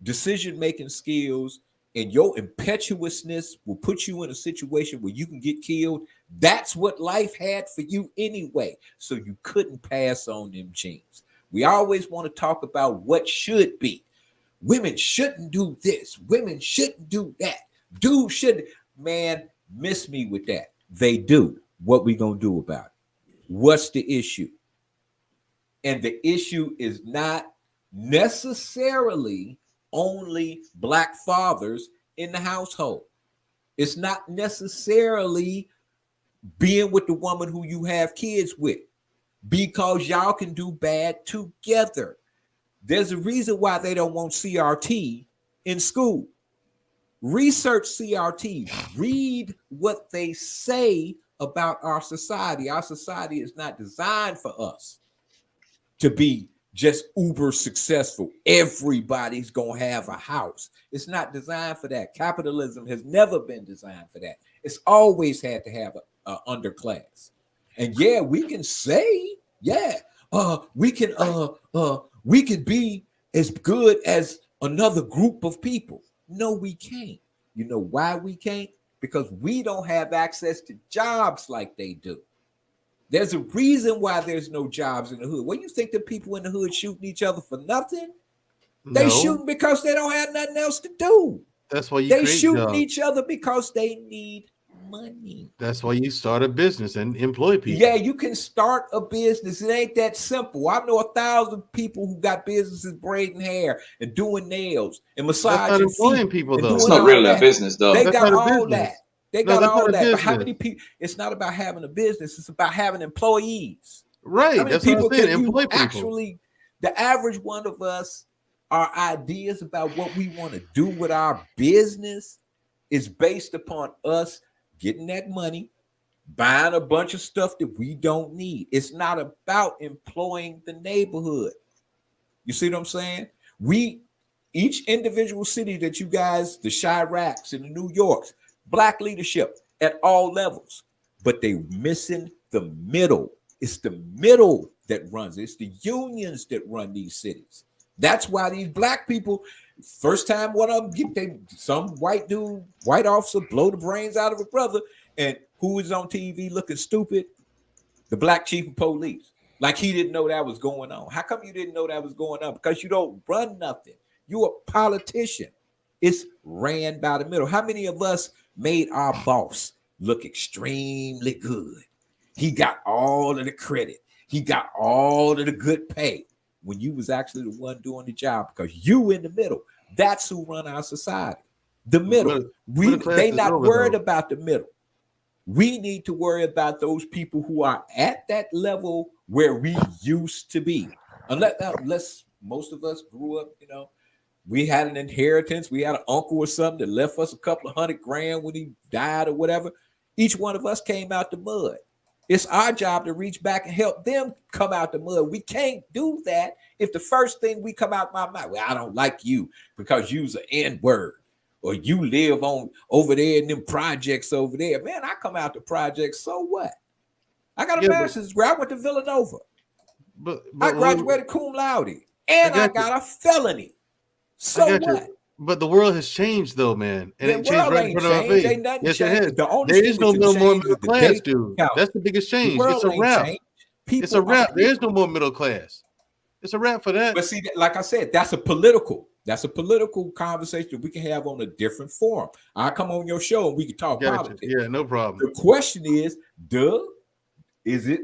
decision-making skills and your impetuousness will put you in a situation where you can get killed, that's what life had for you anyway. So you couldn't pass on them genes. We always want to talk about what should be. Women shouldn't do this. Women shouldn't do that. Dudes shouldn't. Man, miss me with that. They do. What we gonna do about it? What's the issue? And the issue is not necessarily only Black fathers in the household. It's not necessarily being with the woman who you have kids with, because y'all can do bad together. There's a reason why they don't want CRT in school. Research CRT. Read what they say about our society. Our society is not designed for us to be just uber successful. Everybody's gonna have a house. It's not designed for that. Capitalism has never been designed for that. It's always had to have an underclass. And yeah, we can say, we can be as good as another group of people. No, we can't. You know why we can't? Because we don't have access to jobs like they do. There's a reason why there's no jobs in the hood. What, you think the people in the hood shooting each other for nothing? They shooting because they don't have nothing else to do. That's why they shooting each other because they need money. That's why you start a business and employ people. Yeah, you can start a business. It ain't that simple. I know 1,000 people who got businesses braiding hair and doing nails and massaging That's not employing feet people, though. It's not really a business, though. They That's got not a all business. that. They No, got that's all not a that. But how business. many people? It's not about having a business. It's about having employees. Right. How many That's what people I'm saying. can you Employ people. actually? The average one of us, our ideas about what we want to do with our business is based upon us getting that money, buying a bunch of stuff that we don't need. It's not about employing the neighborhood. You see what I'm saying? We Each individual city that you guys, the Chiracs and the New Yorks, black leadership at all levels, but they missing the middle. It's the middle that runs. It's the unions that run these cities. That's why these black people, first time one of them get some white dude, white officer blow the brains out of a brother, and who is on TV looking stupid? The black chief of police. Like he didn't know that was going on. How come you didn't know that was going on? Because you don't run nothing. You a politician. It's ran by the middle. How many of us made our boss look extremely good? He got all of the credit. He got all of the good pay when you was actually the one doing the job, because you in the middle. That's who run our society. The middle. They not worried about the middle. We need to worry about those people who are at that level where we used to be. Unless most of us grew up, we had an inheritance. We had an uncle or something that left us a couple of $100,000 when he died or whatever. Each one of us came out the mud. It's our job to reach back and help them come out the mud. We can't do that if the first thing we come out my mouth, well, I don't like you because you's an N-word, or you live on over there in them projects over there. Man, I come out the projects, so what? I got a master's degree. I went to Villanova. But I graduated cum laude, and I got a felony. So what? But the world has changed, though, man. And it changed right in front of our face. Yes, it has. The there is no more middle class, dude. That's the biggest change. It's a wrap. It's a wrap. There is no more middle class. It's a wrap for that. But see, like I said, that's a political conversation we can have on a different forum. I'll come on your show and we can talk politics. Yeah, no problem. The question is, is it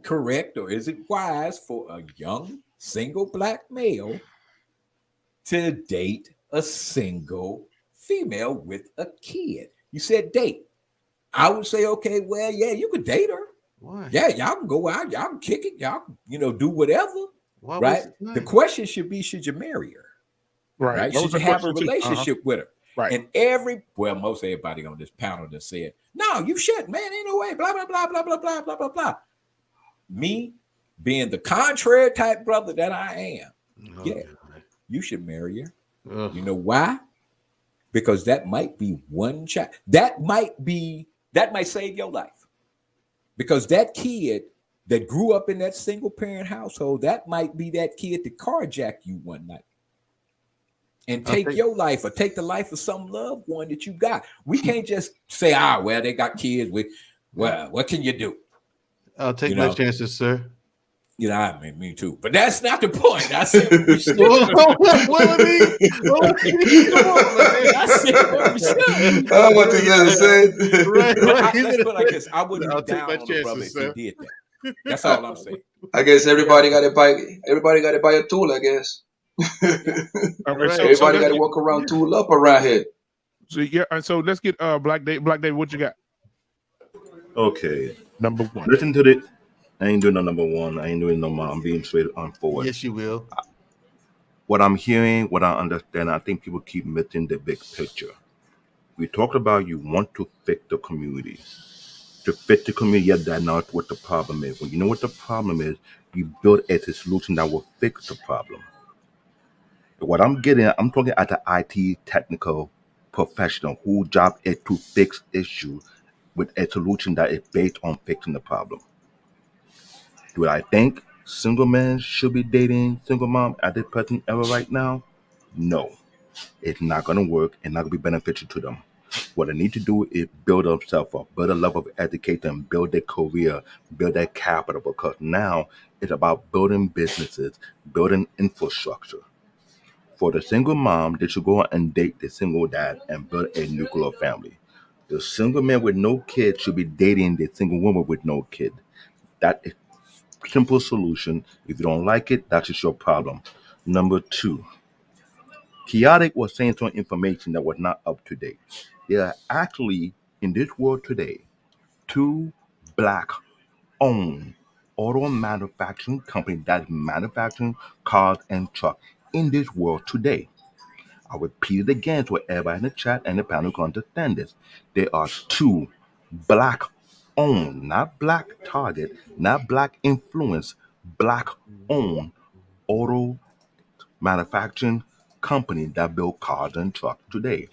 correct or is it wise for a young single black male to date a single female with a kid? You said date. I would say, okay, well, yeah, you could date her. Why? Yeah, y'all can go out, y'all can kick it, y'all can, do whatever. Why, right? The question should be, should you marry her? Right? Should you have a relationship with her? Right. And most everybody on this panel just said, no, you shouldn't, man. Ain't no way. Blah, blah, blah, blah, blah, blah, blah, blah, blah. Me being the contrary type brother that I am, you should marry her. You know why? Because that might be one child. That might save your life. Because that kid that grew up in that single parent household, that might be that kid that carjacked you one night and take your life or take the life of some loved one that you got. We can't just say, well, they got kids with, well, what can you do? I'll take my chances, sir. I mean, me too. But that's not the point. I said we should. I don't want to get it said. Let's put like this. I wouldn't be down on the brother if he did that. That's all I'm saying. I guess everybody got to buy a tool, I guess. Everybody got to walk around tool up around here. So let's get Black Dave. Black Dave, what you got? Okay. Number one. Listen to it. I ain't doing no number one. I ain't doing no more. I'm being straight on forward. Yes, you will. What I'm hearing, what I understand, I think people keep missing the big picture. We talked about you want to fix the community. To fix the community, that's not what the problem is. When you know what the problem is, you build a solution that will fix the problem. What I'm talking at the IT technical professional whose job is to fix issue with a solution that is based on fixing the problem. Do I think single men should be dating single mom at this present era right now? No. It's not going to work and not going to be beneficial to them. What they need to do is build themselves up, build a level of education, build their career, build their capital, because now it's about building businesses, building infrastructure. For the single mom, they should go out and date the single dad and build a nuclear family. The single man with no kids should be dating the single woman with no kid. That is simple solution. If you don't like it, that's just your problem. Number two, Chaotic was saying some information that was not up to date. There are actually, in this world today, 2 black-owned auto manufacturing companies that manufacturing cars and trucks in this world today. I'll repeat it again so everybody in the chat and the panel can understand this. There are 2 black-owned, not black target, not black influence, black-owned auto manufacturing company that build cars and trucks today.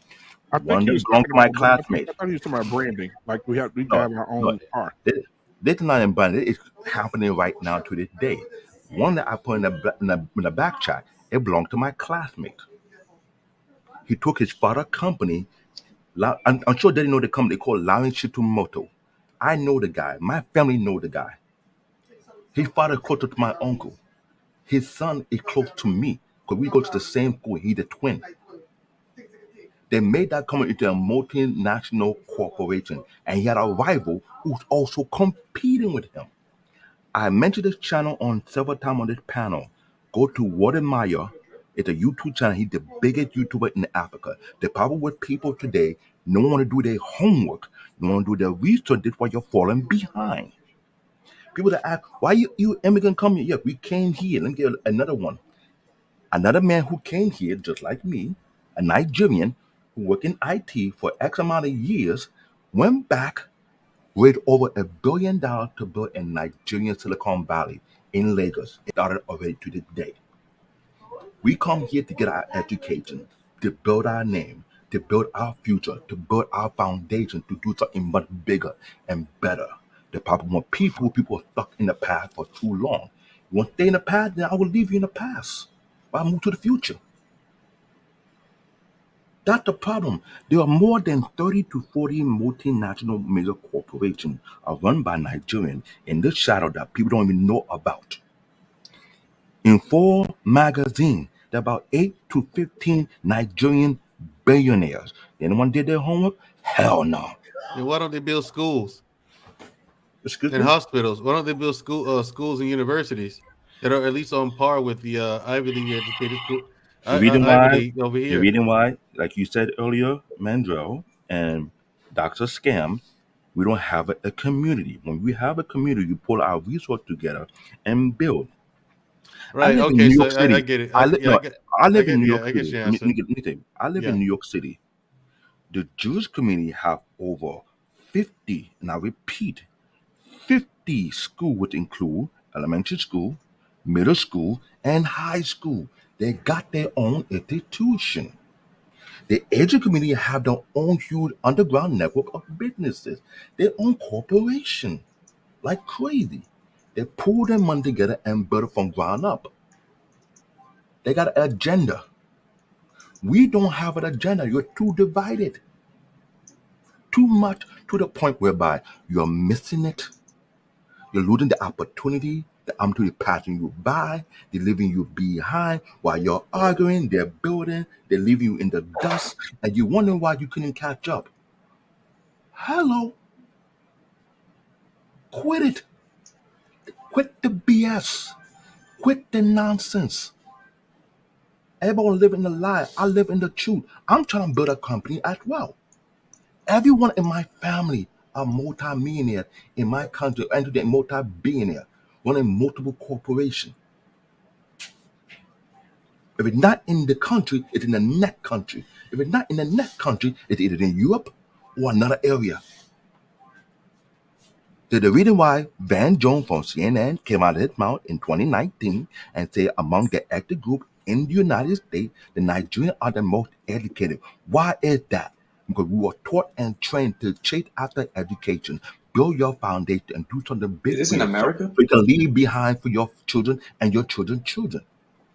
I One think he that was belonged talking to my about. I classmates. thought he was talking about branding. Like we have No, our no, own car. this is not in branding. It's happening right now to this day. One that I put in the back chat, it belonged to my classmate. He took his father's company. I'm sure they didn't know the company called Lion Shitumoto. I know the guy. My family know the guy. His father close to my uncle. His son is close to me because we go to the same school. He's a twin. They made that company into a multinational corporation, and he had a rival who's also competing with him. I mentioned this channel on several times on this panel. Go to Warden Meyer. It's a YouTube channel. He's the biggest YouTuber in Africa. The problem with people today, no one want to do their homework. No one want to do their research. That's why you're falling behind. People that ask, why you immigrant come here? Yeah, we came here. Let me get another one. Another man who came here, just like me, a Nigerian who worked in IT for X amount of years, went back, raised over $1 billion to build in Nigerian Silicon Valley in Lagos. It started already to this day. We come here to get our education, to build our name, to build our future, to build our foundation, to do something much bigger and better. The problem with people are stuck in the past for too long. You want to stay in the past, then I will leave you in the past. But I move to the future. That's the problem. There are more than 30 to 40 multinational mega corporations are run by Nigerians in this shadow that people don't even know about. In Forbes magazine, there are about 8 to 15 Nigerian billionaires. Anyone did their homework? Hell no. Then why don't they build schools Excuse and me? hospitals? Why don't they build schools and universities that are at least on par with the Ivy League educated school? The reason Ivy why, League over the here. reason why, like you said earlier, Mandrell and Dr. Scam, we don't have a community. When we have a community, you pull our resources together and build. Right. I live in Okay. New So York City. I get it. I live in New Yeah, York I get City. your Let me answer. tell you, I live Yeah. in New York City. The Jewish community have over 50, and I repeat, 50 schools, which include elementary school, middle school, and high school. They got their own institution. The Asian community have their own huge underground network of businesses, their own corporation, like crazy. They pull their money together and build it from ground up. They got an agenda. We don't have an agenda. You're too divided. Too much to the point whereby you're missing it. You're losing the opportunity. The opportunity passing you by. They're leaving you behind while you're arguing. They're building. They're leaving you in the dust. And you wonder why you couldn't catch up. Hello. Quit it. Quit the BS. Quit the nonsense. Everyone live in the lie. I live in the truth. I'm trying to build a company as well. Everyone in my family are multi-millionaires in my country and today multi-billionaire running multiple corporations. If it's not in the country, it's in the next country. If it's not in the next country, it's either in Europe or another area. So the reason why Van Jones from CNN came out of his mouth in 2019 and said among the active group in the United States, the Nigerians are the most educated. Why is that? Because we were taught and trained to chase after education, build your foundation, and do something big Is this for in yourself, America? so you can leave behind for your children and your children's children.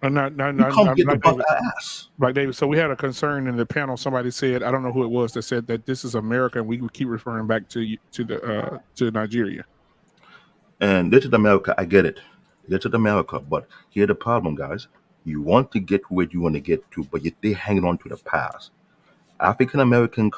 No, You come get the like bust David. our ass. Like David. So we had a concern in the panel. Somebody said, I don't know who it was, that said that this is America, and we would keep referring back to Nigeria. And this is America. I get it. This is America. But here's the problem, guys. You want to get to where you want to get to, but you're still hanging on to the past. African immigrant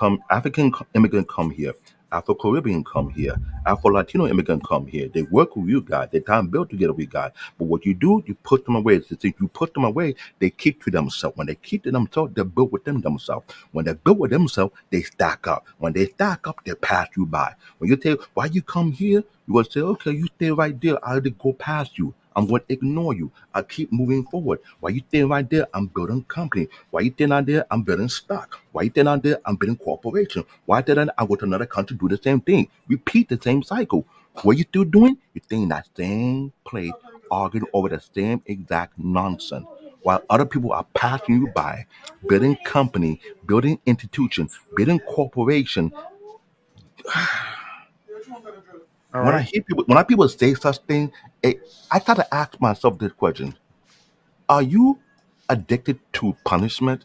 come here. Afro Caribbean come here. Afro Latino immigrant come here. They work with you guys. They time build together with you guys. But what you do, you put them away. If you put them away, they keep to themselves. When they keep to themselves, they build with themselves. When they build with themselves, they stack up. When they stack up, they pass you by. When you tell why you come here, you will say, okay, you stay right there. I'll go past you. I'm going to ignore you. I keep moving forward. While you staying right there, I'm building company. While you staying out there, I'm building stock. While you staying out there, I'm building corporation. While you staying, I go to another country, do the same thing. Repeat the same cycle. What you still doing? You're staying in that same place, arguing over the same exact nonsense. while other people are passing you by, building company, building institution, building corporation. When I hear people say such things, I try to ask myself this question: are you addicted to punishment?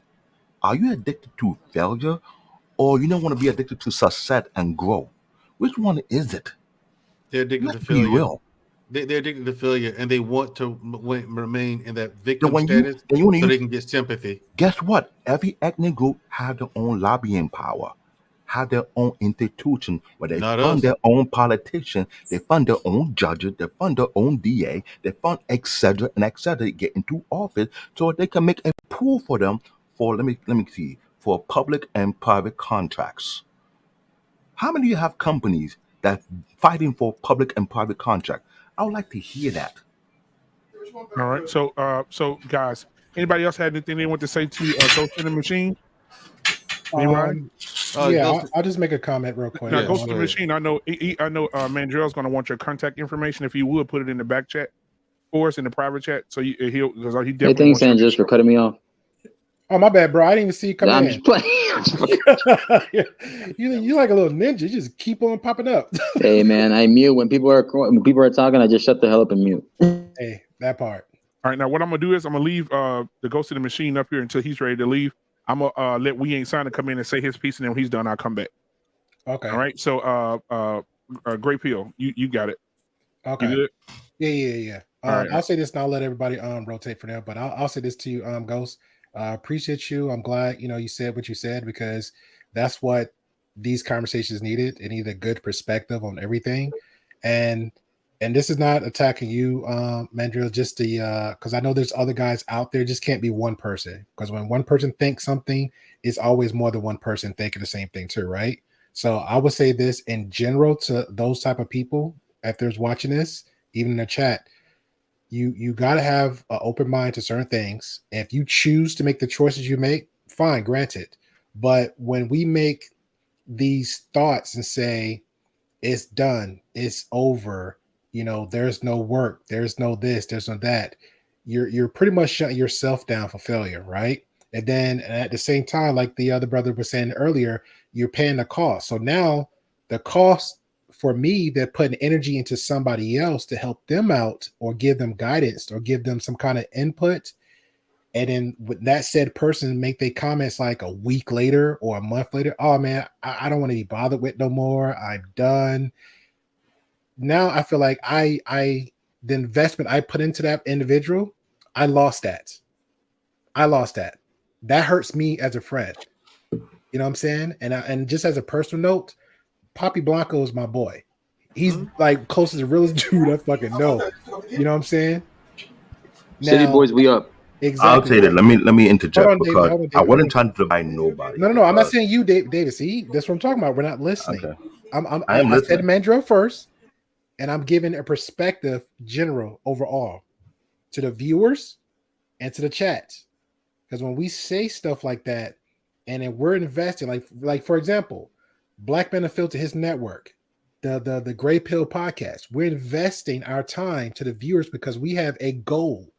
Are you addicted to failure? Or you don't want to be addicted to success and grow? Which one is it? They're addicted to failure. Be real. They're addicted to failure, and they want to remain in that victim status so they can get sympathy. Guess what? Every ethnic group has their own lobbying power, have their own institution where they fund their own politicians, they fund their own judges, they fund their own DA, they fund etc. and etc. get into office so they can make a pool for them for let me see, for public and private contracts. How many of you have companies that fighting for public and private contract? I would like to hear that. All right. So guys, anybody else had anything they want to say to Ghost in the Machine? Anybody? I'll just make a comment real quick. Now, Ghost in the Machine. I know Mandrell's going to want your contact information. If you would put it in the back chat for us in the private chat, so he definitely. Hey, thanks, Andrews, for cutting me off. Oh, my bad, bro. I didn't even see you come in. I'm just playing. you like a little ninja. You just keep on popping up. Hey, man, I mute when people are talking. I just shut the hell up and mute. Hey, that part. All right, now what I'm gonna do is I'm gonna leave the Ghost of the Machine up here until he's ready to leave. I'm gonna let We Ain't Signing come in and say his piece, and then when he's done, I'll come back. Okay. All right. So, Great Pill, you got it. Okay. You Yeah. All right. I'll say this, and I'll let everybody rotate for now. But I'll say this to you, Ghost. Appreciate you. I'm glad you said what you said, because that's what these conversations needed. It needed a good perspective on everything, and this is not attacking you, Mandrell. Just because I know there's other guys out there. Just can't be one person, because when one person thinks something, it's always more than one person thinking the same thing too, right? So I would say this in general to those type of people, if there's watching this, even in the chat. You got to have an open mind to certain things. If you choose to make the choices you make, fine, granted. But when we make these thoughts and say, it's done, it's over, there's no work, there's no this, there's no that, you're pretty much shutting yourself down for failure, right? And then at the same time, like the other brother was saying earlier, you're paying the cost. So now the cost for me, they're putting energy into somebody else to help them out or give them guidance or give them some kind of input. And then with that said person make their comments like a week later or a month later, oh man, I don't want to be bothered with no more. I'm done. Now I feel like the investment I put into that individual, I lost that. That hurts me as a friend. You know what I'm saying? And just as a personal note, Poppy Blanco is my boy. He's like closest to the realest dude I fucking know. You know what I'm saying? City boys, we up. Exactly. I'll say that. Let me interject Hold on, because David, I wasn't trying to divide nobody. No. I'm not saying you, David. See, that's what I'm talking about. We're not listening. Okay. I said Mandrell first, and I'm giving a perspective, general, overall, to the viewers and to the chat. Because when we say stuff like that, and then we're investing, like for example, Black Man Unfiltered, his network, the Gray Pill podcast, we're investing our time to the viewers because we have a goal,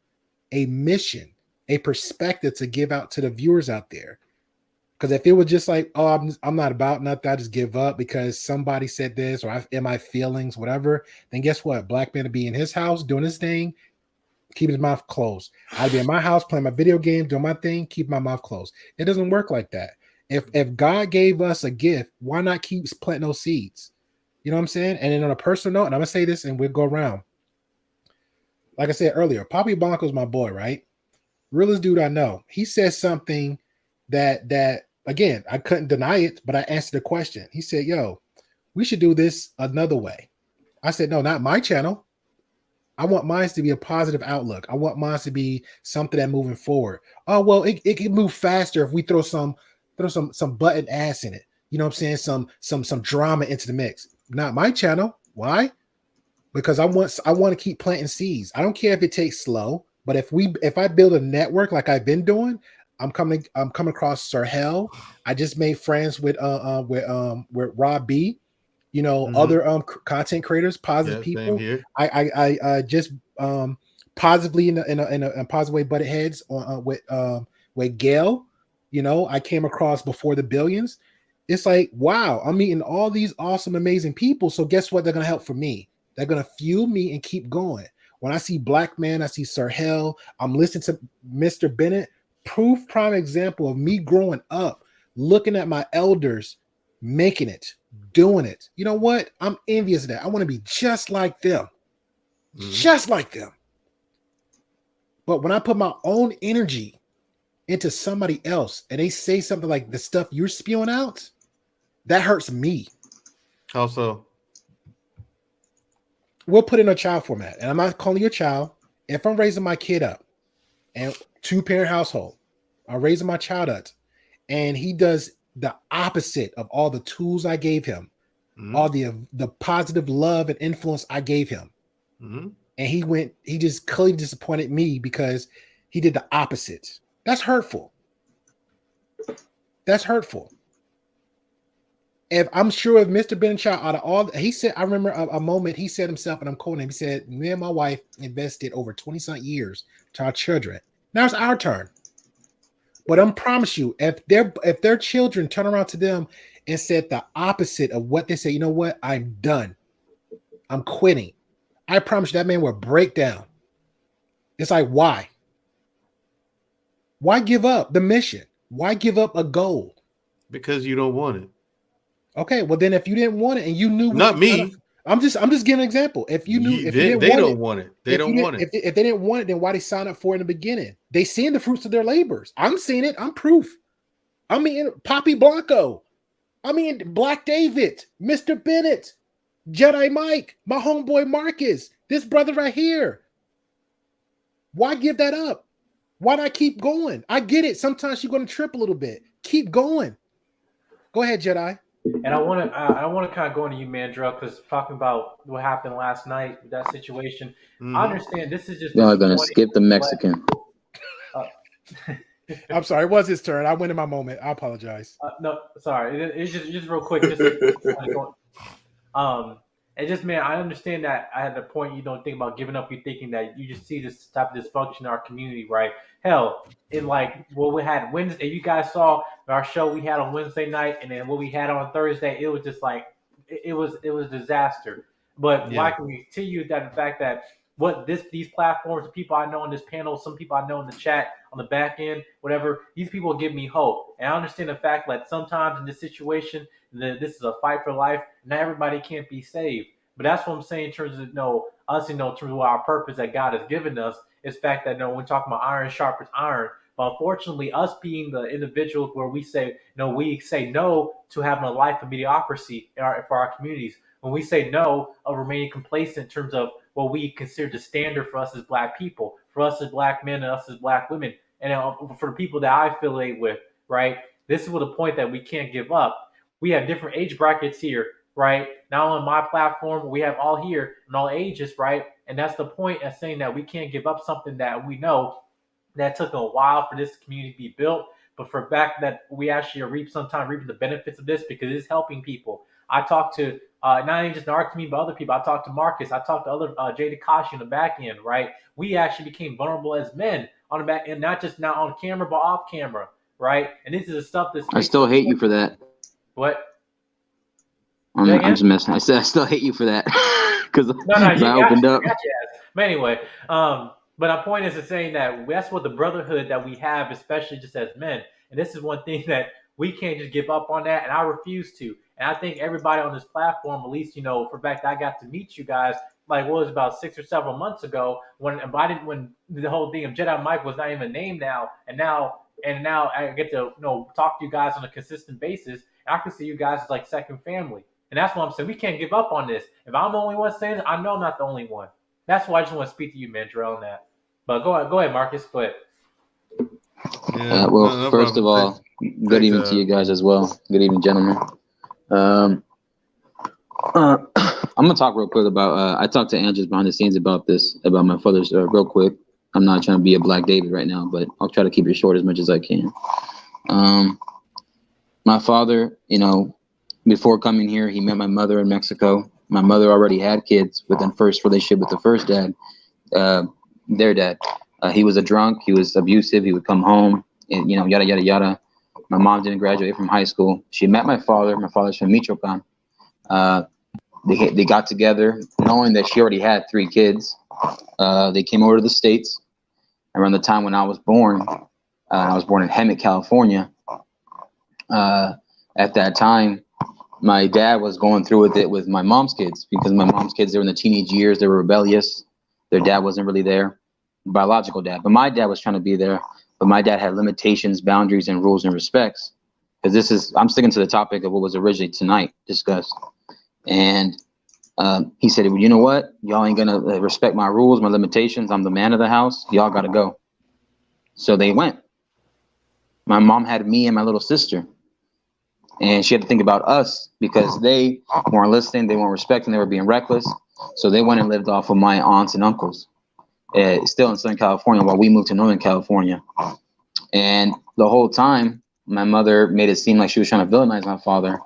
a mission, a perspective to give out to the viewers out there. Because if it was just like, oh, I'm not about nothing, I just give up because somebody said this or in my feelings, whatever, then guess what? Black Man would be in his house doing his thing, keep his mouth closed. I'd be in my house playing my video game, doing my thing, keep my mouth closed. It doesn't work like that. If God gave us a gift, why not keep planting those seeds? You know what I'm saying? And then on a personal note, and I'm gonna say this and we'll go around. Like I said earlier, Poppy Blanco's my boy, right? Realest dude I know. He says something that again, I couldn't deny it, but I answered the question. He said, yo, we should do this another way. I said, no, not my channel. I want mine to be a positive outlook. I want mine to be something that moving forward. Oh, well, it can move faster if we throw some button ass in it. You know what I'm saying? Some drama into the mix. Not my channel. Why? Because I want to keep planting seeds. I don't care if it takes slow, but if I build a network like I've been doing, I'm coming across Sir Hell. I just made friends with Rob B. Other content creators, positive people. I just positively in a positive way butted heads on with Gail. You know, I came across before the billions. It's like, wow, I'm meeting all these awesome, amazing people. So guess what? They're gonna help for me. They're gonna fuel me and keep going. When I see Black Man, I see Sir Hell. I'm listening to Mr. Bennett. Prime example of me growing up, looking at my elders making it, doing it. You know what? I'm envious of that. I want to be just like them. Just like them. But when I put my own energy into somebody else and they say something like the stuff you're spewing out, that hurts me. How so? We'll put in a child format, and I'm not calling you a child. If I'm raising my kid up and 2-parent household, I'm raising my child up, and he does the opposite of all the tools I gave him, all the positive love and influence I gave him. And he just clearly disappointed me because he did the opposite. That's hurtful. That's hurtful. If I'm sure if Mr. Benchild, out of all, he said, I remember a moment he said himself, and I'm quoting him. He said, "Me and my wife invested over 20-something years to our children. Now it's our turn." But I promise you, if their children turn around to them and said the opposite of what they say, you know what? I'm done. I'm quitting. I promise you that man will break down. It's like, why? Why give up the mission? Why give up a goal? Because you don't want it. Okay, well then, if you didn't want it and you knew, not me. I'm just giving an example. If you knew, if they don't want it, they don't want it. If they didn't want it, then why they sign up for it in the beginning? They seen the fruits of their labors. I'm seeing it. I'm proof. I mean, Poppy Blanco. I mean, Black David, Mr. Bennett, Jedi Mike, my homeboy Marcus, this brother right here. Why give that up? Why not keep going? I get it. Sometimes you're going to trip a little bit. Keep going. Go ahead, Jedi. And I want to kind of go into you, Mandrell, because talking about what happened last night, that situation. I understand this is just. Y'all are gonna skip the Mexican. I'm sorry, it was his turn. I went in my moment. I apologize. No, sorry. It's just real quick. And just, man, I understand that I had the point you don't think about giving up. You're thinking that you just see this type of dysfunction in our community, right? Hell, it like what we had Wednesday. You guys saw our show we had on Wednesday night, and then what we had on Thursday. It was just like it was disaster. But why can we continue that the fact that what these platforms, people I know on this panel, some people I know in the chat, on the back end, whatever, these people give me hope. And I understand the fact that sometimes in this situation, this is a fight for life. Not everybody can't be saved. But that's what I'm saying in terms of us, in terms of our purpose that God has given us, is the fact that we're talking about iron sharpens iron. But unfortunately, us being the individuals where we say no to having a life of mediocrity for our communities. When we say no of remaining complacent in terms of what we consider the standard for us as Black people, for us as Black men and us as Black women, and for the people that I affiliate with, right? This is what the point that we can't give up. We have different age brackets here, right? Now on my platform, we have all here and all ages, right? And that's the point of saying that we can't give up something that we know that took a while for this community to be built, but for fact that we actually reaping the benefits of this because it's helping people. I talk to not even just in our community, but other people. I talked to Marcus. I talked to other Jay Takashi on the back end, right? We actually became vulnerable as men on the back end, not just now on camera, but off camera, right? And this is the stuff that's. I still hate you for that. What? I'm just messing. I said I still hate you for that because I opened up. But anyway, but my point is saying that that's what the brotherhood that we have, especially just as men. And this is one thing that we can't just give up on that, and I refuse to. And I think everybody on this platform, at least, for fact I got to meet you guys, like what was about 6 or 7 months ago when the whole thing of Jedi Mike was not even named now, and now I get to talk to you guys on a consistent basis. And I can see you guys as like second family. And that's what I'm saying. We can't give up on this. If I'm the only one saying it, I know I'm not the only one. That's why I just want to speak to you, Mandrell, on that. But go ahead, Marcus. Go ahead. First of all, good evening to you guys as well. Good evening, gentlemen. I'm gonna talk real quick about. I talked to Andrews behind the scenes about my father's real quick. I'm not trying to be a Black David right now, but I'll try to keep it short as much as I can. My father, before coming here, he met my mother in Mexico. My mother already had kids within first relationship with the first dad. their dad. He was a drunk. He was abusive. He would come home, and yada yada yada. My mom didn't graduate from high school. She met my father. My father's from Michoacan. They got together, knowing that she already had 3 kids. They came over to the States around the time when I was born. I was born in Hemet, California. At that time, my dad was going through with it with my mom's kids, because my mom's kids, they were in the teenage years. They were rebellious. Their dad wasn't really there, biological dad. But my dad was trying to be there. But my dad had limitations, boundaries, and rules and respects. Because I'm sticking to the topic of what was originally tonight discussed. And he said, well, you know what? Y'all ain't going to respect my rules, my limitations. I'm the man of the house. Y'all got to go. So they went. My mom had me and my little sister. And she had to think about us because they weren't listening. They weren't respecting. They were being reckless. So they went and lived off of my aunts and uncles, still in Southern California, while we moved to Northern California. And the whole time, my mother made it seem like she was trying to villainize my father.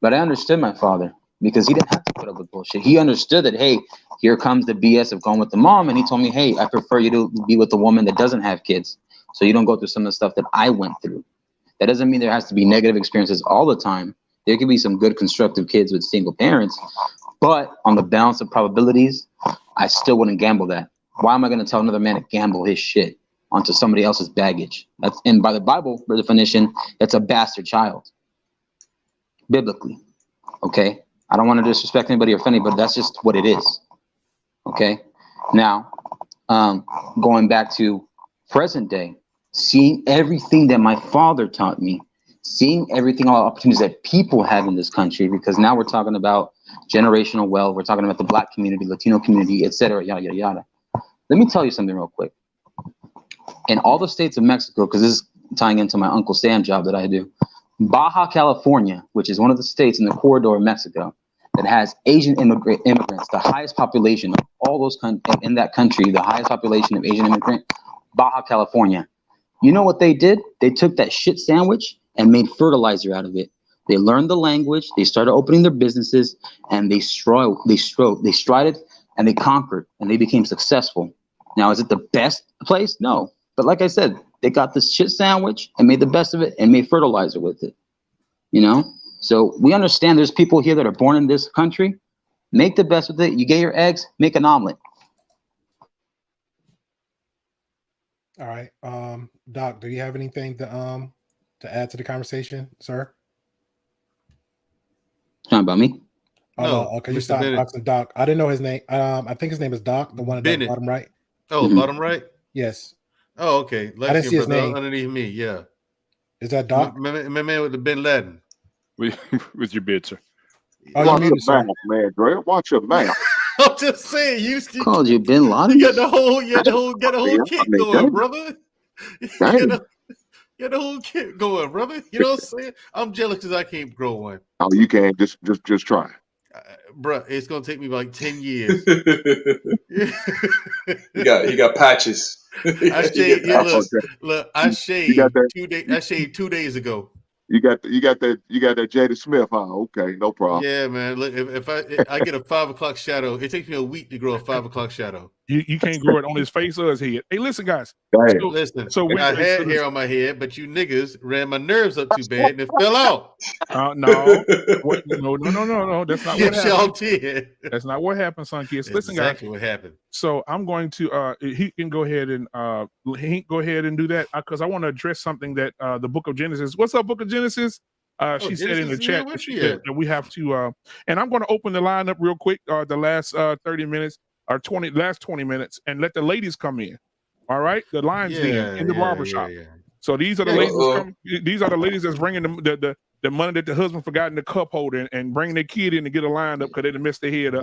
But I understood my father because he didn't have to put up with bullshit. He understood that, hey, here comes the BS of going with the mom. And he told me, hey, I prefer you to be with a woman that doesn't have kids, so you don't go through some of the stuff that I went through. That doesn't mean there has to be negative experiences all the time. There could be some good, constructive kids with single parents. But on the balance of probabilities, I still wouldn't gamble that. Why am I going to tell another man to gamble his shit onto somebody else's baggage? And by the Bible definition, that's a bastard child. Biblically. Okay? I don't want to disrespect anybody or offend anybody, but that's just what it is. Okay? Now, going back to present day, seeing everything that my father taught me, seeing everything, all the opportunities that people have in this country, because now we're talking about generational wealth, we're talking about the Black community, Latino community, etc., yada, yada, yada. Let me tell you something real quick. In all the states of Mexico, because this is tying into my Uncle Sam job that I do, Baja California, which is one of the states in the corridor of Mexico that has Asian immigrants, the highest population of all those in that country, the highest population of Asian immigrants, Baja California. You know what they did? They took that shit sandwich and made fertilizer out of it. They learned the language. They started opening their businesses, and they strided, and they conquered, and they became successful. Now, is it the best place? No. But like I said, they got this shit sandwich and made the best of it and made fertilizer with it. You know? So we understand there's people here that are born in this country. Make the best with it. You get your eggs, make an omelet. All right. Doc, do you have anything to add to the conversation, sir? Talking about me? Oh, no. Okay, you stopped talking to Doc. I didn't know his name. I think his name is Doc, the one at the bottom right. Oh, bottom right? Yes. Oh, okay. I didn't see his name. Underneath me, yeah. Is that Doc? My man with the Bin Laden. With your bid, sir. Oh, watch your mouth, man, Dre. Watch your mouth. I'm just saying, you called you Bin Laden. You got the whole kit going, brother. You got the whole kit going, brother. You know what I'm saying? I'm jealous because I can't grow one. Oh, you can't. Just try. Bro, it's gonna take me like 10 years. He got patches. I shaved. Look, I shaved 2 days. I shaved 2 days ago. You got that Jada Smith, huh? Okay, no problem. Yeah, man. Look, if I get a 5 o'clock shadow, it takes me a week to grow a 5 o'clock shadow. You can't grow it on his face or his head. Hey, listen, guys. So I had hair on my head, but you niggas ran my nerves up too bad and it fell out. No. That's not what happened. Y'all did. That's not what happened, son. Kids. That's Listen, exactly guys. what happened. So I'm going to he can go ahead and do that because I want to address something that the Book of Genesis. What's up, Book of Genesis? She said in the chat that we have to, and I'm going to open the line up real quick, the last 30 minutes or last 20 minutes, and let the ladies come in. All right, the lines in the barbershop. So these are the ladies. These are the ladies that's bringing the money that the husband forgot in the cup holder and bringing their kid in to get a line up because they done messed their head up.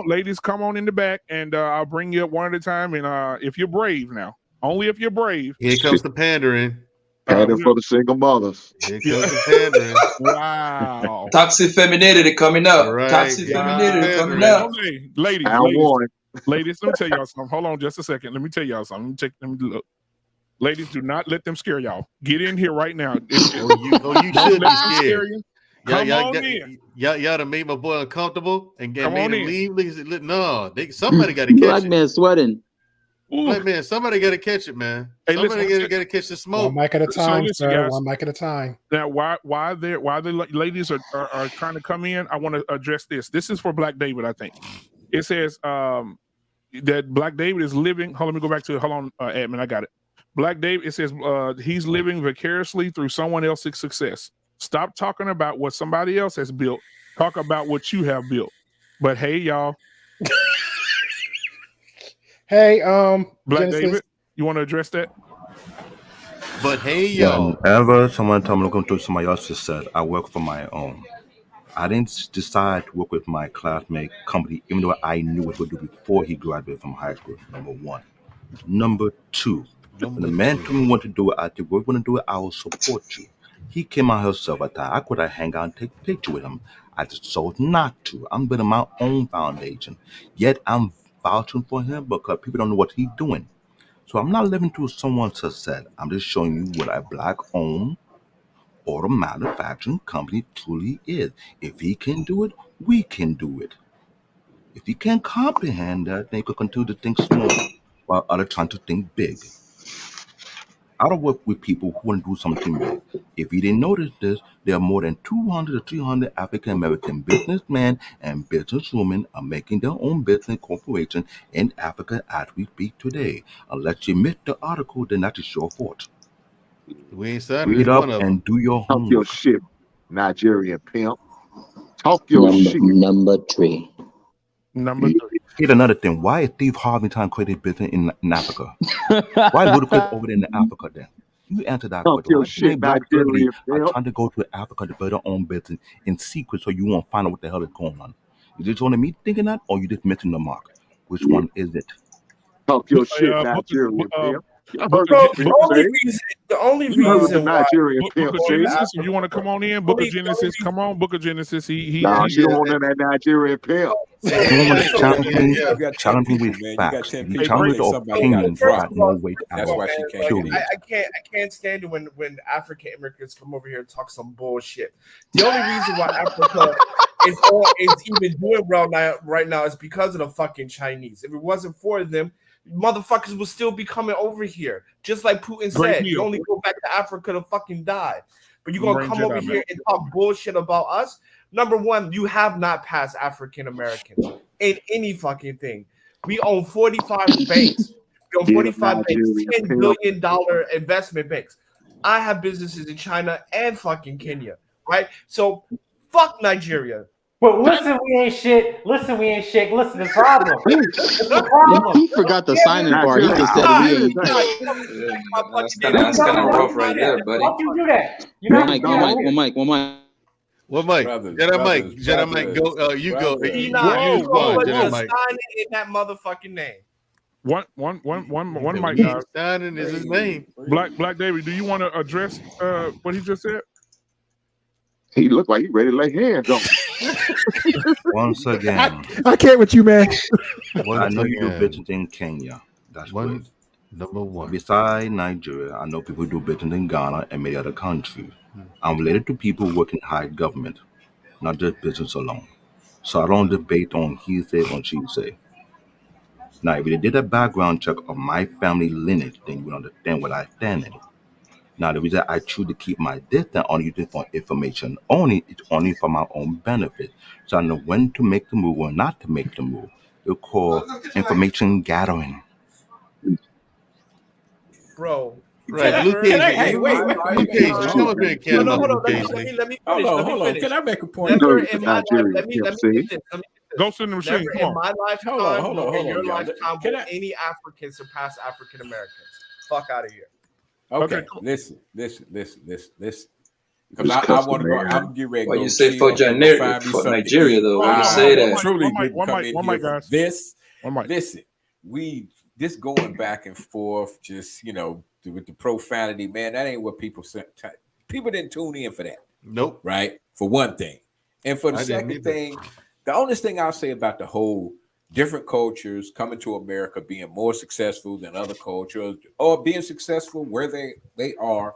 Ladies, come on in the back, and I'll bring you up one at a time. And if you're brave now, only if you're brave. Here comes the pandering. Pander for the single mothers. Here comes the pandering. Wow. Toxic femininity coming up. Right. Toxic femininity coming up. Okay. Ladies, let me tell y'all something. Hold on just a second. Let me tell y'all something. Let me look. Ladies, do not let them scare y'all. Get in here right now. You should be scared. Y'all done made my boy uncomfortable and made him leave. No, somebody got to catch Black it. man sweating. Black man, somebody got to catch it, man. Hey, Somebody got to catch the smoke. One mic at a time, listen, sir. guys. One mic at a time. Now, why the ladies are trying to come in? I want to address this. This is for Black David, I think. It says that Black David is living. Hold on, let me go back to it. Hold on, admin, I got it. Black David. It says he's living vicariously through someone else's success. Stop talking about what somebody else has built. Talk about what you have built. But hey, y'all. Hey, Black Genesis. David, you want to address that? But hey, y'all. Whenever someone told me to go to somebody else's set, I work for my own. I didn't decide to work with my classmate company, even though I knew what he would do before he graduated from high school. Number one. Number two. When the man told me what to do, I said, we're going to do it, I will support you. He came out himself at time. I could have hang out and take a picture with him. I just chose not to. I'm building my own foundation. Yet I'm vouching for him because people don't know what he's doing. So I'm not living through someone's success. I'm just showing you what a Black-owned auto manufacturing company truly is. If he can do it, we can do it. If he can't comprehend that, then he could continue to think small while others trying to think big. I don't work with people who want to do something big. If you didn't notice this, there are more than 200 to 300 African American businessmen and businesswomen are making their own business corporation in Africa as we speak today. Unless you missed the article, then that is your fault. We ain't signing Read this up one of and them. do your Talk your homework. shit, Nigerian pimp. Talk your shit. Number three. Here's another thing. Why is Steve Harvey trying to create a business in Africa? Why Ludacris over there in Africa then? You answer that Talk question. your Why shit, many Black celebrities Nigerian are pimp. trying to go to Africa to build their own business in secret so you won't find out what the hell is going on? You just want to me thinking that, or you just missing the mark? Which one is it? Talk your shit, Nigerian pimp. Y'all heard Bro, what the only You heard what the reason why Nigerian pimp Book of said. Genesis, if you want to come on in, Book of Genesis, come on, Book of Genesis. Nah, she don't want none of that Nigerian pimp. You want to challenge me? You got 10 Challenge me people, with man. You got facts. 10 You people. challenge Think the somebody got opinions dropped. got no weight at That's all. why she can't Period. get I can't stand it when African immigrants come over here and talk some bullshit. The only reason why Africa is even doing well right now is because of the fucking Chinese. If it wasn't for them, motherfuckers would still be coming over here. Just like Putin said, you only go back to Africa to fucking die. But you're gonna come over here and talk bullshit about us. Number one, you have not passed African Americans in any fucking thing. We own 45 banks. We own 45 banks, $10 billion investment banks. I have businesses in China and fucking Kenya, right? So fuck Nigeria. But listen, we ain't shit. Listen, we ain't shit. Listen, the problem. The problem. He forgot the signing part. He just said we ain't. That's kind of rough right there, buddy. Why you do that? One mic. What Mike? Jedi Mike, go. You go. You respond, Jedi Mike. Sign it in that motherfucking name. One mic, guys. Signing is his name. Black David, do you want to address what he just said? He looked like he ready to lay hands on me. Once again, I can't with you, man. I know you do business in Kenya. That's great. Number one. Besides Nigeria, I know people do business in Ghana and many other countries. I'm related to people who work in high government, not just business alone. So I don't debate on he say or she say. Now, if you did a background check of my family lineage, then you would understand what I stand in. Now, the reason I choose to keep my distance on using for information only is only for my own benefit. So I know when to make the move or not to make the move. It's called information gathering. Bro. Right, Luke Can I, Casey. hey, wait. Luke Casey, come up here and count Hold up on, Luke Casey. let me Hold finish. on. Can I make a point? Never in my life, let me get this. Go send the machine. Never in my lifetime, Hold on, in your y'all. lifetime, will any African surpass African Americans. Fuck out of here. Okay, listen. Because I want to go. I'm getting ready to Why go. you say for Nigeria though? Why you say that? Truly one mic, guys. This. One mic. Listen, this going back and forth, just with the profanity, man. That ain't what people say. People didn't tune in for that. Nope. Right. For one thing, and for the second thing, the only thing I'll say about the whole different cultures coming to America being more successful than other cultures or being successful where they are.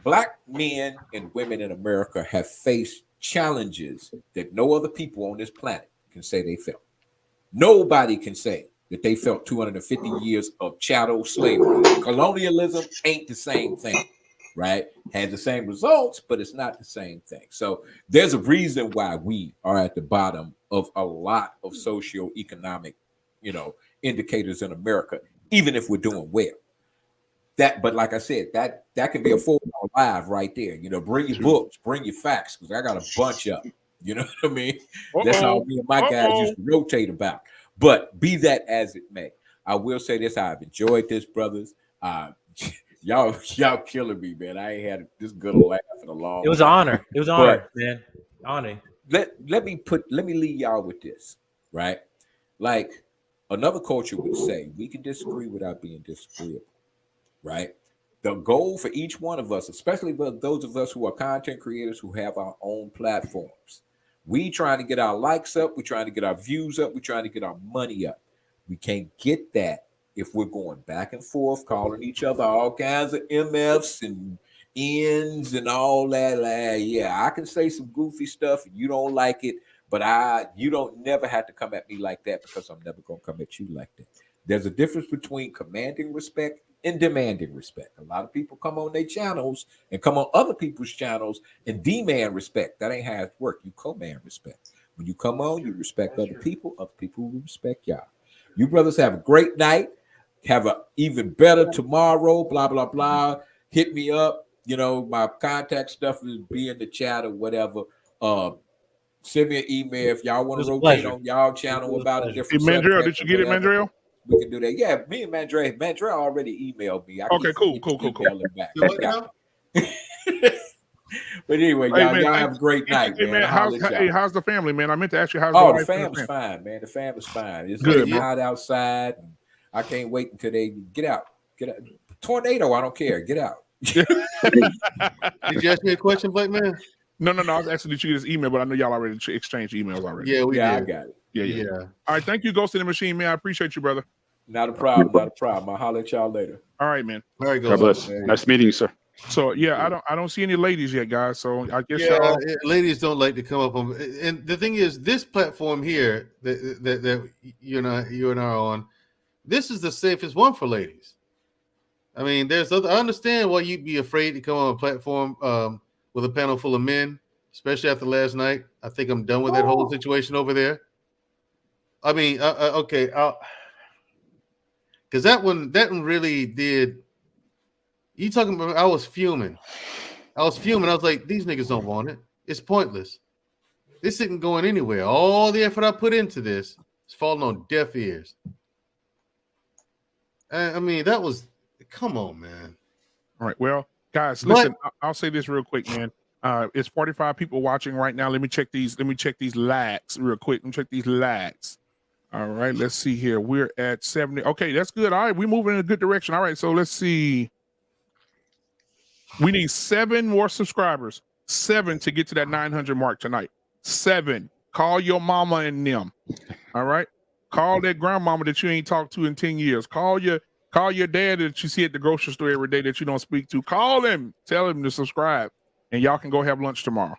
Black men and women in America have faced challenges that no other people on this planet can say they felt. Nobody can say that they felt 250 years of chattel slavery. Colonialism ain't the same thing, right? Has the same results, but it's not the same thing. So there's a reason why we are at the bottom of a lot of socioeconomic, indicators in America, even if we're doing well. But like I said, that can be a 4-hour live right there. Bring your books, bring your facts, because I got a bunch of them. You know what I mean? That's all me and my guys used to rotate about. But be that as it may, I will say this: I've enjoyed this, brothers. Y'all killing me, man. I ain't had this good a laugh in a long time. It was an honor. It was an honor, man. Honor. Let me leave y'all with this, right? Like another culture would say, we can disagree without being disagreeable. Right? The goal for each one of us, especially those of us who are content creators who have our own platforms, we trying to get our likes up, we're trying to get our views up, we're trying to get our money up. We can't get that if we're going back and forth, calling each other all kinds of MFs and N's and all that. Yeah, I can say some goofy stuff and you don't like it, but you don't never have to come at me like that, because I'm never gonna come at you like that. There's a difference between commanding respect and demanding respect. A lot of people come on their channels and come on other people's channels and demand respect. That ain't how it works. You command respect. When you come on, you respect other people will respect y'all. You brothers have a great night. Have an even better tomorrow, blah, blah, blah. Hit me up. My contact stuff will be in the chat or whatever. Send me an email if y'all want to rotate on y'all channel about a different subject. Mandrell, did you get it, Mandrell? We can do that. Yeah, me and Mandrell already emailed me. Okay, cool. Back. But anyway, y'all have a great night, man. How's the family, man? I meant to ask you how's the wife. The family's fine, man. The family's fine. It's good, hot outside. And I can't wait until they get out. Tornado, I don't care. Get out. Did you ask me a question, Black Man? No. I was asking did you get this email, but I know y'all already exchanged emails already. Yeah, did. I got it. Yeah. All right, thank you, Ghost in the Machine, man. I appreciate you, brother. Not a problem. I'll holler at y'all later. All right, man. All right, God bless. Nice meeting you, sir. So I don't see any ladies yet, guys. So I guess ladies don't like to come up on. And the thing is, this platform here that you and I are on, this is the safest one for ladies. I mean, I understand why you'd be afraid to come on a platform with a panel full of men, especially after last night. I think I'm done with that whole situation over there. I mean, okay, because that one really did. You talking about? I was fuming. I was like, these niggas don't want it. It's pointless. This isn't going anywhere. All the effort I put into this is falling on deaf ears. I mean, that was. Come on, man. All right. Well, guys, listen. I'll say this real quick, man. It's 45 people watching right now. Let me check these likes real quick. Let me check these likes. All right, let's see here. We're at 70. Okay, that's good. All right, we're moving in a good direction. All right, so let's see. We need 7 more subscribers. 7 to get to that 900 mark tonight. 7. Call your mama and them. All right. Call that grandmama that you ain't talked to in 10 years. Call your dad that you see at the grocery store every day that you don't speak to. Call him. Tell him to subscribe, and y'all can go have lunch tomorrow.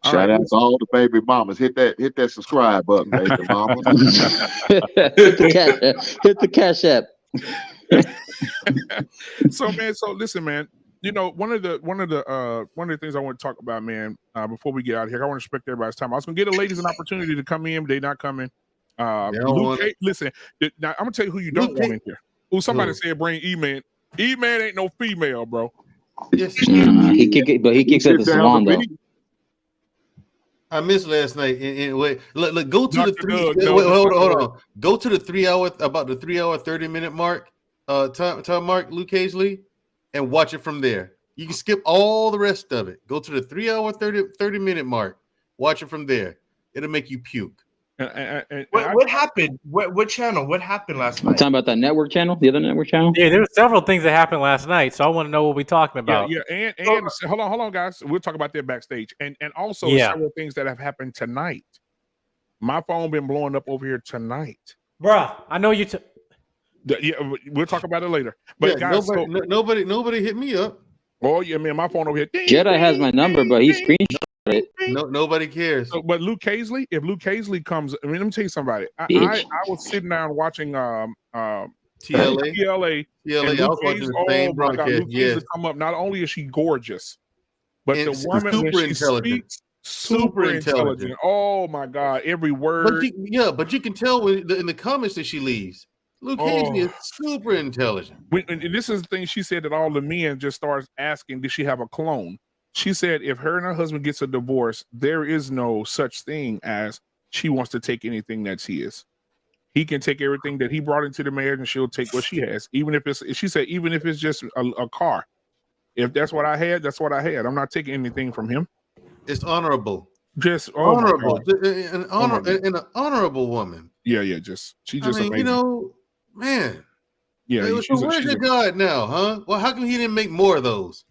Shout out to all the baby mamas. Hit that subscribe button, baby mamas. hit the cash app. So listen, man. One of the things I want to talk about, man, before we get out of here, I want to respect everybody's time. I was gonna get the ladies an opportunity to come in, but they're not coming. Listen, now I'm gonna tell you who you don't want in here. Who somebody said bring E-Man. E-Man ain't no female, bro. Yes, he kicks at the salon though. I missed last night. Look, go to the 3. Hold on. Go to the 3 hour, about the 3 hour 30-minute mark, time mark, Luke Hazley, and watch it from there. You can skip all the rest of it. Go to the 3 hour 30-minute mark. Watch it from there. It'll make you puke. What happened? What channel? What happened last night? Talking about that network channel, the other network channel. Yeah, there were several things that happened last night, so I want to know what we're talking about. Yeah. And hold on, guys. We'll talk about that backstage, and also several things that have happened tonight. My phone been blowing up over here tonight, bruh. I know you. We'll talk about it later. But guys, nobody hit me up. Oh yeah, man, my phone over here. Ding, Jedi has my number, but he screenshot it. No, nobody cares. So, but Luke Hazley, if Luke Hazley comes, I mean, let me tell you somebody. I was sitting down watching TLA. and TLA, I Luke was watching Hazley, the oh same my God, broadcast. Luke Hazley come up. Not only is she gorgeous, but And the woman when super she intelligent. speaks, super intelligent. Oh my God, every word. But you can tell in the comments that she leaves. Luke Hazley is super intelligent. And this is the thing she said that all the men just starts asking, did she have a clone? She said if her and her husband gets a divorce, there is no such thing as she wants to take anything that's his. He can take everything that he brought into the marriage and she'll take what she has. Even if it's, she said, even if it's just a car. If that's what I had, that's what I had. I'm not taking anything from him. It's honorable. Just honorable. An honorable woman. Yeah, she just amazing. You know, man. Yeah, so where's your God now, huh? Well, how come he didn't make more of those?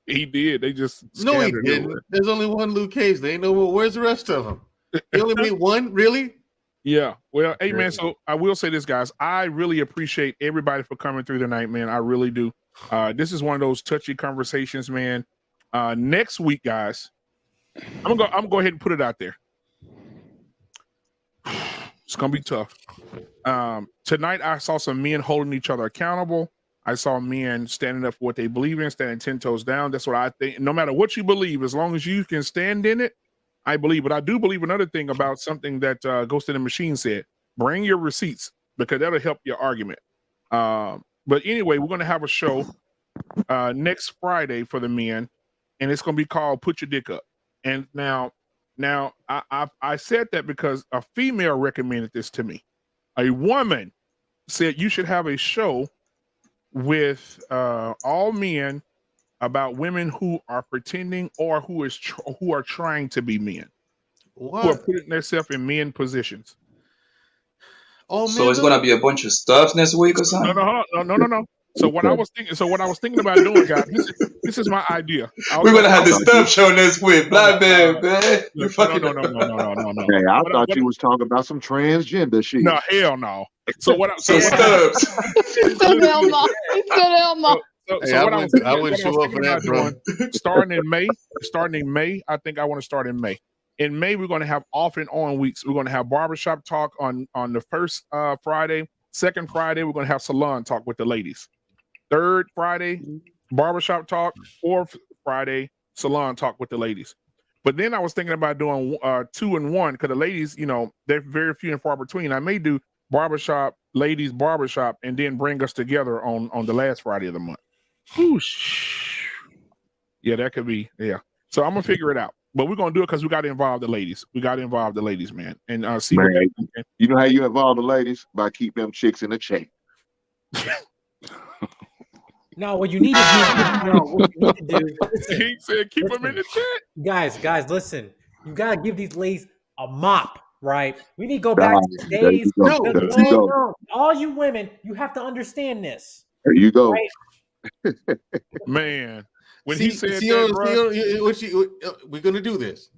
He did. They just no, he didn't. Everywhere. There's only one Luke Cage. They ain't no more. Where's the rest of them? He only made one, really? Yeah. Well, hey man. So I will say this, guys. I really appreciate everybody for coming through tonight, man. I really do. This is one of those touchy conversations, man. Next week, guys, I'm gonna go ahead and put it out there. It's gonna be tough. Tonight, I saw some men holding each other accountable. I saw men standing up for what they believe in, standing 10 toes down. That's what I think. No matter what you believe, as long as you can stand in it, I believe. But I do believe another thing about something that Ghost in the Machine said. Bring your receipts because that'll help your argument. But anyway, we're going to have a show next Friday for the men, and it's going to be called Put Your Dick Up. And now I said that because a female recommended this to me. A woman said you should have a show with all men about women who are pretending or who are trying to be men. What? Who are putting themselves in men positions. So it's gonna be a bunch of stuff next week or something? No. So what I was thinking about doing, guys, this is my idea. We're gonna have the stuff show next week. Black man. No. Hey, I thought you was talking about some transgender shit. No, hell no. So what? Some stuff. Hell no. I wouldn't show up for that, bro. Starting in May, I think I want to start in May. In May, we're going to have off and on weeks. We're going to have Barbershop Talk on the first Friday. Second Friday, we're going to have Salon Talk with the ladies. Third Friday, Barbershop Talk. Fourth Friday, Salon Talk with the ladies. But then I was thinking about doing 2 and 1 because the ladies, they're very few and far between. I may do Barbershop, ladies Barbershop, and then bring us together on the last Friday of the month. Whoosh. Yeah, that could be. Yeah. So I'm going to figure it out. But we're gonna do it because we got to involve the ladies. We got to involve the ladies, man, and see. Man, you know how you involve the ladies by keeping them chicks in the chat. No, what you need to do. He said, "Keep them in the chat." Guys, listen. You gotta give these ladies a mop, right? We need to go back to the days. No, all you women, you have to understand this. There you go, right? Man. When he said we're gonna do this.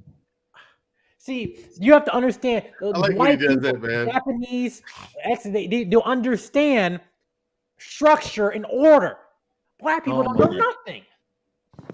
See, you have to understand. I like when he does that, man. Japanese, they'll understand structure and order. Black people don't know nothing.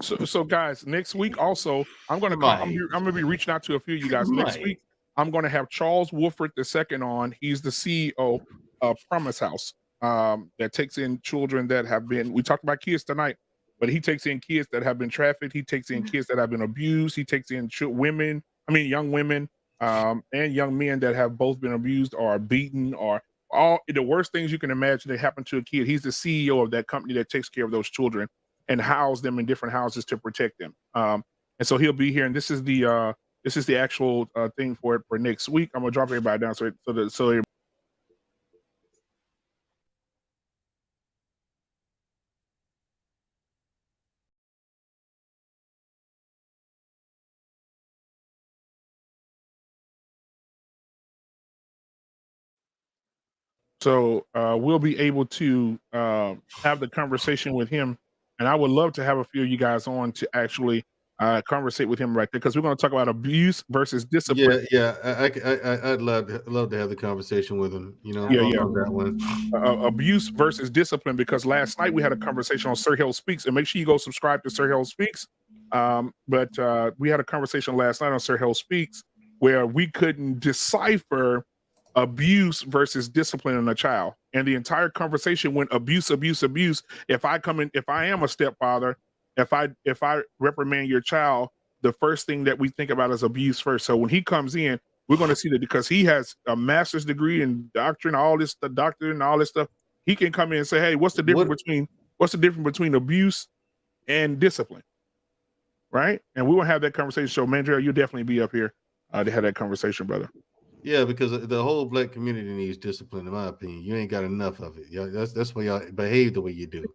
So guys, next week also, I'm gonna be reaching out to a few of you guys. Next week, I'm gonna have Charles Wolford II on. He's the CEO of Promise House, that takes in children that have been. We talked about kids tonight. But he takes in kids that have been trafficked. He takes in kids that have been abused. He takes in young women, and young men that have both been abused or beaten or all the worst things you can imagine that happen to a kid. He's the CEO of that company that takes care of those children and house them in different houses to protect them. And so he'll be here. And this is the actual thing for it for next week. I'm gonna drop everybody down so So we'll be able to have the conversation with him. And I would love to have a few of you guys on to actually conversate with him right there because we're going to talk about abuse versus discipline. I'd love to have the conversation with him. On that one. Abuse versus discipline, because last night we had a conversation on Sir Hill Speaks, and make sure you go subscribe to Sir Hill Speaks. But we had a conversation last night on Sir Hill Speaks where we couldn't decipher abuse versus discipline in a child, and the entire conversation went abuse. If I am a stepfather, if I reprimand your child, the first thing that we think about is abuse first. So when he comes in, we're going to see that because he has a master's degree in doctrine, the doctor and all this stuff, he can come in and say, hey, what's the difference between abuse and discipline? Right? And we will have that conversation. So Mandrell, you'll definitely be up here to have that conversation, brother. Yeah, because the whole black community needs discipline, in my opinion. You ain't got enough of it. That's why y'all behave the way you do.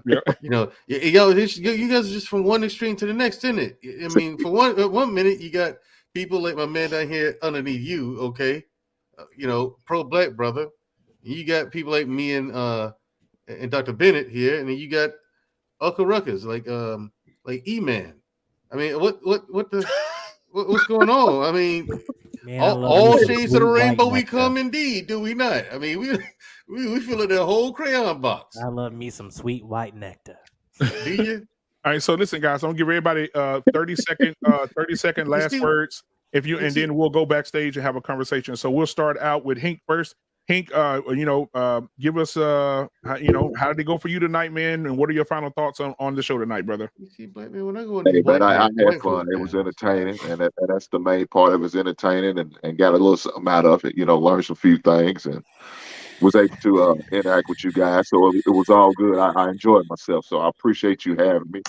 Yeah. You guys are just from one extreme to the next, isn't it? I mean, for one minute you got people like my man down here underneath you, okay? Pro-black brother. You got people like me and Dr. Bennett here, and then you got Uncle Ruckus, like E-Man. I mean, what's going on? I mean, man, all shades of the rainbow we come indeed, do we not? I mean, we fill in the whole crayon box. I love me some sweet white nectar. Do you? All right, so listen, guys, I'm gonna give everybody 30 second last words. And then we'll go backstage and have a conversation. So we'll start out with Hink first. Hink, give us how did it go for you tonight, man? And what are your final thoughts on the show tonight, brother? You see, black man, when I go I had fun. It was entertaining, and that's the main part. It was entertaining, and got a little something out of it. Learned some few things, and was able to interact with you guys. So it was all good. I enjoyed myself. So I appreciate you having me.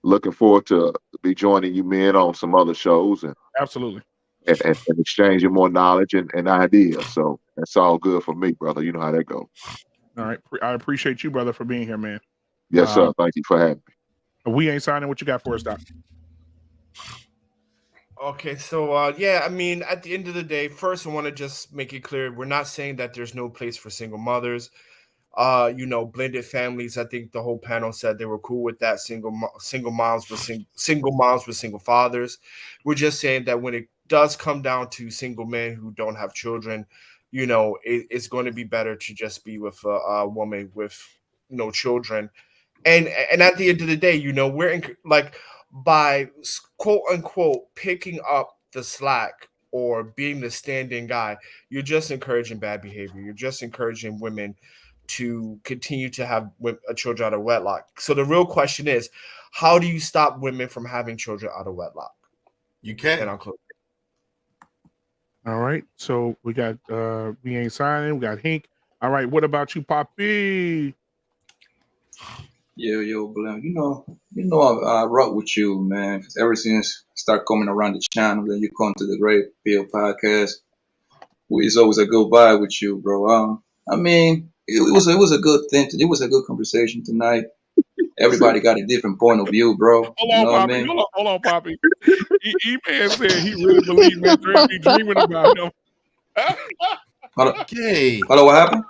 Looking forward to be joining you men on some other shows, and absolutely. And exchanging more knowledge and ideas. So that's all good for me, brother. You know how that goes. All right. I appreciate you, brother, for being here, man. Yes, sir. Thank you for having me. We ain't signing. What you got for us, Doc? Okay, so I mean, at the end of the day, first I want to just make it clear, we're not saying that there's no place for single mothers. Blended families. I think the whole panel said they were cool with that. Single moms with single fathers. We're just saying that when it does come down to single men who don't have children, it's going to be better to just be with a woman with no children. And at the end of the day, we're by quote unquote picking up the slack or being the stand-in guy, you're just encouraging bad behavior. You're just encouraging women to continue to have children out of wedlock. So the real question is, how do you stop women from having children out of wedlock? You can't. And I'll close. All right. So we got we ain't signing. We got Hink. All right. What about you, Poppy? Yo, Blam. I rock with you, man. Because ever since I start coming around the channel, then you come to the Great Pill podcast. It's always a good vibe with you, bro. I mean, it was a good thing. It was a good conversation tonight. Everybody got a different point of view, bro. Hold on, Poppy. E-Man said he really believed Mandrell be dreaming about him. Okay. Hello, what happened?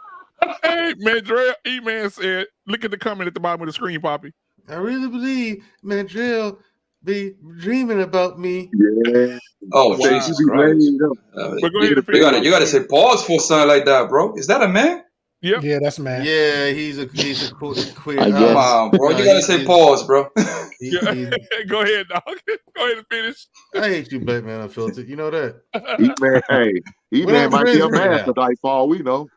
Hey, Mandrell, E-Man said, look at the comment at the bottom of the screen, Poppy. I really believe Mandrell be dreaming about me. Yeah. Oh, wow. Jesus Christ. You got to say pause for something like that, bro. Is that a man? Yep. Yeah, that's a man. Yeah, he's a queer. Come on, bro. You got to say pause, bro. Go ahead, dog. Go ahead and finish. I hate you, Black Man Unfiltered. You know that. E-Man might be a masterdight for all we know.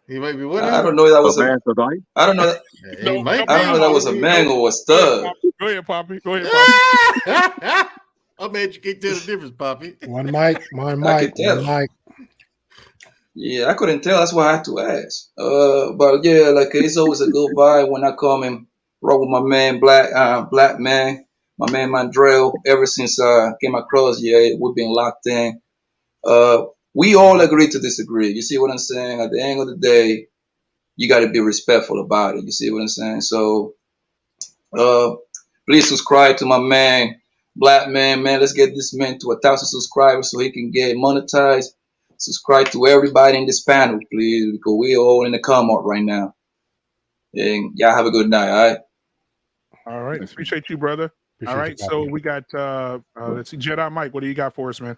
He might be what? I don't know that was a masterdight. I don't know that. I don't know that was a man or a stud. Go ahead, Poppy. I'm educated to the difference, Poppy. One mic. Yeah, I couldn't tell. That's why I had to ask. But yeah, it's always a good vibe when I come and rock with my man, Black Man, my man Mandrell. Ever since I came across, we've been locked in. We all agree to disagree. You see what I'm saying? At the end of the day, you got to be respectful about it. You see what I'm saying? So, please subscribe to my man, Black Man. Man, let's get this man to 1,000 subscribers so he can get monetized. Subscribe to everybody in this panel, please, because we're all in the come up right now. And y'all have a good night, all right? All right. Appreciate you, brother. All right, so we got let's see, Jedi Mike. What do you got for us, man?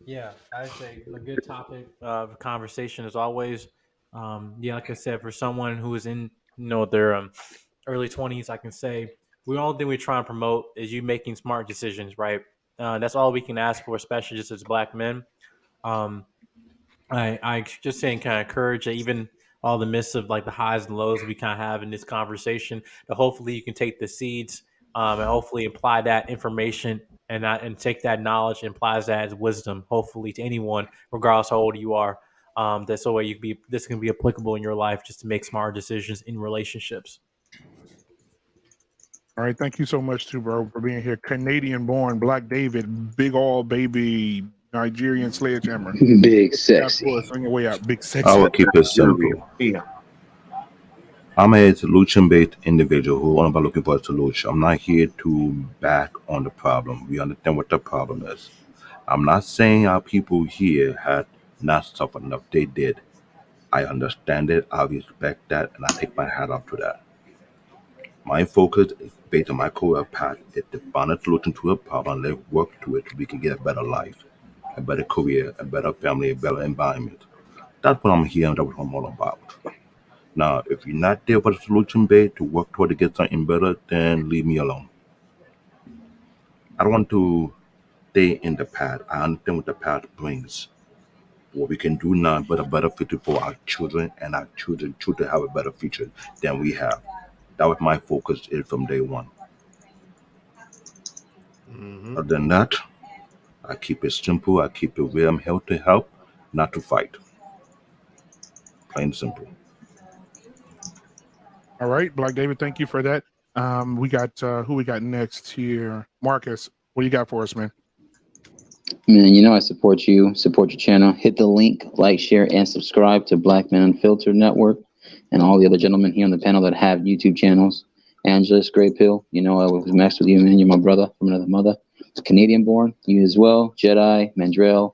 Yeah, I'd say a good topic of conversation as always. Yeah, like I said, for someone who is in their early 20s, I can say the only thing we try and promote is you making smart decisions, right? That's all we can ask for, especially just as Black men. I just saying kind of encourage that even all the myths of like the highs and lows we kind of have in this conversation, that hopefully you can take the seeds and hopefully apply that information and take that knowledge and applies that as wisdom, hopefully to anyone, regardless how old you are. That's the way this can be applicable in your life just to make smart decisions in relationships. All right, thank you so much too, bro, for being here. Canadian-born Black David, big all baby Nigerian sledgehammer. Big sexy. On your way out, big sexy. I will keep it simple. I'm a solution-based individual who only about looking for a solution. I'm not here to back on the problem. We understand what the problem is. I'm not saying our people here had not suffered enough. They did. I understand it. I respect that, and I take my hat off to that. My focus is based on my career path. Is to find a solution to a problem, let's work to it so we can get a better life, a better career, a better family, a better environment. That's what I'm here and that's what I'm all about. Now, if you're not there for the solution base to work toward to get something better, then leave me alone. I don't want to stay in the past. I understand what the past brings. What we can do now, but a better future for our children and our children have a better future than we have. That was my focus is from day one. Other than that, I keep it simple. I keep it where I'm here to help, not to fight. Plain and simple. All right, Black David, thank you for that. We got who we got next here? Marcus, what do you got for us, man? Man, I support you, support your channel. Hit the link, like, share, and subscribe to Black Man Unfiltered Network and all the other gentlemen here on the panel that have YouTube channels. Angelus, Grey Pill, I was messed with you, man. You're my brother from another mother. Canadian born, you as well. Jedi, Mandrell,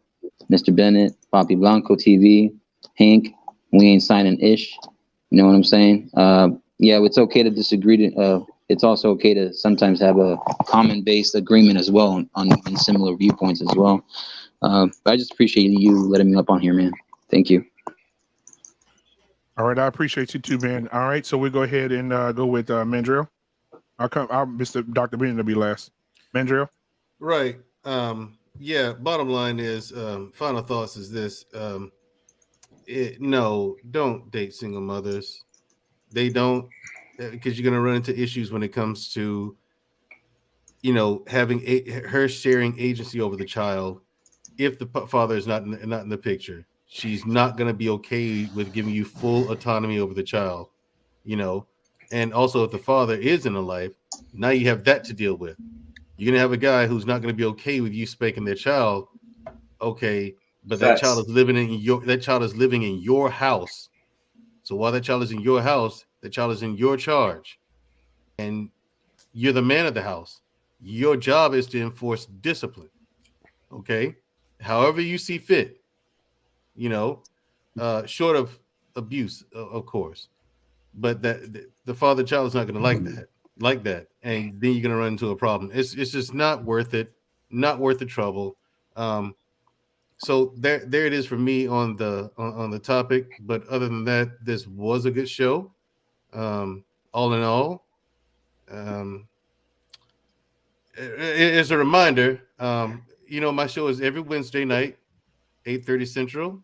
Mr. Bennett, Poppy Blanco TV, Hank, we ain't signing ish. You know what I'm saying? Yeah, it's okay to disagree. It's also okay to sometimes have a common-based agreement as well on similar viewpoints as well. But I just appreciate you letting me up on here, man. Thank you. All right, I appreciate you too, man. All right, so we go ahead and go with Mandrell. I'll Mr. Dr. Bennett to be last. Mandrell? Right. Yeah, bottom line is, final thoughts is this. No, don't date single mothers. They don't, because you're going to run into issues when it comes to, having her sharing agency over the child. If the father is not in the picture, she's not going to be okay with giving you full autonomy over the child, And also, if the father is in a life, now you have that to deal with. You're going to have a guy who's not going to be okay with you spanking their child. Okay, but that child is living in your house. So while that child is in your house, the child is in your charge, and you're the man of the house. Your job is to enforce discipline. Okay, however you see fit. Short of abuse, of course, but that the father-child is not going to like that, and then you're going to run into a problem. It's just not worth it. Not worth the trouble. So there it is for me on the topic. But other than that, this was a good show. All in all, as a reminder, my show is every Wednesday night, 8:30 Central.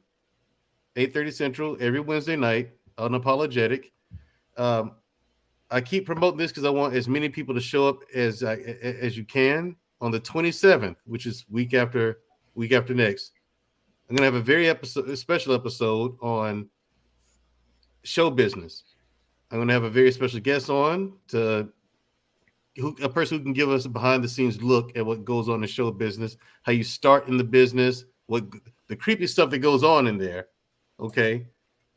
8:30 Central every Wednesday night. Unapologetic. I keep promoting this because I want as many people to show up as you can on the 27th, which is week after next. I'm gonna have a very special episode on show business. I'm gonna have a very special guest on a person who can give us a behind the scenes look at what goes on in show business, how you start in the business, what the creepy stuff that goes on in there. Okay,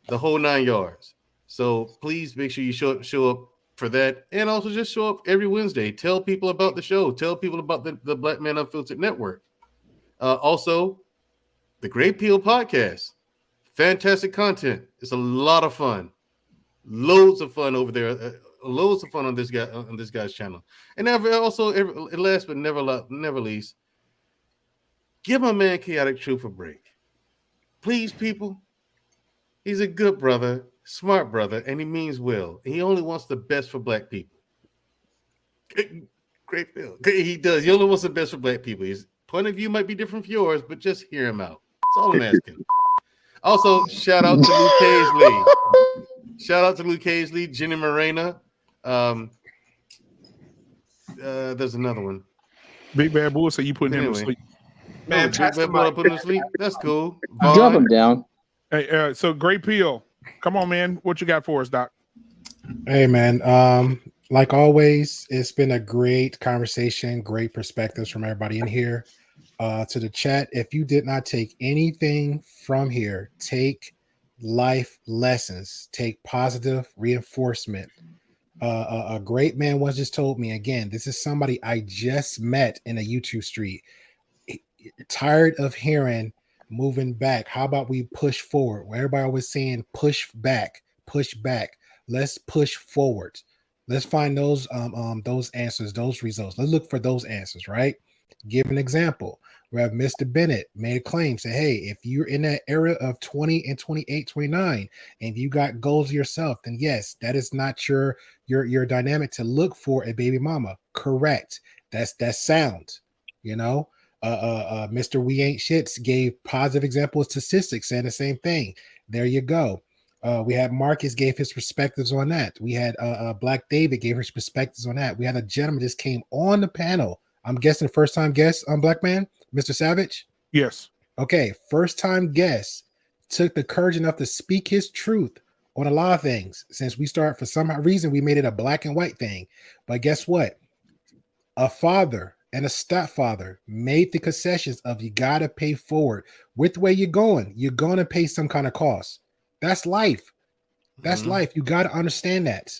the whole 9 yards. So please make sure you show up for that, and also just show up every Wednesday. Tell people about the show. Tell people about the Black Man Unfiltered Network. Also, the Grey Pill podcast. Fantastic content. It's a lot of fun. Loads of fun over there loads of fun on this guy's channel. And also, last but never least, give my man Chaotic Truth a break. Please, people. He's a good brother, smart brother, and he means well. And he only wants the best for black people. Great Phil. He does. He only wants the best for black people. His point of view might be different from yours, but just hear him out. That's all I'm asking. Also, shout out to Luke Paisley. Shout out to Luke Paisley, Jenny Morena. There's another one. Big Bad Bull, so you putting him to sleep. Man, Big Bad Bull put him to sleep. That's cool. Drop him down. Hey, so Great Peel, come on, man. What you got for us, Doc? Hey, man. Like always, it's been a great conversation, great perspectives from everybody in here. To the chat, if you did not take anything from here, take life lessons, take positive reinforcement. A great man once just told me, again, this is somebody I just met in a YouTube street. Tired of hearing moving back. How about we push forward? Where everybody always saying push back, push back. Let's push forward. Let's find those answers, those results. Let's look for those answers, right? Give an example. We have Mr. Bennett made a claim, say, hey, if you're in that era of 20 and 28, 29, and you got goals yourself, then yes, that is not your dynamic to look for a baby mama. Correct. That's sound, you know. Mr. We Ain't Shits gave positive examples, statistics saying the same thing. There you go. We had Marcus gave his perspectives on that. We had Black David gave his perspectives on that. We had a gentleman just came on the panel. I'm guessing first time guest on Black Man, Mr. Savage. Yes. Okay, first time guest took the courage enough to speak his truth on a lot of things. Since we start for some reason we made it a black and white thing, but guess what? A father and a stepfather made the concessions of you got to pay forward with the way you're going. You're going to pay some kind of cost. That's life. That's life. You got to understand that.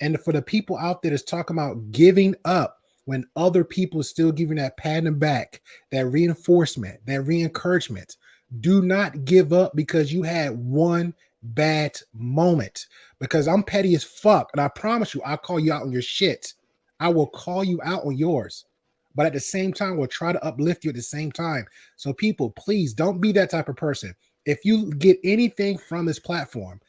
And for the people out there that's talking about giving up when other people are still giving that pat on the back, that reinforcement, that re-encouragement, do not give up because you had one bad moment. Because I'm petty as fuck. And I promise you, I'll call you out on your shit. I will call you out on yours. But at the same time, we'll try to uplift you at the same time. So people, please don't be that type of person. If you get anything from this platform,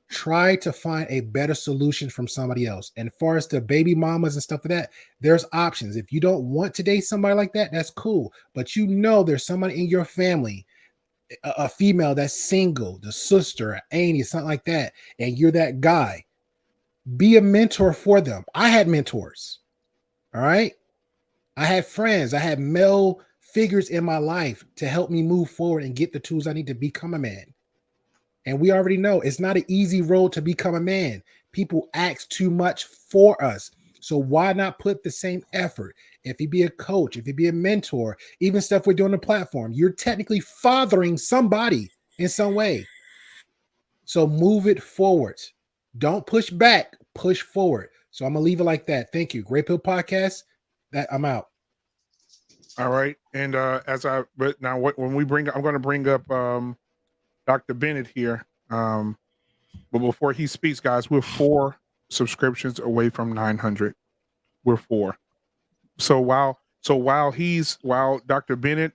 try to find a better solution from somebody else. And as far as the baby mamas and stuff like that, there's options. If you don't want to date somebody like that, that's cool. But you know there's somebody in your family, a female that's single, the sister, an auntie, something like that, and you're that guy. Be a mentor for them. I had mentors. All right. I had friends. I had male figures in my life to help me move forward and get the tools I need to become a man. And we already know it's not an easy road to become a man. People ask too much for us. So why not put the same effort? If you be a coach, if you be a mentor, even stuff we're doing on the platform, you're technically fathering somebody in some way. So move it forward. Don't push back, push forward. So I'm going to leave it like that. Thank you. Great Pill Podcast. I'm out. All right. And when we bring, I'm going to bring up Dr. Bennett here. But before he speaks, guys, we're 4 subscriptions away from 900. We're 4. So while Dr. Bennett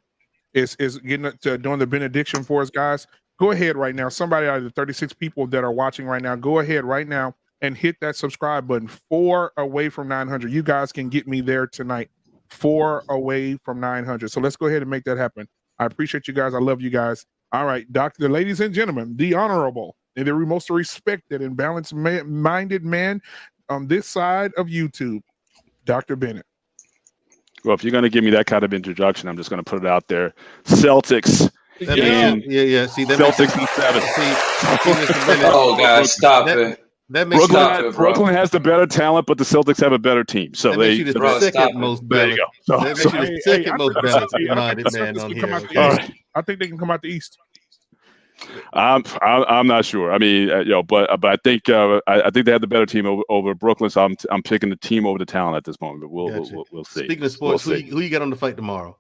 is getting to doing the benediction for us, guys, go ahead right now. Somebody out of the 36 people that are watching right now, go ahead right now and hit that subscribe button. 4 away from 900. You guys can get me there tonight. 4 away from 900. So let's go ahead and make that happen. I appreciate you guys. I love you guys. All right, ladies and gentlemen, the honorable and the most respected and balanced minded man on this side of YouTube, Dr. Bennett. Well, if you're going to give me that kind of introduction, I'm just going to put it out there. Celtics. See, that Celtics in 7. Oh, God, stop it. That makes Brooklyn has the better talent, but the Celtics have a better team. So that makes you the second most balanced. That makes you the second most balanced minded man on here. I think they can come out the East. I'm not sure. I mean, but I think I think they have the better team over Brooklyn. So I'm picking the team over the talent at this moment. But we'll see. Speaking of sports, who you got on the fight tomorrow?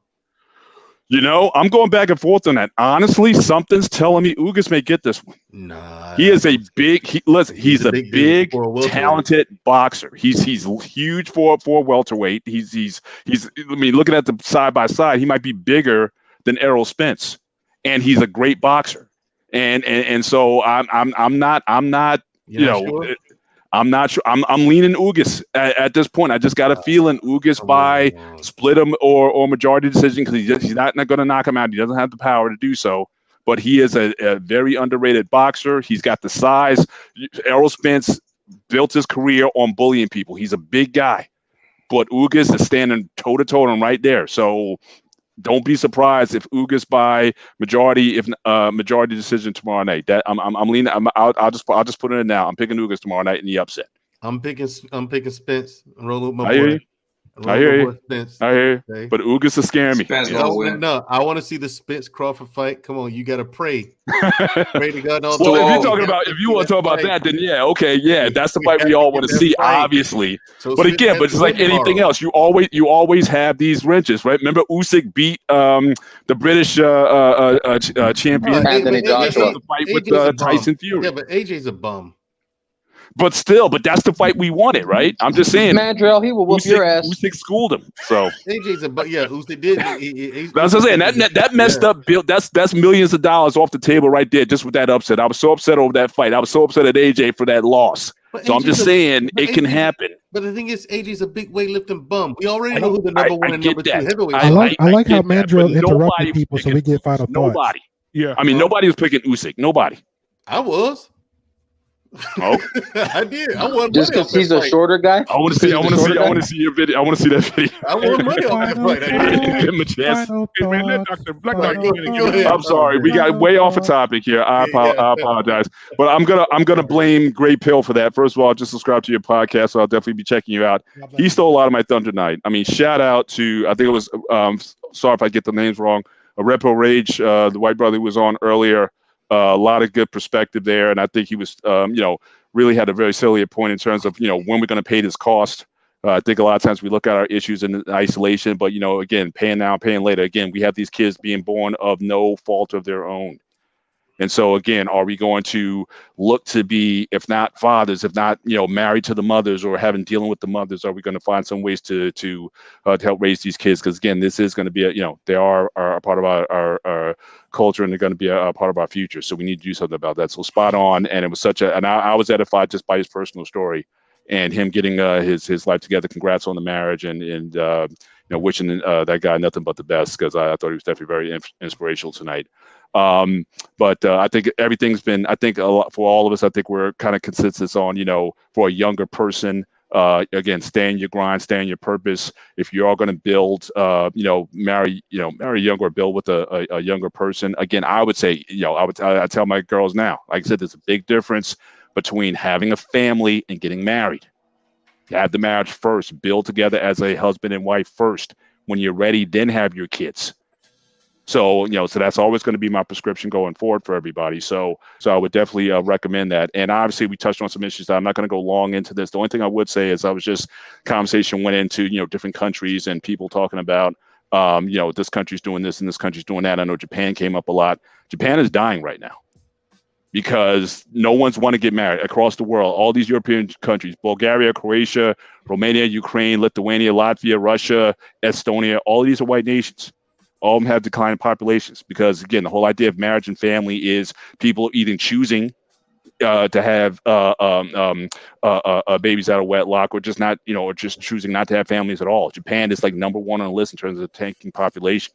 You know, I'm going back and forth on that. Honestly, something's telling me Ugas may get this one. Nah, he is a big. He's a big, for a welterweight. talented boxer. He's huge for a welterweight. He's. I mean, looking at the side by side, he might be bigger than Errol Spence, and he's a great boxer. And so I'm not. You know. Sure? I'm not sure. I'm leaning Ugas at this point. I just got a feeling Ugas by split him or majority decision because he's not going to knock him out. He doesn't have the power to do so. But he is a very underrated boxer. He's got the size. Errol Spence built his career on bullying people. He's a big guy, but Ugas is standing toe to toe with him right there. So don't be surprised if Ugas by majority decision tomorrow night. That I'm leaning. I'll just put it in now. I'm picking Ugas tomorrow night in the upset. I'm picking Spence. I'm rolling with my I boy. hear you. I hear you. Spence. I hear you. Okay. But Ugas is scaring me. No, I want to see the Spence Crawford fight. Come on, you got to pray. Pray to God. Well, if you want to talk about that, then yeah, okay, yeah, that's the fight we all want to see, obviously. But again, but it's like anything else. You always have these wrenches, right? Remember, Usyk beat the British champion Anthony Joshua. the fight with Tyson Fury. Yeah, but AJ's a bum. But that's the fight we wanted, right? I'm just saying. Mandrell, he will whoop your ass. Usyk schooled him. So AJ's Usyk did. That's what I'm saying. That messed up Bill. That's millions of dollars off the table right there, just with that upset. I was so upset over that fight. I was so upset at AJ for that loss. So I'm just saying it can happen. But the thing is, AJ's a big weightlifting bum. We already know who the number one and number two heavyweight is. I like how Mandrell interrupted people so we get final thoughts. Nobody. Yeah. I mean, nobody was picking Usyk. Nobody. I was. Oh, I did. I won just because he's a shorter guy. I want to see. I want to see your video. I want to see that video. I won money on that fight. Give him a chance. Hey, man, let Dr. Black Doctor. I'm sorry, we got way off a topic here. I apologize, but I'm gonna blame Gray Pill for that. First of all, just subscribe to your podcast, so I'll definitely be checking you out. He stole a lot of my thunder tonight. I mean, shout out to I think it was sorry if I get the names wrong. Repo Rage, the white brother who was on earlier. A lot of good perspective there, and I think he was, really had a very salient point in terms of, when we're going to pay this cost. I think a lot of times we look at our issues in isolation, but again, paying now, paying later. Again, we have these kids being born of no fault of their own, and so again, are we going to look to be, if not fathers, if not married to the mothers or dealing with the mothers? Are we going to find some ways to help raise these kids? Because again, this is going to be they are a part of our culture, and they're going to be a part of our future. So we need to do something about that. So spot on. And it was and I was edified just by his personal story and him getting his life together. Congrats on the marriage and wishing that guy nothing but the best, because I thought he was definitely very inspirational tonight. But I think everything's been, I think a lot for all of us, I think we're kind of consensus on, for a younger person, again, stay in your grind, stay in your purpose. If you are going to build, marry younger, build with a younger person. Again, I would say, I tell my girls now, like I said, there's a big difference between having a family and getting married. You have the marriage first, build together as a husband and wife first. When you're ready, then have your kids. So, so that's always going to be my prescription going forward for everybody. So I would definitely recommend that. And obviously we touched on some issues that I'm not going to go long into this. The only thing I would say is conversation went into, different countries and people talking about, this country's doing this and this country's doing that. I know Japan came up a lot. Japan is dying right now because no one's want to get married across the world. All these European countries, Bulgaria, Croatia, Romania, Ukraine, Lithuania, Latvia, Russia, Estonia, all of these are white nations. All of them have declining populations because, again, the whole idea of marriage and family is people either choosing to have babies out of wedlock or just not, or just choosing not to have families at all. Japan is like number one on the list in terms of tanking population.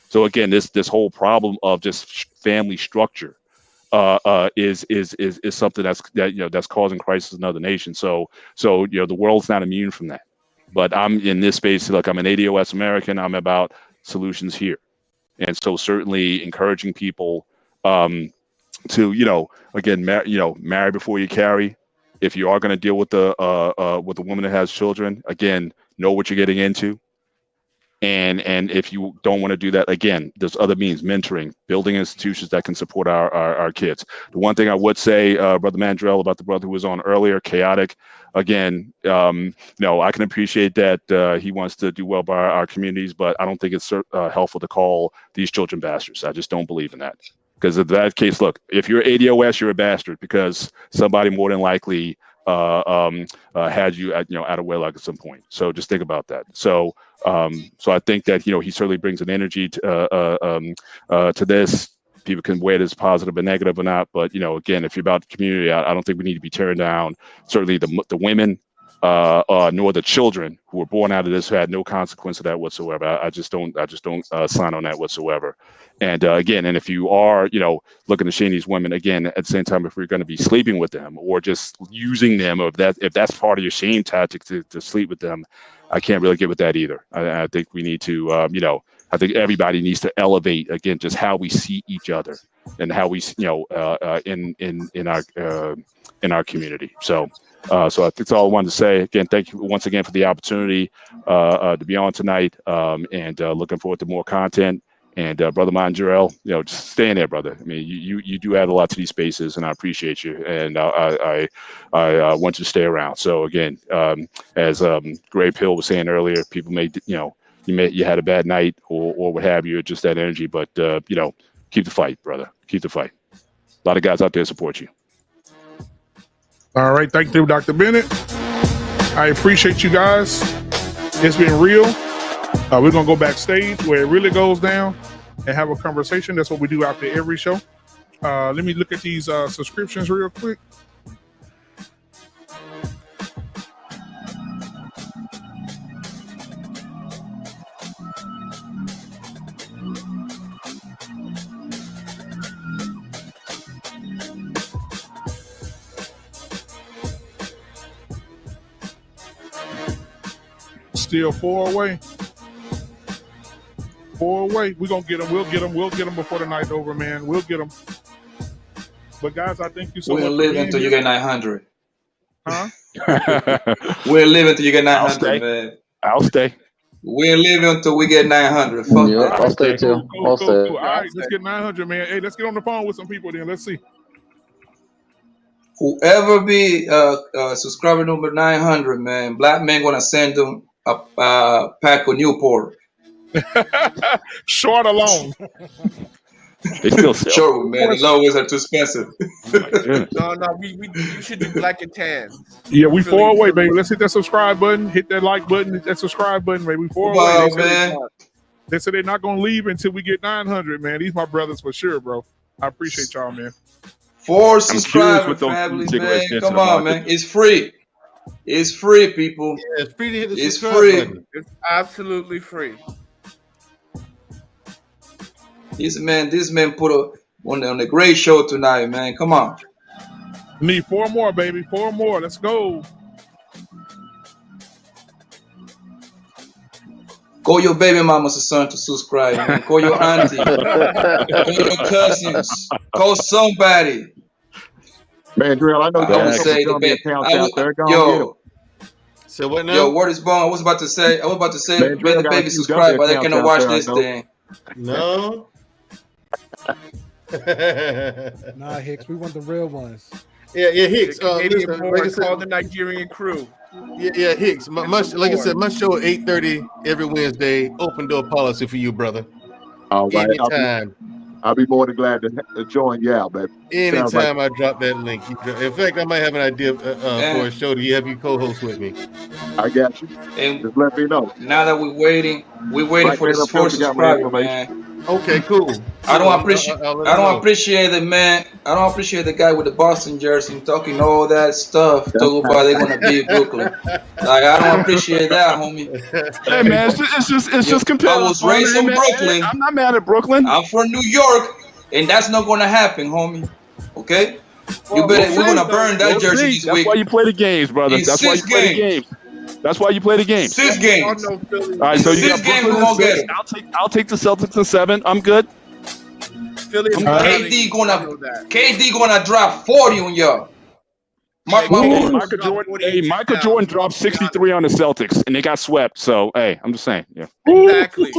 So again, this whole problem of just family structure is something that's causing crisis in other nations. So the world's not immune from that. But I'm in this space. Look, I'm an ADOS American. I'm about solutions here, and so certainly encouraging people to again marry before you carry. If you are going to deal with a woman that has children, again, know what you're getting into. And if you don't want to do that, again, there's other means, mentoring, building institutions that can support our kids. The one thing I would say, Brother Mandrell, about the brother who was on earlier, chaotic, again, no, I can appreciate that he wants to do well by our communities, but I don't think it's helpful to call these children bastards. I just don't believe in that. Because in that case, look, if you're ADOS, you're a bastard because somebody more than likely had you out of wedlock at some point. So just think about that. So I think that he certainly brings an energy to this. People can weigh it as positive and negative or not, but again, if you're about the community, I don't think we need to be tearing down certainly the women nor the children who were born out of this who had no consequence of that whatsoever. I just don't sign on that whatsoever. And again, and if you are looking to shame these women, again, at the same time, if we're going to be sleeping with them or just using them, or if that's part of your shame tactic to sleep with them, I can't really get with that either. I think we need to I think everybody needs to elevate again just how we see each other and how we in our community. So I think that's all I wanted to say. Again, thank you once again for the opportunity to be on tonight, and looking forward to more content. And Brother Mandrell, just stay in there, brother. I mean, you do add a lot to these spaces, and I appreciate you. And I want you to stay around. So again, as Gray Pill was saying earlier, people may you had a bad night or what have you, just that energy. But keep the fight, brother. Keep the fight. A lot of guys out there support you. All right, thank you, Dr. Bennett. I appreciate you guys. It's been real. We're gonna go backstage where it really goes down and have a conversation. That's what we do after every show. Let me look at these subscriptions real quick. Still 4 away. 4 away. We're going to get them. We'll get them before the night's over, man. We'll get them. But, guys, I thank you so much. We'll live until you get 900. Huh? We'll live until you get 900, man. I'll stay. We'll live until we get 900. Fuck that. I'll stay too. I'll stay. All right, let's get 900, man. Hey, let's get on the phone with some people then. Let's see. Whoever be subscriber number 900, man, Black Man gonna send them a pack of Newport. Short or long? They still sell. Sure, man. The lowers are too expensive. No, you should do black and tan. Yeah, we 4 away, baby. Let's hit that subscribe button, hit that like button, hit that subscribe button, baby. We 4 Wow, away. man. They said they're not gonna leave until we get 900, man. These my brothers for sure, bro. I appreciate y'all, man. 4 subscriber families, man. Come on, man. It's free. It's free, people. Yeah, it's free to hit the It's subscribe free. button. It's absolutely free. This man put on a great show tonight, man. Come on. Need 4 more, baby. 4 more. Let's go. Call your baby mama's son to subscribe, man. Call your auntie. Call your cousins. Call somebody. Mandrell, I know I would say the So what now? Yo, word is born. I was about to say, Man, let the gotta baby keep subscribe, but they jumping cannot watch down, this though. thing. No. Nah, Hicks, we want the real ones. Yeah, Hicks. The Canadian Listen, board like I said, called the Nigerian crew. yeah, Hicks. Like I said, my show at 8:30 every Wednesday. Open door policy for you, brother. All right. Anytime. I'll be more than glad to join you out, baby. Sounds Anytime like- I drop that link. In fact, I might have an idea for a show to have you co-host with me. I got you. And just let me know. Now that we're waiting Black for the Man sports Unfiltered got my subscriber, information. man. Okay, cool. I don't appreciate the man. I don't appreciate the guy with the Boston jersey talking all that stuff. Talking about they're gonna be Brooklyn. Like I don't appreciate that, homie. Hey man, it's just competitive. I was raised in Brooklyn. I'm not mad at Brooklyn. I'm from New York, and that's not gonna happen, homie. Okay? We're gonna burn that jersey this That's week. why you play the games, brother. In That's why you 6 play the games. games. That's why you play the games. 6 games. All right, so you got Game Brooklyn we in gonna get 6. him. I'll take the Celtics in 7. I'm good. Philly is KD gonna drop 40 on y'all. Michael Jordan dropped 63 on the Celtics, and they got swept. So, hey, I'm just saying. Yeah. Exactly.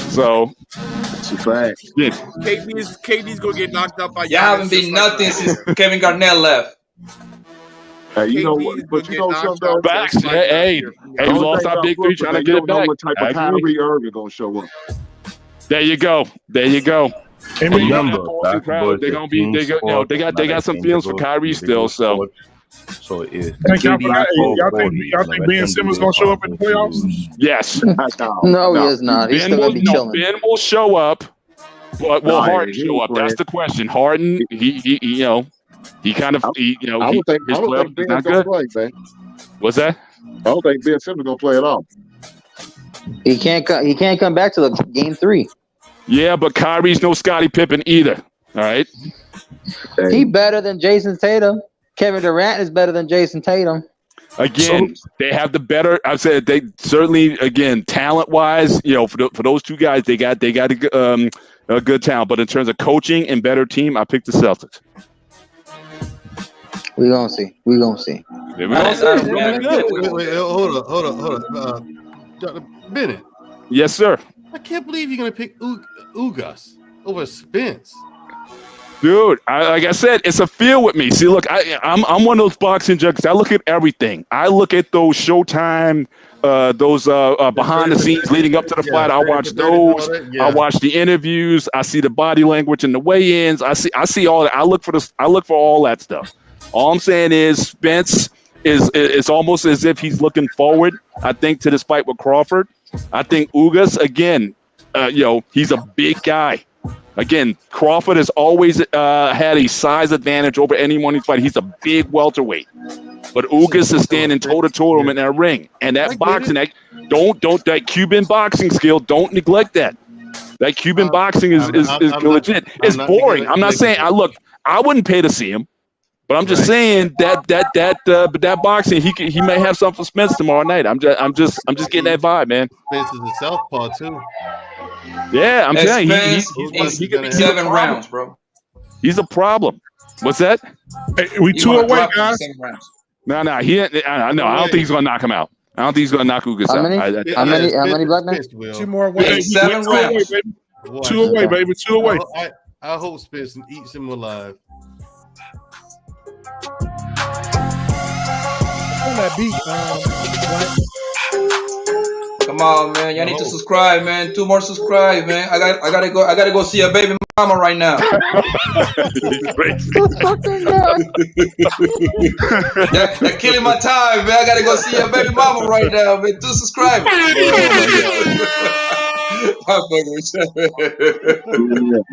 So, it's a fact. Yeah. KD's gonna get knocked up by. You haven't been nothing since Kevin Garnett left. Hey, you know what? But you know something. Facts. Hey, we lost our big three trying to get it back. What type of Kyrie Irving gonna show up? There you go. There you go. Remember, they're gonna be. They got some feelings for Kyrie still. So. So it Think y'all think Ben Simmons gonna show up in the playoffs? Yes. No, he is not. He's still gonna be chilling. Ben will show up, but will Harden show up? That's the question. Harden, he kind of, I don't think Ben's gonna play, man. What's that? I don't think Ben Simmons gonna play at all. He can't come back to the game 3. Yeah, but Kyrie's no Scottie Pippen either. All right. He better than Jason Tatum. Kevin Durant is better than Jason Tatum. Again, they have the better. I said they certainly. Again, talent-wise, for those two guys, they got a good talent. But in terms of coaching and better team, I picked the Celtics. We gonna see. Wait, hold on. Dr. Bennett. Yes, sir. I can't believe you're gonna pick Ugas over Spence. Dude, like I said, it's a feel with me. See, look, I'm one of those boxing junkies. I look at everything. I look at those Showtime, those behind the scenes leading up to the fight. I watch those. I watch the interviews. I see the body language and the weigh-ins. I see all that. I look for all that stuff. All I'm saying is Spence is almost as if he's looking forward, I think, to this fight with Crawford. I think Ugas, again, he's a big guy. Again, Crawford has always had a size advantage over anyone he's fighting. He's a big welterweight, but Ugas is standing toe-to-toe with him in that ring. And that boxing, that Cuban boxing skill, don't neglect that. That Cuban boxing is legit. It's boring. I'm not saying I wouldn't pay to see him, but I'm just saying that boxing, he may have something for Spence tomorrow night. I'm just getting that vibe, man. Spence is a southpaw too. Yeah, I'm telling you, he could be 7 rounds, bro. He's a problem. What's that? Hey, we 2 away, guys. No, I don't think he's gonna knock him out. I don't think he's gonna knock Ugas out. How many Black men? 2 more away. 7 rounds. 2 away, baby. 2 away. I hope Spence eats him alive. On that beat, Come on, man. Y'all need to subscribe, man. 2 more subscribe, man. I gotta go see a baby mama right now. They're killing my time, man. I gotta go see a baby mama right now, man. 2 subscribers.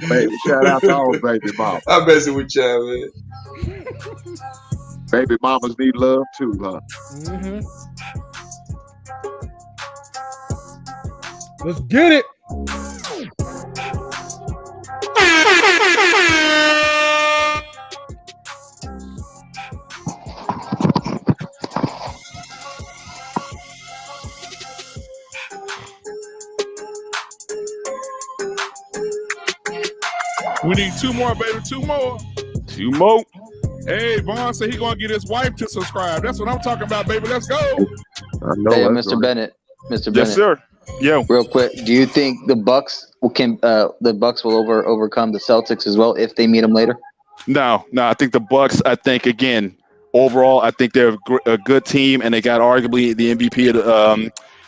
Baby, shout out to all baby mamas. I'm messing with y'all, man. Baby mamas need love too, huh? Mm-hmm. Let's get it. We need 2 more, baby. 2 more. 2 more. Hey, Vaughn said he gonna get his wife to subscribe. That's what I'm talking about, baby. Let's go. I know. Hey, Mr. Bennett. Yes, sir. Yo. Real quick, do you think the Bucks will overcome the Celtics as well if they meet them later? No. I think the Bucks. I think again, overall, I think they're a good team, and they got arguably the MVP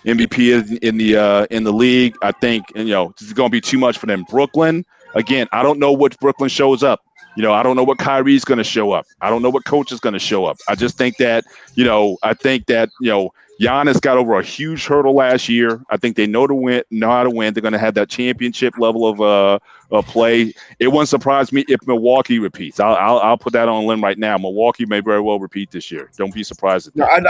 in the league. I think, this is going to be too much for them. Brooklyn, again, I don't know what Brooklyn shows up. I don't know what Kyrie's going to show up. I don't know what coach is going to show up. I just think that, Giannis got over a huge hurdle last year. I think they know how to win. They're going to have that championship level of play. It wouldn't surprise me if Milwaukee repeats. I'll put that on a limb right now. Milwaukee may very well repeat this year. Don't be surprised at that. No,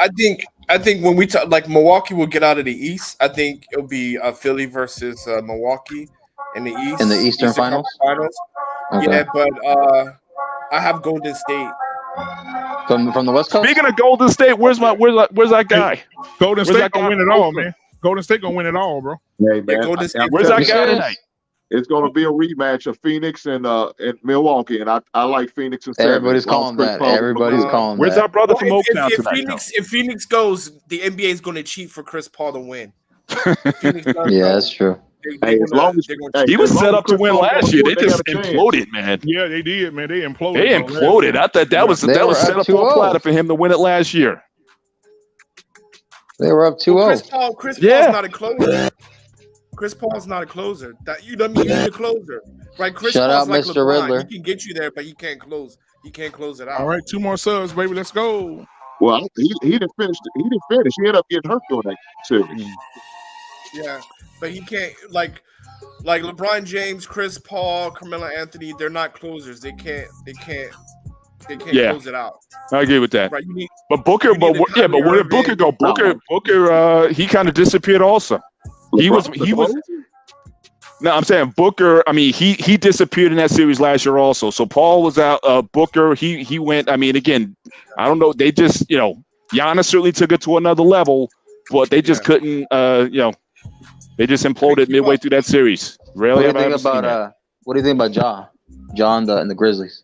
I think when we talk, like, Milwaukee will get out of the East. I think it'll be Philly versus Milwaukee in the East. In the Eastern Finals? Okay. Yeah, but I have Golden State. From the West Coast? Speaking of Golden State, where's that guy? Hey, Golden State gonna win it all, man. Golden State gonna win it all, bro. Hey, man. Golden State. Where's that guy tonight? It's going to be a rematch of Phoenix and Milwaukee, and I like Phoenix and 7. Everybody's calling that. Everybody's calling Where's that. our brother from Oaktown if tonight? Phoenix goes, the NBA is going to cheat for Chris Paul to win. Yeah, that's true. Hey, as long as He was set up to win last year. They just got a chance. imploded, man. Yeah, they did, man. They imploded. They imploded. I thought that was set up on a platter for him to win it last year. They were up 2-0. Chris Paul's not a closer. Chris Paul's not a closer. You know what I mean? He's a closer, right? Chris Shut Paul's up, like Mr. LeBron. Riddler. He can get you there, but he can't close. He can't close it out. All right, 2 more subs, baby. Let's go. Well, he didn't finish. He didn't finish. He ended up getting hurt during that series. Yeah, but he can't like LeBron James, Chris Paul, Carmelo Anthony. They're not closers. They can't close it out. I agree with that. Right, but Booker, but where did Booker go? Booker, he kind of disappeared also. He was. No, I'm saying Booker. I mean, he disappeared in that series last year also. So Paul was out. Booker, he went. I mean, again, I don't know. They just, Giannis certainly took it to another level, but they just couldn't. They just imploded midway through that series. Really, What do you think about Ja and the Grizzlies?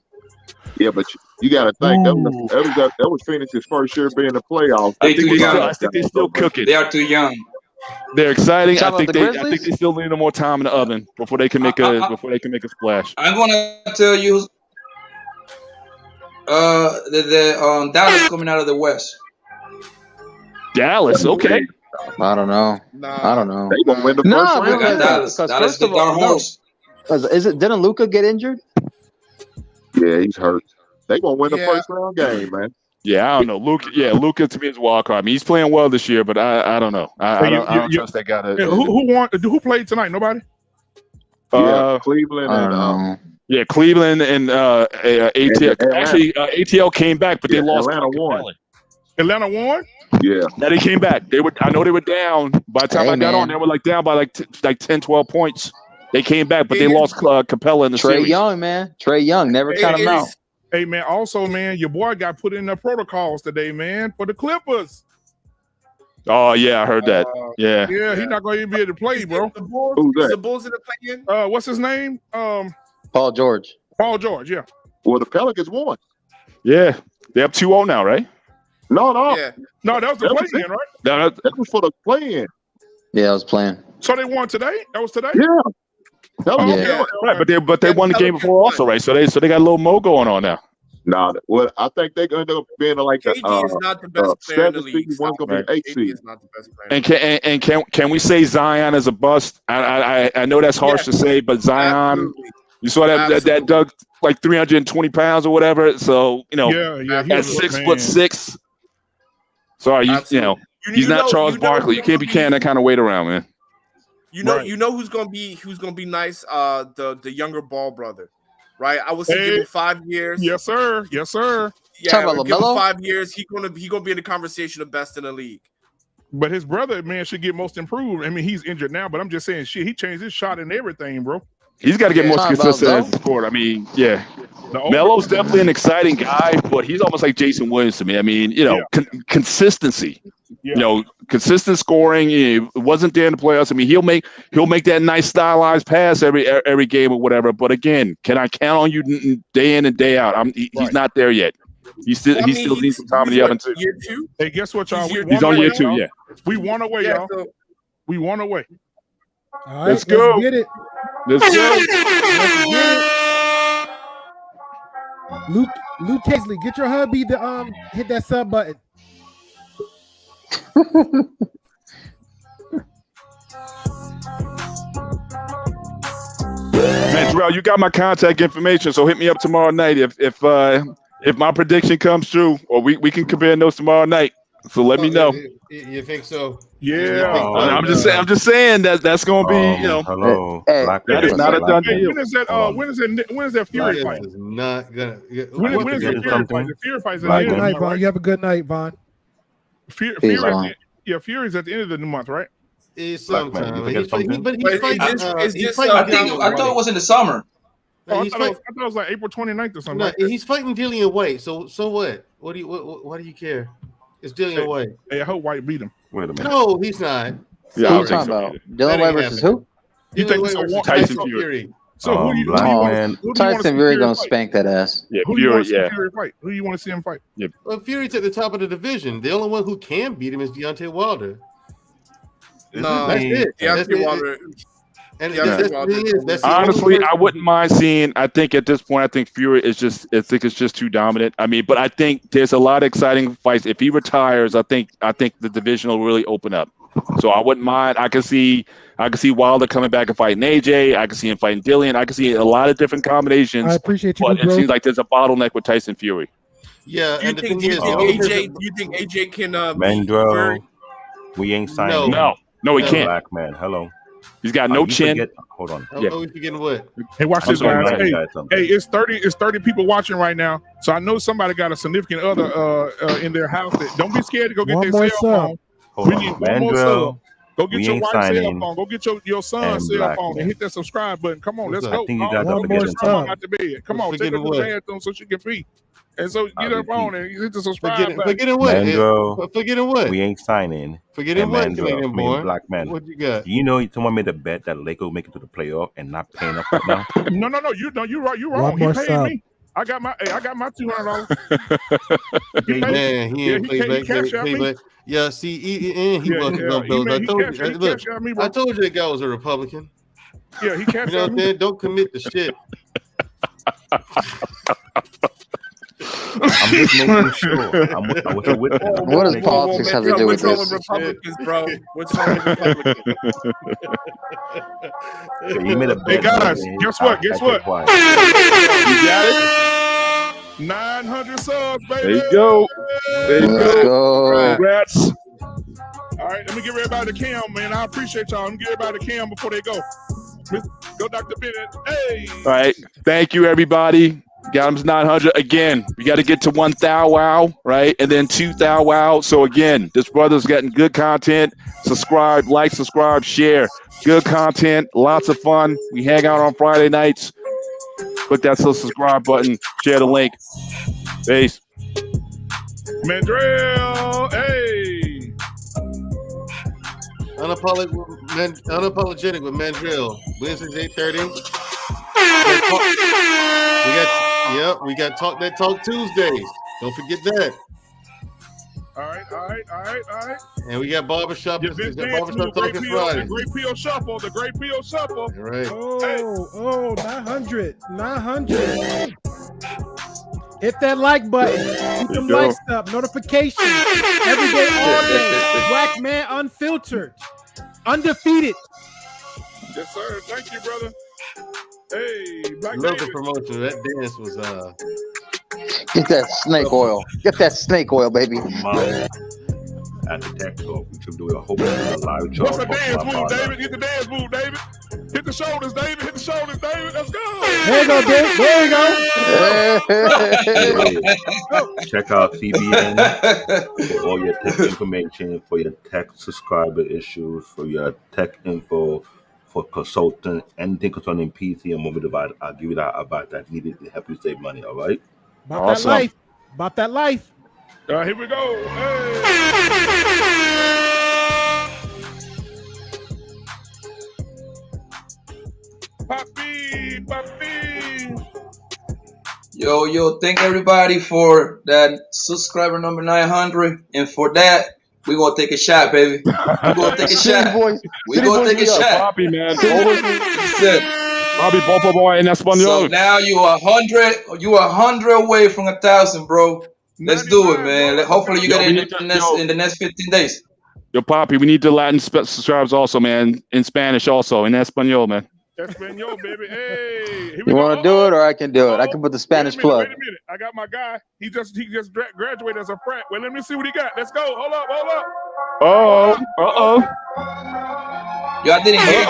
Yeah, but you got to think that was Phoenix's first year being in the playoffs. They I think they still cooking. They are too young. They're exciting. I think the they still need more time in the oven before they can make a splash. I'm gonna tell you, the Dallas coming out of the West. Dallas, okay. I don't know. I don't know. They gonna win the first round. Dallas first the of all, dark horse. Didn't Luka get injured? Yeah, he's hurt. They gonna win the first round game, man. Yeah, I don't know. Luka to me is a wild card. I mean, he's playing well this year, but I don't know. I don't trust that guy. Who played tonight? Nobody. Cleveland and yeah, Cleveland and ATL. Actually, ATL came back, but they lost. Atlanta won. Atlanta won. Yeah. Now they came back. I know they were down. By the time I got on, they were down by like 10, 12 points. They came back, but they lost Capella in the series. Trae Young, man. Trae Young. Never count him out. Hey, man. Also, man, your boy got put in the protocols today, man, for the Clippers. Oh, yeah, I heard that. Yeah, he's not going to even be able to play, bro. Who's that? The Bulls in the play-in? What's his name? Paul George. Paul George, yeah. Well, the Pelicans won. Yeah, they're up 2-0 now, right? No. Yeah. No, that was the play-in, right? No, that was for the play-in. Yeah, I was playing. So they won today? That was today? Yeah. That was Yeah. Right, but they won the game before also, right? So they got a little mo going on now. Nah, well, I think they're going to end up being like KD is not the best player in the league. One's going to be 8 KD seed. is not the best player. And can we say Zion is a bust? I know that's harsh to say, but Zion, Absolutely. you saw that dug like 320 pounds or whatever. So at 6'6". Sorry, he's not Charles Barkley. You can't be carrying that kind of weight around, man. You know who's gonna be nice? The younger Ball brother, right? I was thinking 5 years. Yes, sir. Yeah, Talking about give him LaMelo? 5 years. He gonna be in the conversation of best in the league. But his brother, man, should get most improved. I mean, he's injured now, but I'm just saying, he changed his shot and everything, bro. He's got to get more consistent as the court. I mean, yeah. Melo's definitely an exciting guy, but he's almost like Jason Williams to me. I mean, consistency. Yeah. Consistent scoring. It wasn't there in the playoffs. I mean, he'll make that nice stylized pass every game or whatever. But again, can I count on you day in and day out? He's not there yet. He still needs some time in the oven too. Year 2? Hey, guess what, y'all? He's on year 2. Yeah. We won away, y'all. We won away. All right, let's go. Get it. Let's go. Luke Kesley, get your hubby to hit that sub button. Man, Terrell, you got my contact information, so hit me up tomorrow night if my prediction comes true, or we can compare notes tomorrow night. So let me know. You think so? Yeah. I'm just saying that's going to be Hello. that is not a done deal. When is that Fury fight? Is not gonna. When is the Fury fight? The Fury fight is at the Good end night, of the month, Vaughn. right? You have a good night, Vaughn. Fury's at the end of the month, right? It's sometime. I thought it was in the summer. I thought it was like April 29th or something. No, like that. he's fighting Dillian White. So what? Why do you care? It's Dillian White. Hey, I hope White beat him. Wait a minute. No, he's not. Who are you talking about? Dylan White versus who? You think it's a one? Tyson Fury. So who do you want to Tyson see Fury Fury gonna fight? spank that ass. Yeah, Who do you want Fury. to see Fury fight? Who do you want to see him fight? Yeah. Well, Fury's at the top of the division. The only one who can beat him is Deontay Wilder. No, that's it. Deontay Wilder. And honestly, I wouldn't mind seeing. I think at this point, I think Fury is just. I think it's just too dominant. I mean, but I think there's a lot of exciting fights. If he retires, I think the division will really open up. So I wouldn't mind. I can see Wilder coming back and fighting AJ. I can see him fighting Dillian. I can see a lot of different combinations. I appreciate you, but it bro. seems like there's a bottleneck with Tyson Fury. Yeah, Do you and the think thing is, AJ can? Mandrell, we ain't signing. No, he can't. Black man, hello. He's got no chin. Hold on. Yeah. Oh, we forgetting what? Hey, watch this, guys. Hey, it's 30 people watching right now. So I know somebody got a significant other in their house. Don't be scared to go get One their more cell sub. phone. Hold We on. need one more Mandrell, sub. Go get we your ain't wife's cell signing phone. Go get your son's and cell Black phone man. and hit that subscribe button. Come on, let's I go. think you guys are One more forgetting sub. something. Out the bed. Come on, take her to the Forgetting what? bathroom so she can pee. And so get her phone and hit the subscribe button. Forgetting what? Mandrell, Forgetting what? we ain't signing. Forgetting and what, Mandrell, Canadian I mean, boy? Black man. What you got? You know, someone made a bet that Lakers will make it to the playoff and not paying up right now. No, you're right. You're wrong. One more He paid sub. me. I got my $200. Man, he ain't he played cashed out me. back. Yeah, see, he wasn't yeah. gonna build. He I told cashed- you. he Look, cashed out me, bro. I told you that guy was a Republican. Yeah, he cashed You know out what I'm me. saying? Don't commit the shit. I'm just making sure. I was a witness. What does politics have to do with What's wrong with this? Republicans, bro? What's wrong with Republicans? He made a bet. Hey guys, guess what? I Guess what? kept quiet. You got it. 900 subs, baby. There you go. There you Let's go. go. Congrats. All right, let me give everybody the cam, man. I appreciate y'all. Let me give everybody the cam before they go. Go, Dr. Bennett. Hey. All right. Thank you, everybody. Got him to 900. Again, we got to get to 1 thou wow, right? And then 2 thou wow. So again, this brother's getting good content. Subscribe, like, subscribe, share. Good content, lots of fun. We hang out on Friday nights. Click that subscribe button, share the link. Peace. Mandrell. Hey. Unapologetic with Mandrell. Wednesdays 8:30. We got Talk That Talk Tuesdays. Don't forget that. All right. And we got Barbershop. Your We big got dance Barbershop move, Talk the Friday. Great Peel Shuffle. The Great Peel Shuffle. All right. Oh, 900. Hit that like button. Keep them likes up. Notifications. Every day, all day. Black Man Unfiltered. Undefeated. Yes, sir. Thank you, brother. Hey, Black Love the David. promotion. That dance was Get that snake oil. Get that snake oil, baby. At the tech talk, we should do a whole bunch of live show. What's the dance move, David? Hit the dance move, David. Hit the shoulders, David. Hit the shoulders, David. Let's go. There you go, David. There you go. Check out CBN for all your tech information, for your tech subscriber issues, for your tech info, for consultant, anything concerning PC and mobile device. I'll give you that advice that needed to help you save money. All right. About that life. Here we go. Hey. Poppy. Yo, thank everybody for that subscriber number 900. And for that, we're going to take a shot, baby. We're going to take a shot. We're going to take a shot. Bobby, man. Bobby, Bopo Boy, in Espanol. So now you are 100. You are 100 away from 1,000, bro. Let's do it, man. Hopefully you get it in the next 15 days. Yo, Poppy, we need the Latin subscribers also, man. In Spanish also, in Espanol, man. Espanol, baby. Hey. You want to do it, or I can do it? I can put the Spanish plug. Wait a minute. I got my guy. He just graduated as a frat. Well, let me see what he got. Let's go. Hold up. Yo, I didn't hear you.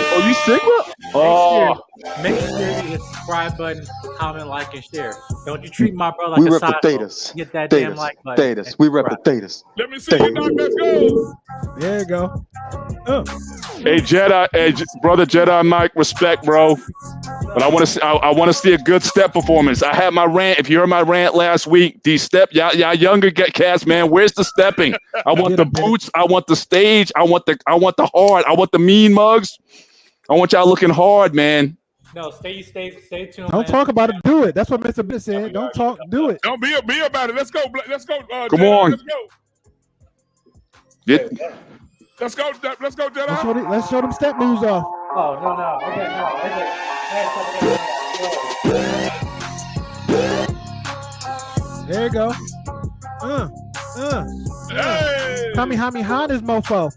Oh, you single? Oh. Make sure you hit the subscribe button, comment, like, and share. Don't you treat my brother We like a rep the side Thetas. Get that damn like button. Thetas. We rep the Thetas. Let me see you, Doc. Let's go. There you go. Hey Jedi, brother Jedi Mike, respect, bro. But I want to see a good step performance. I had my rant. If you heard my rant last week, these step, y'all younger cast, man. Where's the stepping? I want the boots. I want the stage. I want the hard. I want the mean mugs. I want y'all looking hard, man. No, stay tuned. Don't talk about it. Do it. That's what Mr. Bitt said. Don't talk. Do it. Don't be about it. Let's go. Let's go. Come Jedi, on. Let's go. Let's go. Let's go, Jedi. Let's show them step moves off. Oh no. There you go. Hey. Kamehameha this mofo.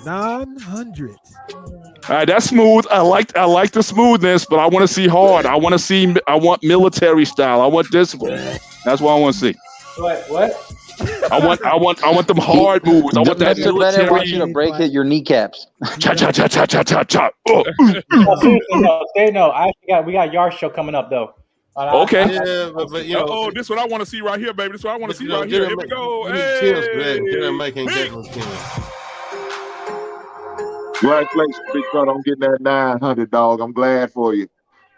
900. All right, that's smooth. I like the smoothness, but I want to see hard. I want military style. I want discipline. That's what I want to see. What? I want them hard moves. I want that Mr. military. I want you to break your kneecaps. Cha. No, we got yard show coming up though. Okay. Yeah, but you know, this is what I want to see right here, baby. This is what I want to see right here. Here we go. Hey. Mike ain't getting those kids. Congratulations, big brother, on getting that 900, dog. I'm glad for you.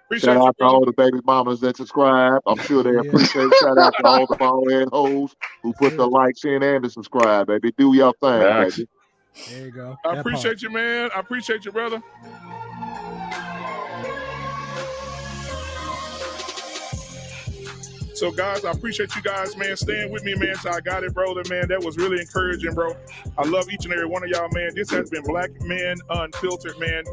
Appreciate Shout out you, to all the baby mamas that subscribe. I'm sure they appreciate it. Shout out to all the bald-head hoes who put the likes in and the subscribe, baby. Do your thing, baby. There you go. I appreciate you, man. I appreciate you, brother. So, guys, I appreciate you guys, man, staying with me, man, till I got it, brother, man. That was really encouraging, bro. I love each and every one of y'all, man. This has been Black Man Unfiltered, man.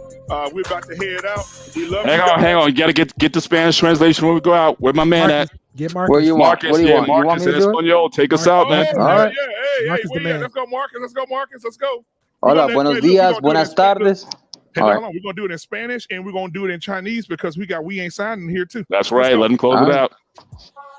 We're about to head out. We love you guys. Hang on. You got to get the Spanish translation when we go out. Where my man Marcus, at? Get Marcus. Where you want? What do you want? Marcus in Espanol. Take us out, man. All right. Hey, Marcus the man. Let's go, Marcus. Let's go. Hola, buenos días, buenas tardes. Hey, hold on. We're going to do it in Spanish and we're going to do it in Chinese because we ain't signing here, too. That's right. Let him close it out.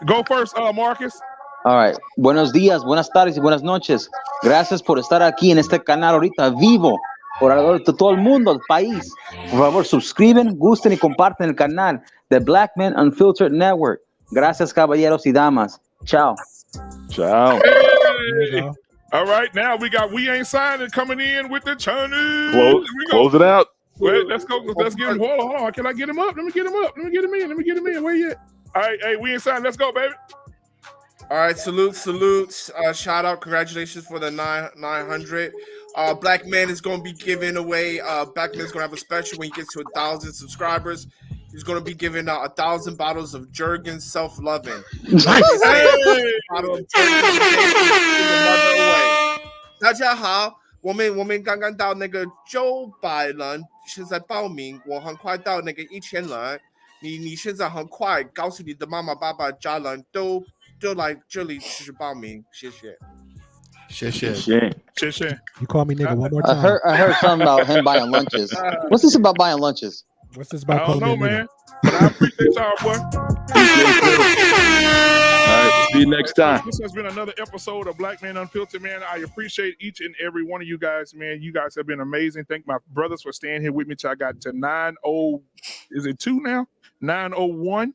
Go first, Marcus. All right. Buenos días, buenas tardes y buenas noches. Gracias por estar aquí en este canal ahorita vivo por alrededor de todo el mundo, el país. Por favor, suscriben, gusten y comparten el canal de Black Man Unfiltered Network. Gracias, caballeros y damas. Chao. Ciao. Hey. All right, now we ain't signing coming in with the Chinese. Close it out. Wait, let's go. Let's get him. Hold on. Can I get him up? Let me get him in. Where you at? All right, hey, we inside. Let's go, baby. All right, salute. Shout out, congratulations for the 900. Black Man is going to be giving away. Black Man is going to have a special when he gets to 1,000 subscribers. He's going to be giving out 1,000 bottles of Jergens Self-Loving. Nice. Hey. 大家好，我们刚刚到那个900人，现在报名，我很快到那个1000人。你现在很快告诉你的妈妈、爸爸、家人都来这里去报名，谢谢。You call me nigga one more time. I heard something about him buying lunches. What's this about buying lunches? What's this about? I don't know, man. But I appreciate y'all, boy. All right, see you next time. This has been another episode of Black Man Unfiltered, man. I appreciate each and every one of you guys, man. You guys have been amazing. Thank my brothers for staying here with me till I got to 902 now? 901,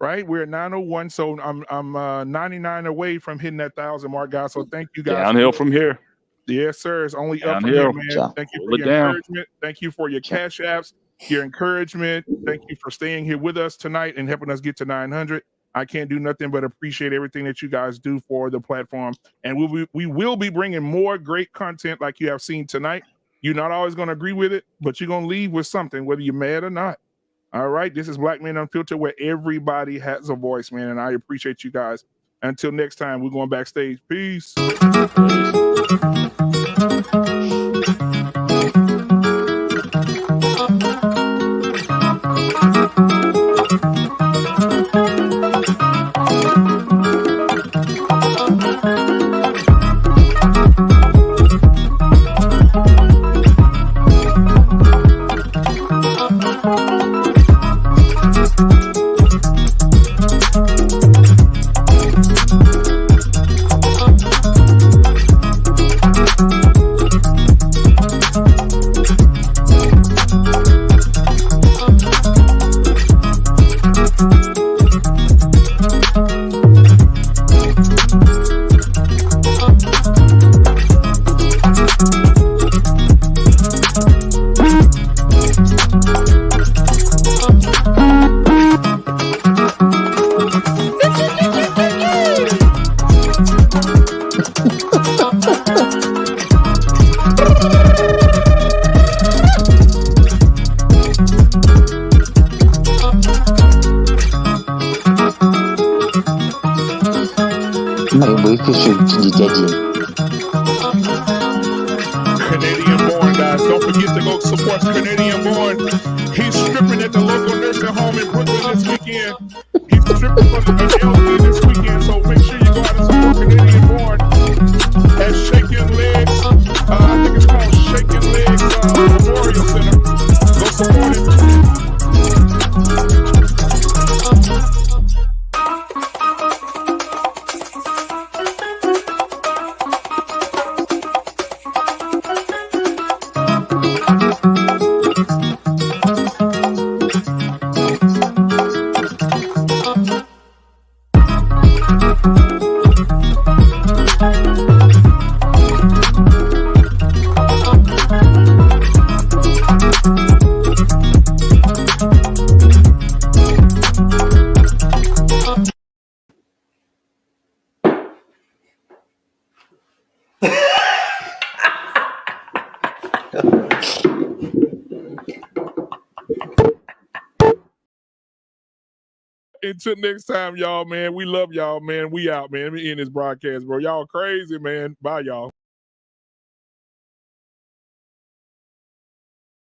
right? We're at 901, so I'm 99 away from hitting that 1,000 mark, guys. So thank you guys. Downhill from here. Yes, sir. It's only up from Downhill. here, man. Thank you for your encouragement. Thank you for your cash apps, your encouragement. Thank you for staying here with us tonight and helping us get to 900. I can't do nothing but appreciate everything that you guys do for the platform. And we will be bringing more great content like you have seen tonight. You're not always going to agree with it, but you're going to leave with something, whether you're mad or not. All right. This is Black Man Unfiltered, where everybody has a voice, man. And I appreciate you guys. Until next time, we're going backstage. Peace. should deadly. Canadian born, guys. Don't forget to go support Canadian born. He's stripping at the local nursing home in Brooklyn this weekend. He's stripping from the LP this weekend, so make sure you go out and support Canadian born at Shaking Legs. I think it's called Shaking Legs Memorial Center. Go support it. Until next time, y'all, man. We love y'all, man. We out, man. Let me end this broadcast, bro. Y'all crazy, man. Bye, y'all.